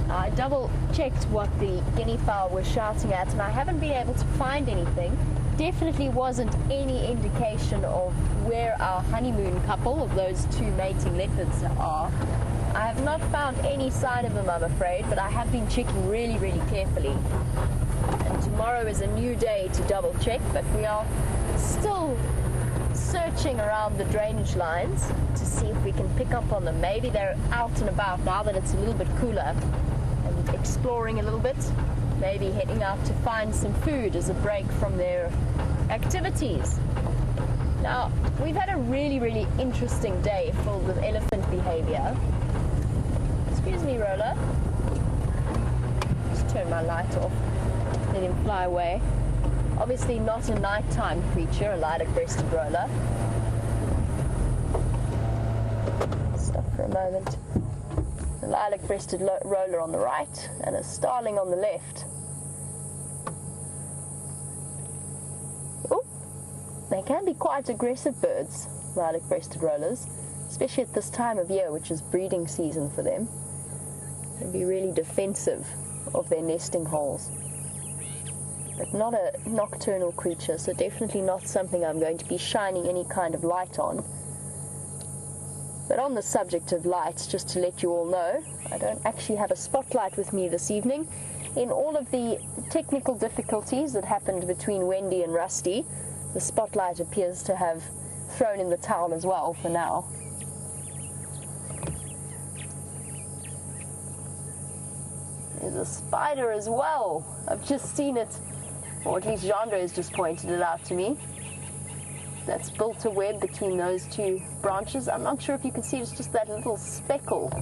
I double checked what the guinea fowl was shouting at, and I haven't been able to find anything. Definitely wasn't any indication of where our honeymoon couple of those two mating leopards are. I have not found any sign of them, I'm afraid, but I have been checking really, really carefully. And tomorrow is a new day to double check, but we are still searching around the drainage lines to see if we can pick up on them. Maybe they're out and about now that it's a little bit cooler, and exploring a little bit. Maybe heading out to find some food as a break from their activities. Now, we've had a really, really interesting day filled with elephant behavior. Excuse me, Roller. Just turn my light off. Let him fly away. Obviously not a nighttime creature, a lilac-breasted roller. Stop for a moment. A lilac-breasted roller on the right and a starling on the left. Oh, they can be quite aggressive birds, lilac-breasted rollers, especially at this time of year, which is breeding season for them. They can be really defensive of their nesting holes. But not a nocturnal creature, so definitely not something I'm going to be shining any kind of light on. But on the subject of lights, just to let you all know, I don't actually have a spotlight with me this evening. In all of the technical difficulties that happened between Wendy and Rusty, the spotlight appears to have thrown in the towel as well for now. There's a spider as well. I've just seen it, or at least Jandre has just pointed it out to me. That's built a web between those two branches. I'm not sure if you can see, it's just that little speckle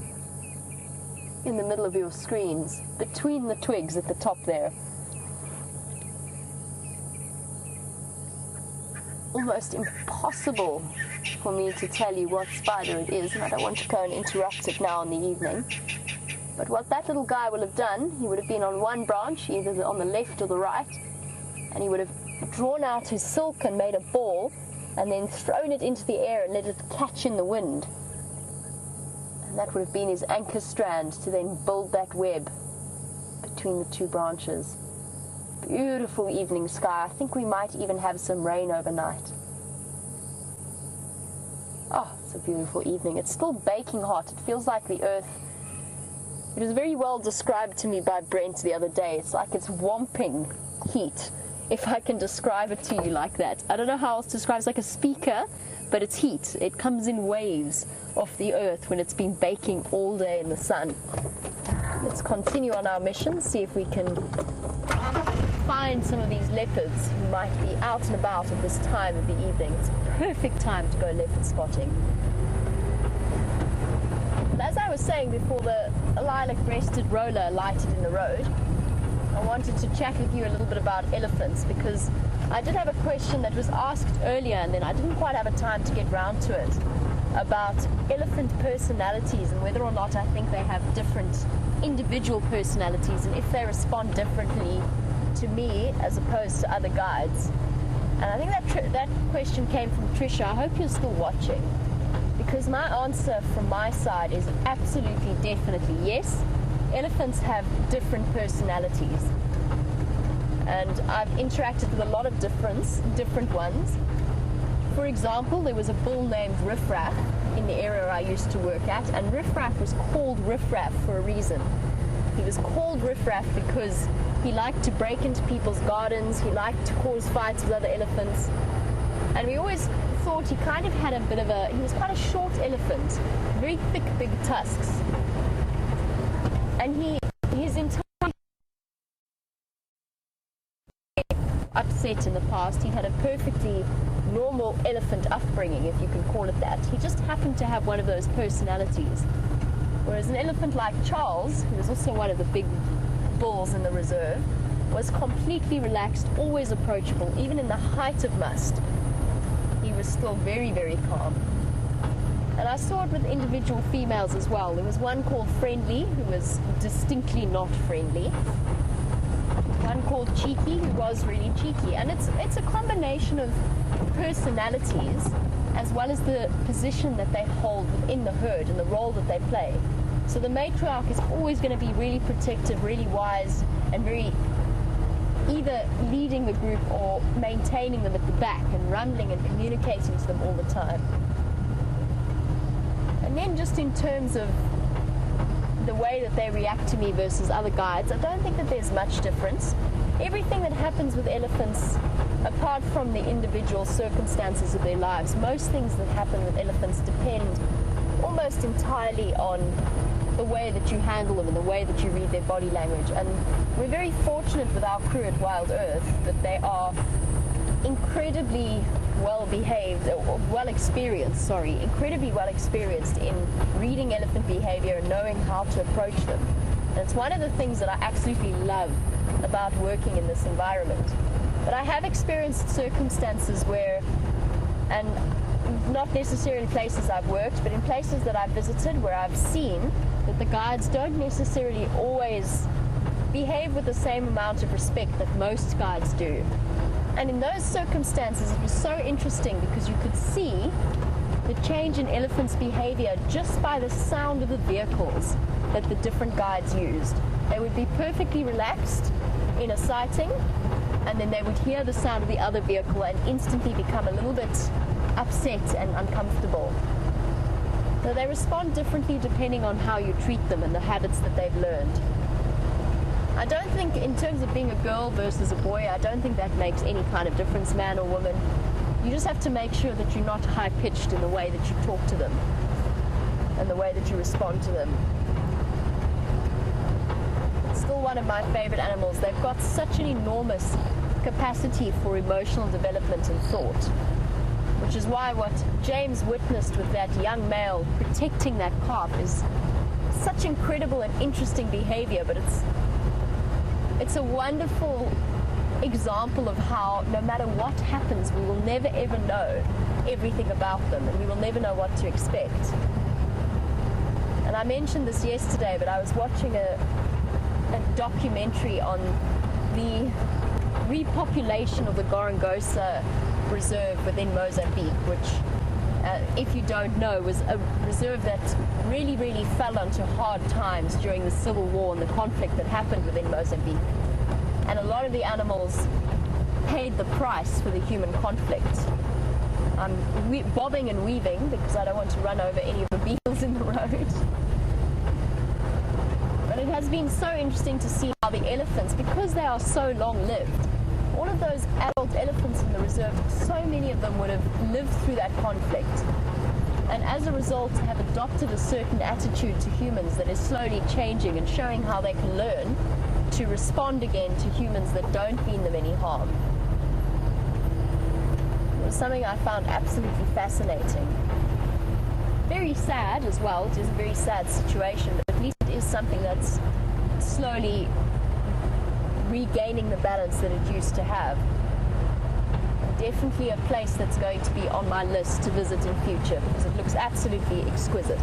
in the middle of your screens, between the twigs at the top there. Almost impossible for me to tell you what spider it is, and I don't want to go and interrupt it now in the evening. But what that little guy will have done, he would have been on one branch, either on the left or the right, and he would have drawn out his silk and made a ball, and then thrown it into the air and let it catch in the wind. And that would have been his anchor strand to then build that web between the two branches. Beautiful evening sky. I think we might even have some rain overnight. Oh, it's a beautiful evening. It's still baking hot. It feels like the earth. It was very well described to me by Brent the other day. It's like it's whomping heat, if I can describe it to you like that. I don't know how else to describe it. It's like a speaker, but it's heat. It comes in waves off the earth when it's been baking all day in the sun. Let's continue on our mission, see if we can find some of these leopards who might be out and about at this time of the evening. It's a perfect time to go leopard spotting. But as I was saying before the lilac-breasted roller alighted in the road, I wanted to chat with you a little bit about elephants, because I did have a question that was asked earlier and then I didn't quite have a time to get round to it, about elephant personalities and whether or not I think they have different individual personalities and if they respond differently to me as opposed to other guides. And I think that question came from Trisha. I hope you're still watching, because my answer from my side is absolutely, definitely yes. Elephants have different personalities, and I've interacted with a lot of different ones. For example, there was a bull named Riffraff in the area I used to work at, and Riffraff was called Riffraff for a reason. He was called Riffraff because he liked to break into people's gardens, he liked to cause fights with other elephants, and we always thought he kind of had he was quite a short elephant, very thick, big tusks. And his entire upset in the past. He had a perfectly normal elephant upbringing, if you can call it that. He just happened to have one of those personalities. Whereas an elephant like Charles, who was also one of the big bulls in the reserve, was completely relaxed, always approachable, even in the height of must. He was still very, very calm. And I saw it with individual females as well. There was one called Friendly, who was distinctly not friendly. One called Cheeky, who was really cheeky. And it's a combination of personalities as well as the position that they hold within the herd and the role that they play. So the matriarch is always going to be really protective, really wise, and very either leading the group or maintaining them at the back and rumbling and communicating to them all the time. And then just in terms of the way that they react to me versus other guides, I don't think that there's much difference. Everything that happens with elephants, apart from the individual circumstances of their lives, most things that happen with elephants depend almost entirely on the way that you handle them and the way that you read their body language. And we're very fortunate with our crew at WildEarth that they are incredibly incredibly well experienced in reading elephant behavior and knowing how to approach them. And it's one of the things that I absolutely love about working in this environment. But I have experienced circumstances where, and not necessarily places I've worked, but in places that I've visited where I've seen that the guides don't necessarily always behave with the same amount of respect that most guides do. And in those circumstances, it was so interesting because you could see the change in elephants' behavior just by the sound of the vehicles that the different guides used. They would be perfectly relaxed in a sighting, and then they would hear the sound of the other vehicle and instantly become a little bit upset and uncomfortable. So they respond differently depending on how you treat them and the habits that they've learned. I don't think, in terms of being a girl versus a boy, I don't think that makes any kind of difference, man or woman. You just have to make sure that you're not high-pitched in the way that you talk to them and the way that you respond to them. It's still one of my favorite animals. They've got such an enormous capacity for emotional development and thought, which is why what James witnessed with that young male protecting that calf is such incredible and interesting behavior, but it's a wonderful example of how no matter what happens, we will never ever know everything about them, and we will never know what to expect. And I mentioned this yesterday, but I was watching a documentary on the repopulation of the Gorongosa reserve within Mozambique, which if you don't know, was a reserve that really, really fell onto hard times during the civil war and the conflict that happened within Mozambique. And a lot of the animals paid the price for the human conflict. I'm bobbing and weaving because I don't want to run over any of the beetles in the road. But it has been so interesting to see how the elephants, because they are so long-lived, all of those adult elephants in the reserve, so many of them would have lived through that conflict, and as a result have adopted a certain attitude to humans that is slowly changing and showing how they can learn to respond again to humans that don't mean them any harm. It was something I found absolutely fascinating. Very sad as well. It is a very sad situation, but at least it is something that's slowly regaining the balance that it used to have. Definitely a place that's going to be on my list to visit in future because it looks absolutely exquisite.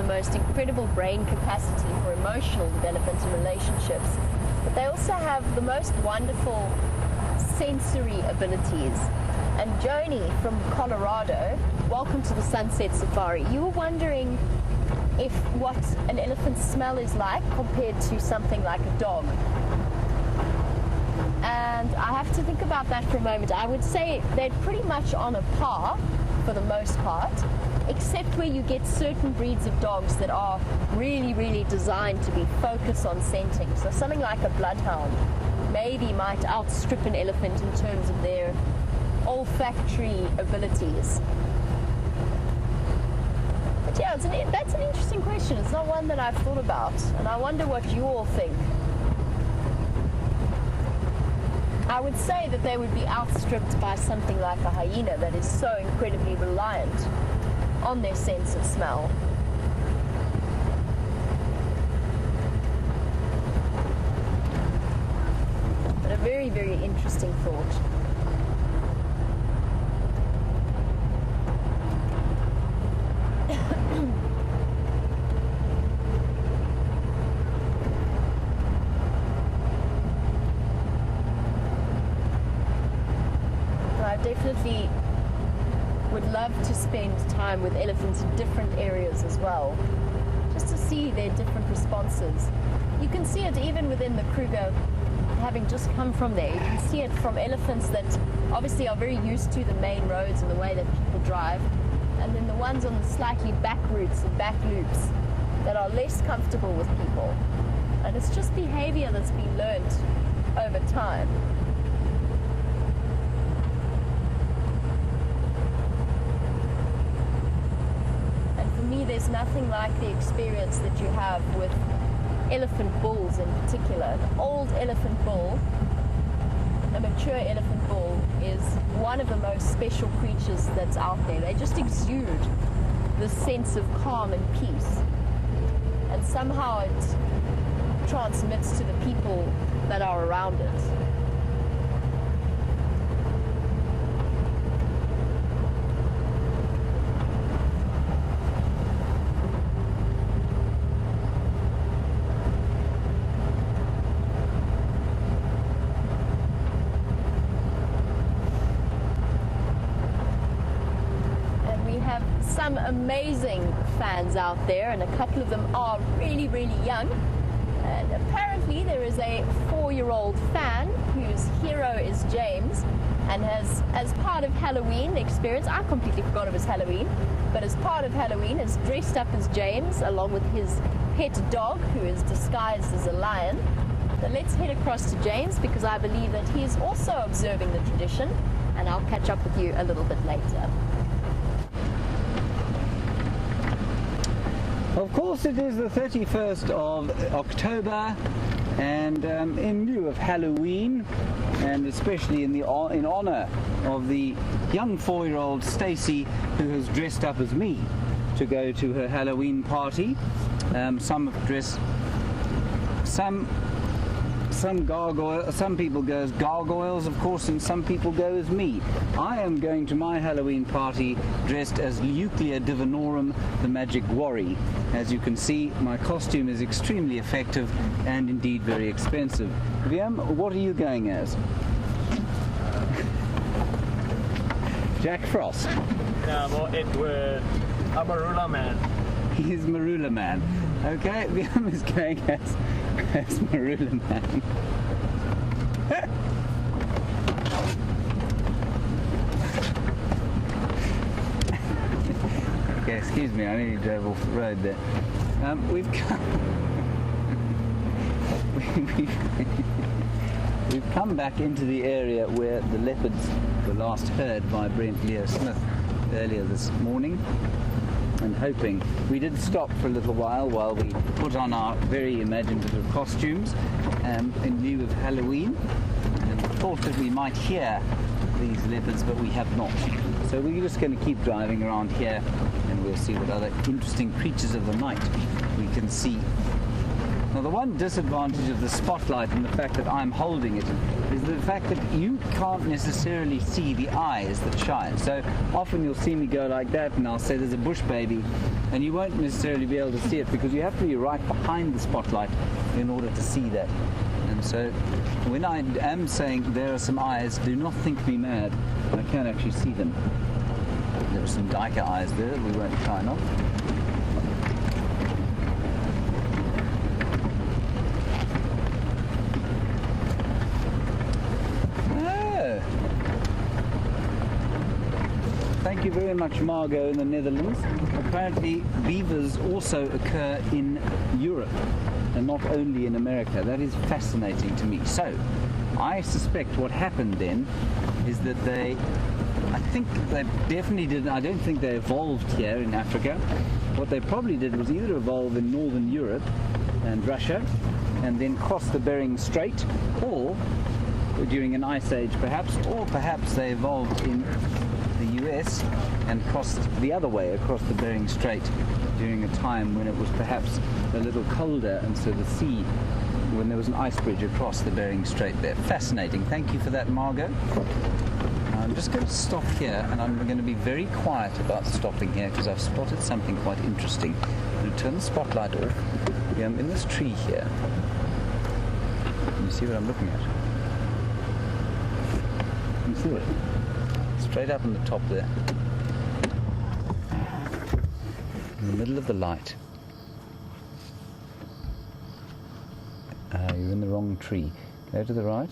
Most incredible brain capacity for emotional development and relationships, but they also have the most wonderful sensory abilities. And Joni from Colorado, welcome to the Sunset Safari. You were wondering if what an elephant's smell is like compared to something like a dog. And I have to think about that for a moment. I would say they're pretty much on a par for the most part, except where you get certain breeds of dogs that are really, really designed to be focused on scenting. So something like a bloodhound maybe might outstrip an elephant in terms of their olfactory abilities. But yeah, that's an interesting question. It's not one that I've thought about, and I wonder what you all think. I would say that they would be outstripped by something like a hyena that is so incredibly reliant on their sense of smell. But a very, very interesting thought. I definitely would love to spend time with elephants in different areas as well, just to see their different responses. You can see it even within the Kruger, having just come from there. You can see it from elephants that obviously are very used to the main roads and the way that people drive, and then the ones on the slightly back routes and back loops that are less comfortable with people. And it's just behavior that's been learned over time. There's nothing like the experience that you have with elephant bulls in particular. An old elephant bull, a mature elephant bull, is one of the most special creatures that's out there. They just exude this sense of calm and peace, and somehow it transmits to the people that are around it. Some amazing fans out there, and a couple of them are really, really young. And apparently there is a 4-year-old fan whose hero is James, and has, as part of Halloween experience, I completely forgot it was Halloween, but as part of Halloween is dressed up as James along with his pet dog who is disguised as a lion. So let's head across to James, because I believe that he is also observing the tradition, and I'll catch up with you a little bit later.
Of course, it is the 31st of October, and in lieu of Halloween, and especially in honor of the young 4-year-old Stacy, who has dressed up as me to go to her Halloween party. Some have dressed, some gargoyle, some people go as gargoyles, of course, and some people go as me. I am going to my Halloween party dressed as Euclea Divinorum, the magic worry. As you can see, my costume is extremely effective and indeed very expensive. Liam, what are you going as? Jack Frost.
Yeah, well, Edward. I'm Marula Man.
He is Marula Man. Okay, Liam is going as Marula Man. Excuse me, I nearly drove off the road there. We've come... We've come back into the area where the leopards were last heard by Brent Leo Smith earlier this morning, and hoping. We did stop for a little while we put on our very imaginative costumes in lieu of Halloween, and thought that we might hear these leopards, but we have not. So we're just going to keep driving around here, and we'll see what other interesting creatures of the night we can see. Now, the one disadvantage of the spotlight and the fact that I'm holding it is the fact that you can't necessarily see the eyes that shine. So often you'll see me go like that, and I'll say there's a bush baby, and you won't necessarily be able to see it because you have to be right behind the spotlight in order to see that. And so when I am saying there are some eyes, do not think me mad. I can actually see them. There are some duiker eyes there that we won't shine off. Thank you very much, Margot in the Netherlands. Apparently, beavers also occur in Europe and not only in America. That is fascinating to me. So, I suspect what happened then is that I think they definitely did. I don't think they evolved here in Africa. What they probably did was either evolve in Northern Europe and Russia and then cross the Bering Strait, or during an ice age perhaps, or perhaps they evolved in the US and crossed the other way across the Bering Strait during a time when it was perhaps a little colder, and so the sea, when there was an ice bridge across the Bering Strait there. Fascinating. Thank you for that, Margot. I'm just going to stop here, and I'm going to be very quiet about stopping here because I've spotted something quite interesting. I'm going to turn the spotlight off. I'm in this tree here. Can you see what I'm looking at? Can you see it? Straight up on the top there, in the middle of the light. You're in the wrong tree. Go to the right.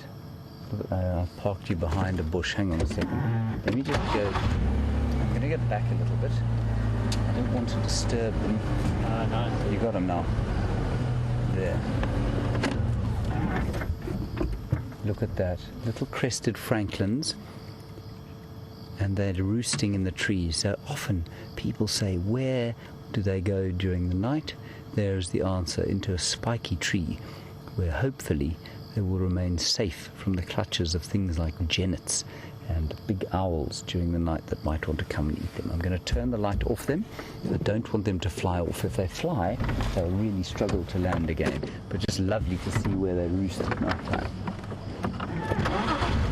I've parked you behind a bush. Hang on a second. Let me just go. I'm going to get back a little bit. I don't want to disturb them.
No.
You got them now. There. Look at that. Little crested francolins. And they're roosting in the trees. So often people say, where do they go during the night? There's the answer, into a spiky tree, where hopefully they will remain safe from the clutches of things like genets and big owls during the night that might want to come and eat them. I'm going to turn the light off them. I don't want them to fly off. If they fly, they'll really struggle to land again. But just lovely to see where they roost at night time.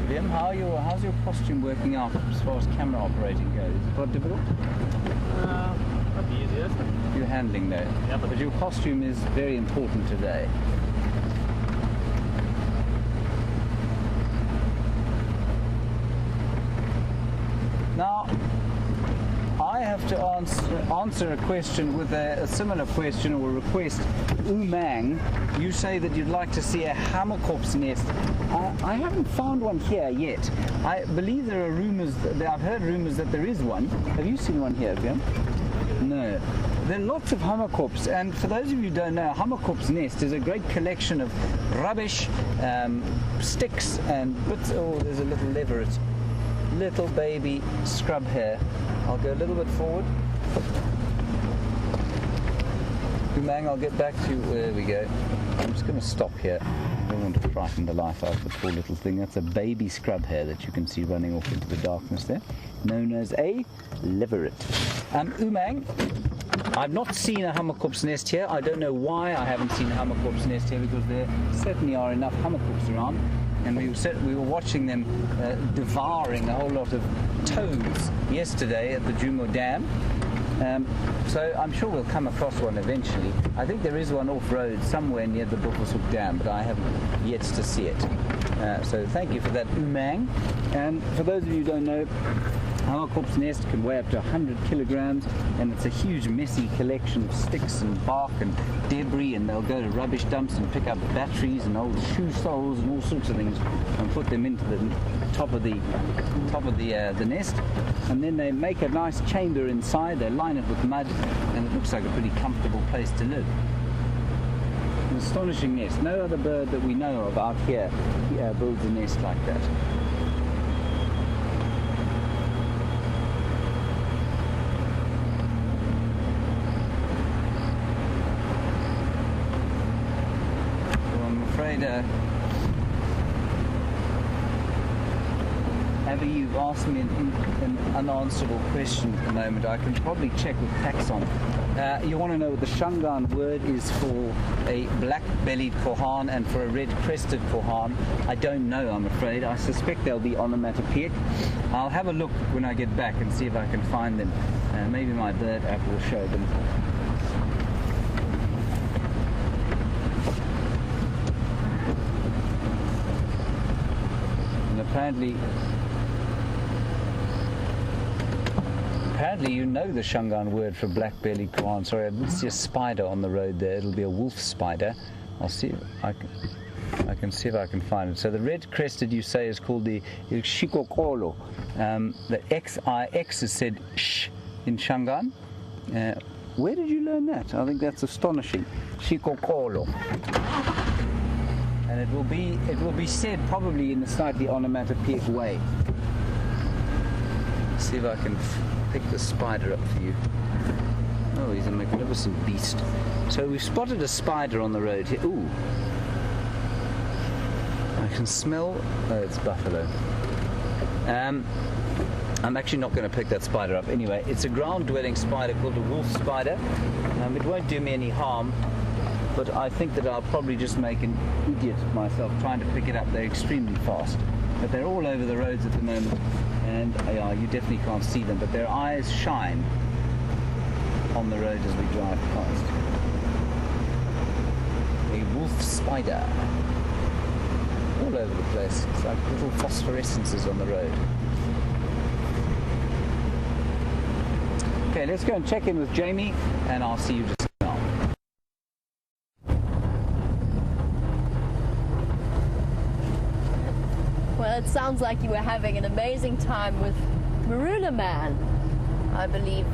Liam, how's your costume working out as far as camera operating goes? Is it quite difficult?
Not the easiest.
You're handling though.
Yeah,
but your costume is very important today. Now, I have to answer a question with a similar question or a request. Umang, you say that you'd like to see a hammerkorp's nest. I haven't found one here yet. I believe there are rumours, I've heard rumours that there is one. Have you seen one here, Graham? No. There are lots of hammerkorps, and for those of you who don't know, a hammerkorp's nest is a great collection of rubbish, sticks and bits. Oh, there's a little leveret. Little baby scrub hare. I'll go a little bit forward. Umang, I'll get back to you. There we go. I'm just going to stop here. I don't want to frighten the life out of the poor little thing. That's a baby scrub hare that you can see running off into the darkness there, known as a leveret. Umang, I've not seen a hammerkorp's nest here. I don't know why I haven't seen a hammerkorp's nest here, because there certainly are enough hammerkorps around. And we were watching them devouring a whole lot of toads yesterday at the Jumo Dam. So I'm sure we'll come across one eventually. I think there is one off-road somewhere near the Buffelshoek Dam, but I haven't yet to see it. So thank you for that, Umang. And for those of you who don't know, Hamerkop's nest can weigh up to 100 kilograms, and it's a huge messy collection of sticks and bark and debris, and they'll go to rubbish dumps and pick up batteries and old shoe soles and all sorts of things and put them into the top of the nest, and then they make a nice chamber inside. They line it with mud, and it looks like a pretty comfortable place to live. An astonishing nest. No other bird that we know of out here builds a nest like that. Abby, you've asked me an unanswerable question at the moment. I can probably check with Taxon. You want to know what the Shangaan word is for a black-bellied korhaan and for a red-crested korhaan? I don't know, I'm afraid. I suspect they'll be onomatopoeic. I'll have a look when I get back and see if I can find them. Maybe my bird app will show them. Apparently you know the Shangaan word for black-bellied korhaan. Sorry, I didn't see a spider on the road there. It'll be a wolf spider. I'll see if I can see if I can find it. So the red-crested, you say, is called the shikokolo. The X is said sh in Shangaan. Where did you learn that? I think that's astonishing. Shikokolo. And it will be said probably in a slightly onomatopoeic way. Let's see if I can pick the spider up for you. Oh, he's a magnificent beast. So we've spotted a spider on the road here. Ooh. I can smell... Oh, it's buffalo. I'm actually not going to pick that spider up. Anyway, it's a ground-dwelling spider called a wolf spider. It won't do me any harm. But I think that I'll probably just make an idiot of myself trying to pick it up. They're extremely fast. But they're all over the roads at the moment, and you definitely can't see them, but their eyes shine on the road as we drive past. A wolf spider. All over the place. It's like little phosphorescences on the road. Okay, let's go and check in with Jamie, and I'll see you just now.
Well, it sounds like you were having an amazing time with Marula Man, I believe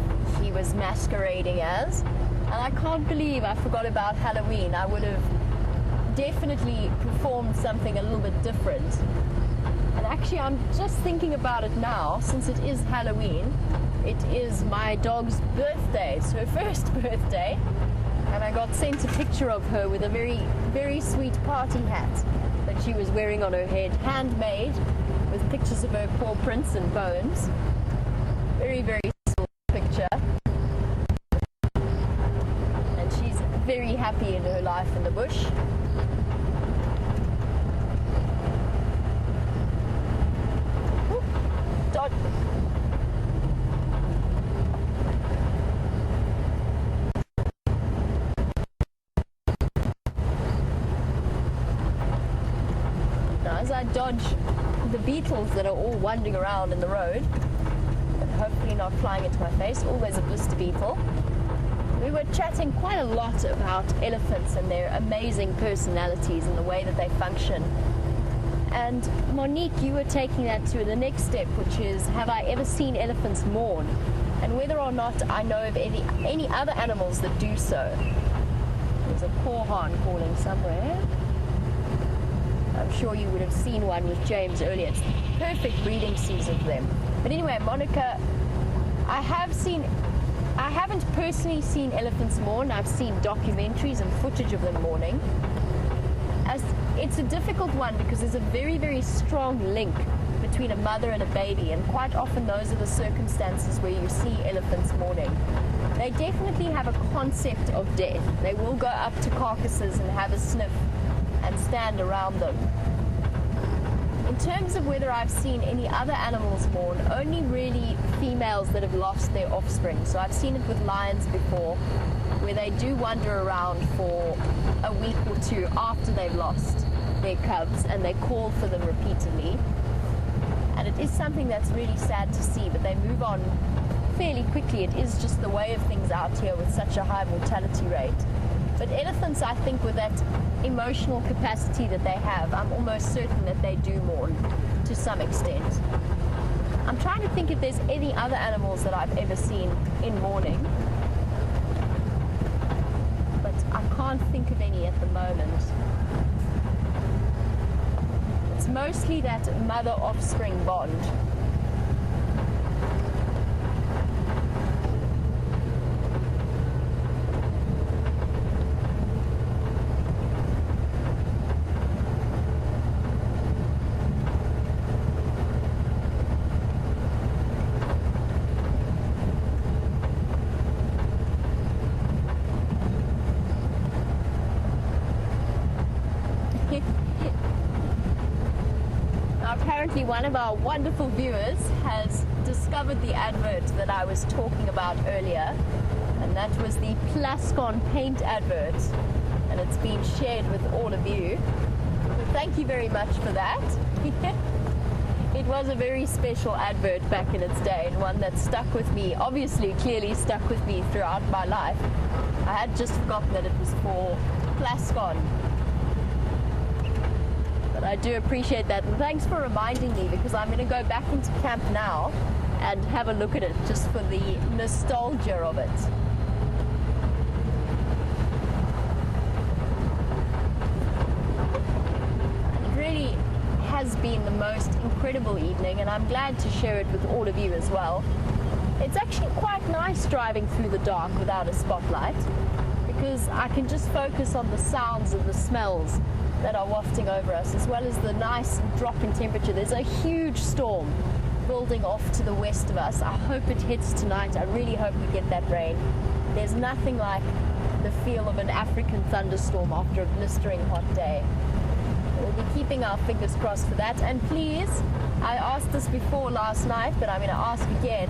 he was masquerading as. And I can't believe I forgot about Halloween. I would have definitely performed something a little bit different. And actually, I'm just thinking about it now, since it is Halloween. It is my dog's birthday. It's her first birthday. And I got sent a picture of her with a very, very sweet party hat that she was wearing on her head, handmade, with pictures of her paw prints and bones. Very, very small picture. And she's very happy in her life in the bush. Ooh, dog. As I dodge the beetles that are all wandering around in the road, but hopefully not flying into my face. Always a blister beetle. We were chatting quite a lot about elephants and their amazing personalities and the way that they function. And Monique, you were taking that to the next step, which is, have I ever seen elephants mourn? And whether or not I know of any other animals that do so. There's a korhaan calling somewhere. I'm sure you would have seen one with James earlier. It's the perfect breeding season for them. But anyway, Monica, I haven't personally seen elephants mourn. I've seen documentaries and footage of them mourning. It's a difficult one because there's a very, very strong link between a mother and a baby, and quite often those are the circumstances where you see elephants mourning. They definitely have a concept of death. They will go up to carcasses and have a sniff and stand around them. In terms of whether I've seen any other animals mourn, only really females that have lost their offspring. So I've seen it with lions before, where they do wander around for a week or two after they've lost their cubs, and they call for them repeatedly. And it is something that's really sad to see, but they move on fairly quickly. It is just the way of things out here with such a high mortality rate. But elephants, I think, with that emotional capacity that they have, I'm almost certain that they do mourn to some extent. I'm trying to think if there's any other animals that I've ever seen in mourning, but I can't think of any at the moment. It's mostly that mother-offspring bond. Apparently one of our wonderful viewers has discovered the advert that I was talking about earlier, and that was the Plascon paint advert, and it's been shared with all of you. So thank you very much for that. It was a very special advert back in its day, and one that stuck with me, obviously clearly stuck with me throughout my life. I had just forgotten that it was for Plascon. I do appreciate that, and thanks for reminding me, because I'm going to go back into camp now and have a look at it just for the nostalgia of it. It really has been the most incredible evening, and I'm glad to share it with all of you as well. It's actually quite nice driving through the dark without a spotlight, because I can just focus on the sounds and the smells that are wafting over us, as well as the nice drop in temperature. There's a huge storm building off to the west of us. I hope it hits tonight. I really hope we get that rain. There's nothing like the feel of an African thunderstorm after a blistering hot day. We'll be keeping our fingers crossed for that. And please, I asked this before last night, but I'm going to ask again.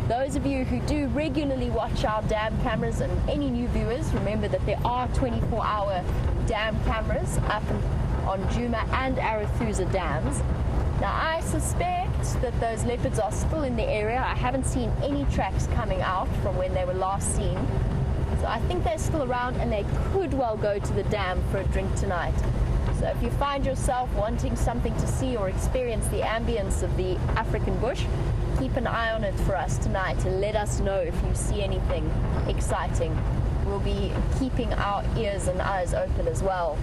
Those of you who do regularly watch our dam cameras, and any new viewers, remember that there are 24-hour dam cameras up on Djuma and Arathusa dams. Now I suspect that those leopards are still in the area. I haven't seen any tracks coming out from when they were last seen. So I think they're still around, and they could well go to the dam for a drink tonight. So if you find yourself wanting something to see or experience the ambience of the African bush, keep an eye on it for us tonight and let us know if you see anything exciting. We'll be keeping our ears and eyes open as well.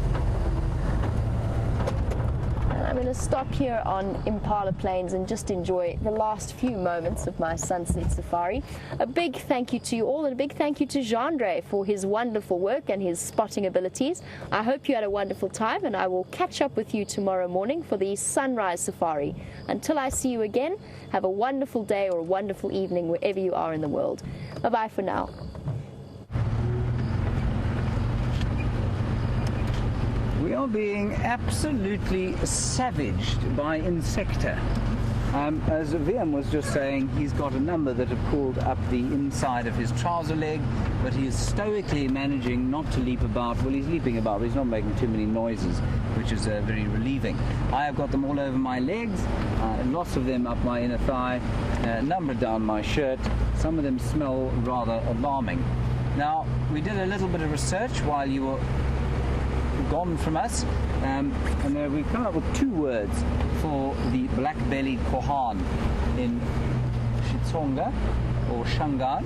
And I'm going to stop here on Impala Plains and just enjoy the last few moments of my sunset safari. A big thank you to you all, and a big thank you to Jean-Dre for his wonderful work and his spotting abilities. I hope you had a wonderful time, and I will catch up with you tomorrow morning for the sunrise safari. Until I see you again, have a wonderful day or a wonderful evening wherever you are in the world. Bye-bye for now.
We are being absolutely savaged by insecta. As VM was just saying, he's got a number that have pulled up the inside of his trouser leg, but he is stoically managing not to leap about. Well, he's leaping about, but he's not making too many noises, which is very relieving. I have got them all over my legs, lots of them up my inner thigh, a number down my shirt. Some of them smell rather alarming. Now, we did a little bit of research while you were gone from us, and we've come up with two words for the black-bellied kohan in Shitsonga or Shangaan.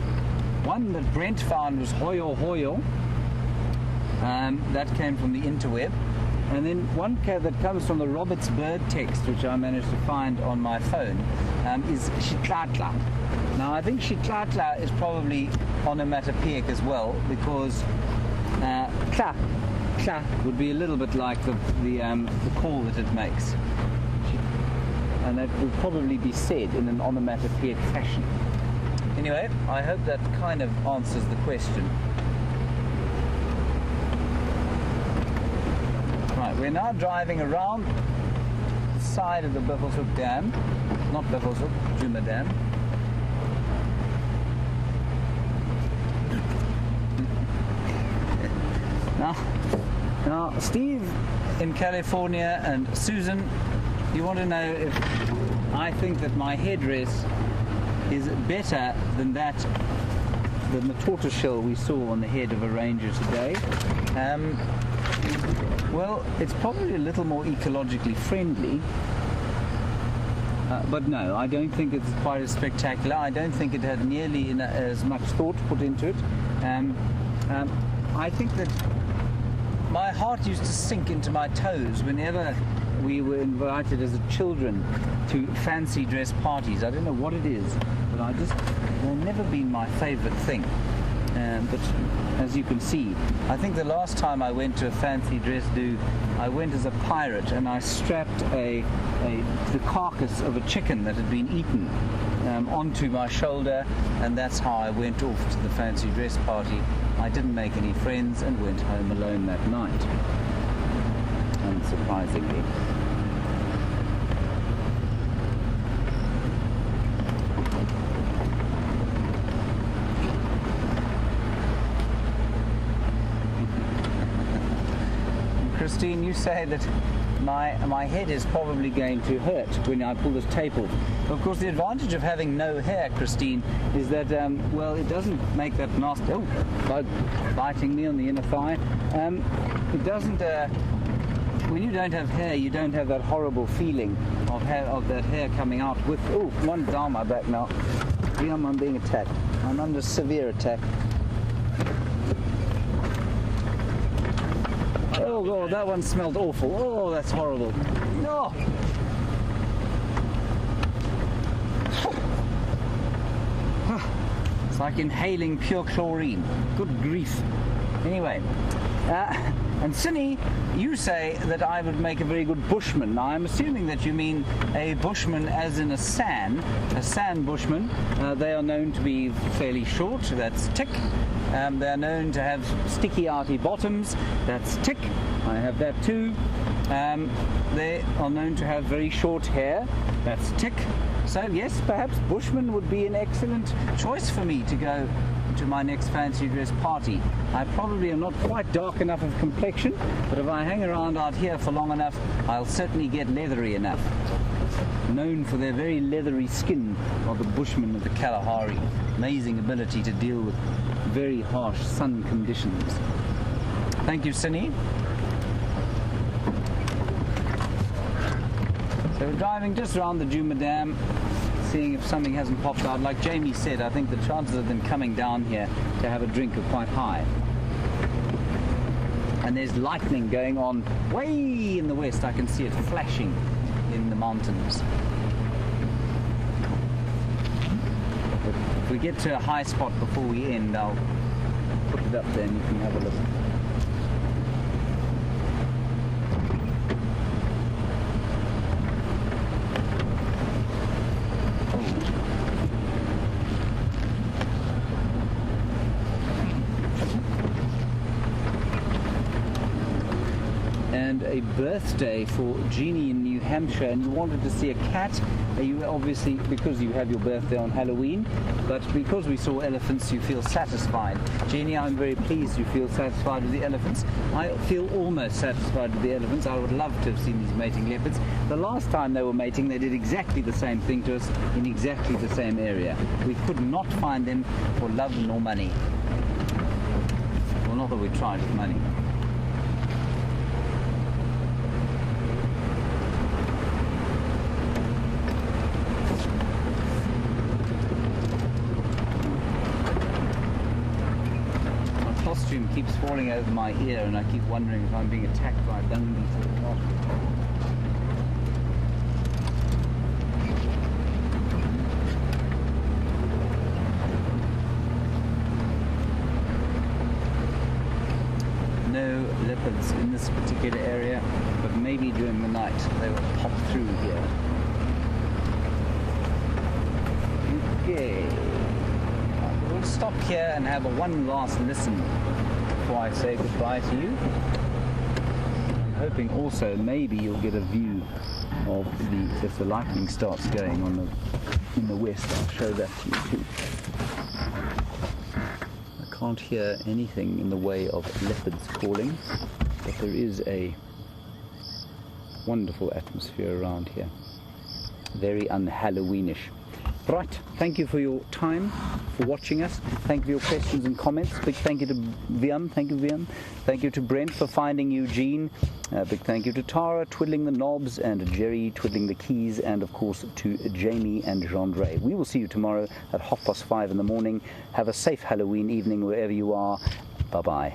One that Brent found was hoyo hoyo, that came from the interweb, and then one that comes from the Roberts Bird text, which I managed to find on my phone, is shitlatla. Now I think shitlatla is probably onomatopoeic as well, because tla would be a little bit like the call that it makes, and that would probably be said in an onomatopoeic fashion. Anyway, I hope that kind of answers the question. Right, we're now driving around the side of the Buffelshoek Dam, not Buffelshoek, Djuma Dam. Now, Steve in California and Susan, you want to know if I think that my headdress is better than the tortoiseshell we saw on the head of a ranger today. Well, it's probably a little more ecologically friendly. But no, I don't think it's quite as spectacular. I don't think it had nearly as much thought put into it. I think that my heart used to sink into my toes whenever we were invited as children to fancy dress parties. I don't know what it is, but they've never been my favourite thing. But as you can see, I think the last time I went to a fancy dress do, I went as a pirate and I strapped the carcass of a chicken that had been eaten onto my shoulder, and that's how I went off to the fancy dress party. I didn't make any friends and went home alone that night, unsurprisingly. Christine, you say that my head is probably going to hurt when I pull this tape off. Of course, the advantage of having no hair, Christine, is that, well, it doesn't make that nasty... Oh, bug biting me on the inner thigh. It doesn't... when you don't have hair, you don't have that horrible feeling of that hair coming out with... Oh, one down my back now. I'm being attacked. I'm under severe attack. Oh, God, that one smelled awful. Oh, that's horrible. No! It's like inhaling pure chlorine. Good grief. Anyway, and Cindy, you say that I would make a very good bushman. Now, I'm assuming that you mean a bushman as in a sand bushman. They are known to be fairly short, that's tick. They are known to have sticky outy bottoms, that's tick. I have that too. They are known to have very short hair, that's tick. So yes, perhaps bushman would be an excellent choice for me to go to my next fancy dress party. I probably am not quite dark enough of complexion, but if I hang around out here for long enough, I'll certainly get leathery enough. Known for their very leathery skin are the bushmen of the Kalahari. Amazing ability to deal with very harsh sun conditions. Thank you, Cindy. So we're driving just around the Djuma Dam, seeing if something hasn't popped out. Like Jamie said, I think the chances of them coming down here to have a drink are quite high. And there's lightning going on way in the west. I can see it flashing in the mountains. But if we get to a high spot before we end, I'll put it up there and you can have a look. A birthday for Jeannie in New Hampshire, and you wanted to see a cat. You obviously, because you have your birthday on Halloween, but because we saw elephants, you feel satisfied. Jeannie, I'm very pleased you feel satisfied with the elephants. I feel almost satisfied with the elephants. I would love to have seen these mating leopards. The last time they were mating, they did exactly the same thing to us in exactly the same area. We could not find them for love nor money. Well, not that we tried with money. Keeps falling over my ear, and I keep wondering if I'm being attacked by a dung beetle or not. No leopards in this particular area, but maybe during the night they will pop through here. Okay. We'll stop here and have one last listen before I say goodbye to you. I'm hoping also maybe you'll get a view of if the lightning starts going on in the west. I'll show that to you too. I can't hear anything in the way of leopards calling, but there is a wonderful atmosphere around here. Very un-Halloweenish. Right, thank you for your time, for watching us. Thank you for your questions and comments. Big thank you to Viam. Thank you, Viam. Thank you to Brent for finding Eugene. Big thank you to Tara twiddling the knobs, and Jerry twiddling the keys, and of course to Jamie and Jean-Dre. We will see you tomorrow at 5:30 in the morning. Have a safe Halloween evening wherever you are. Bye-bye.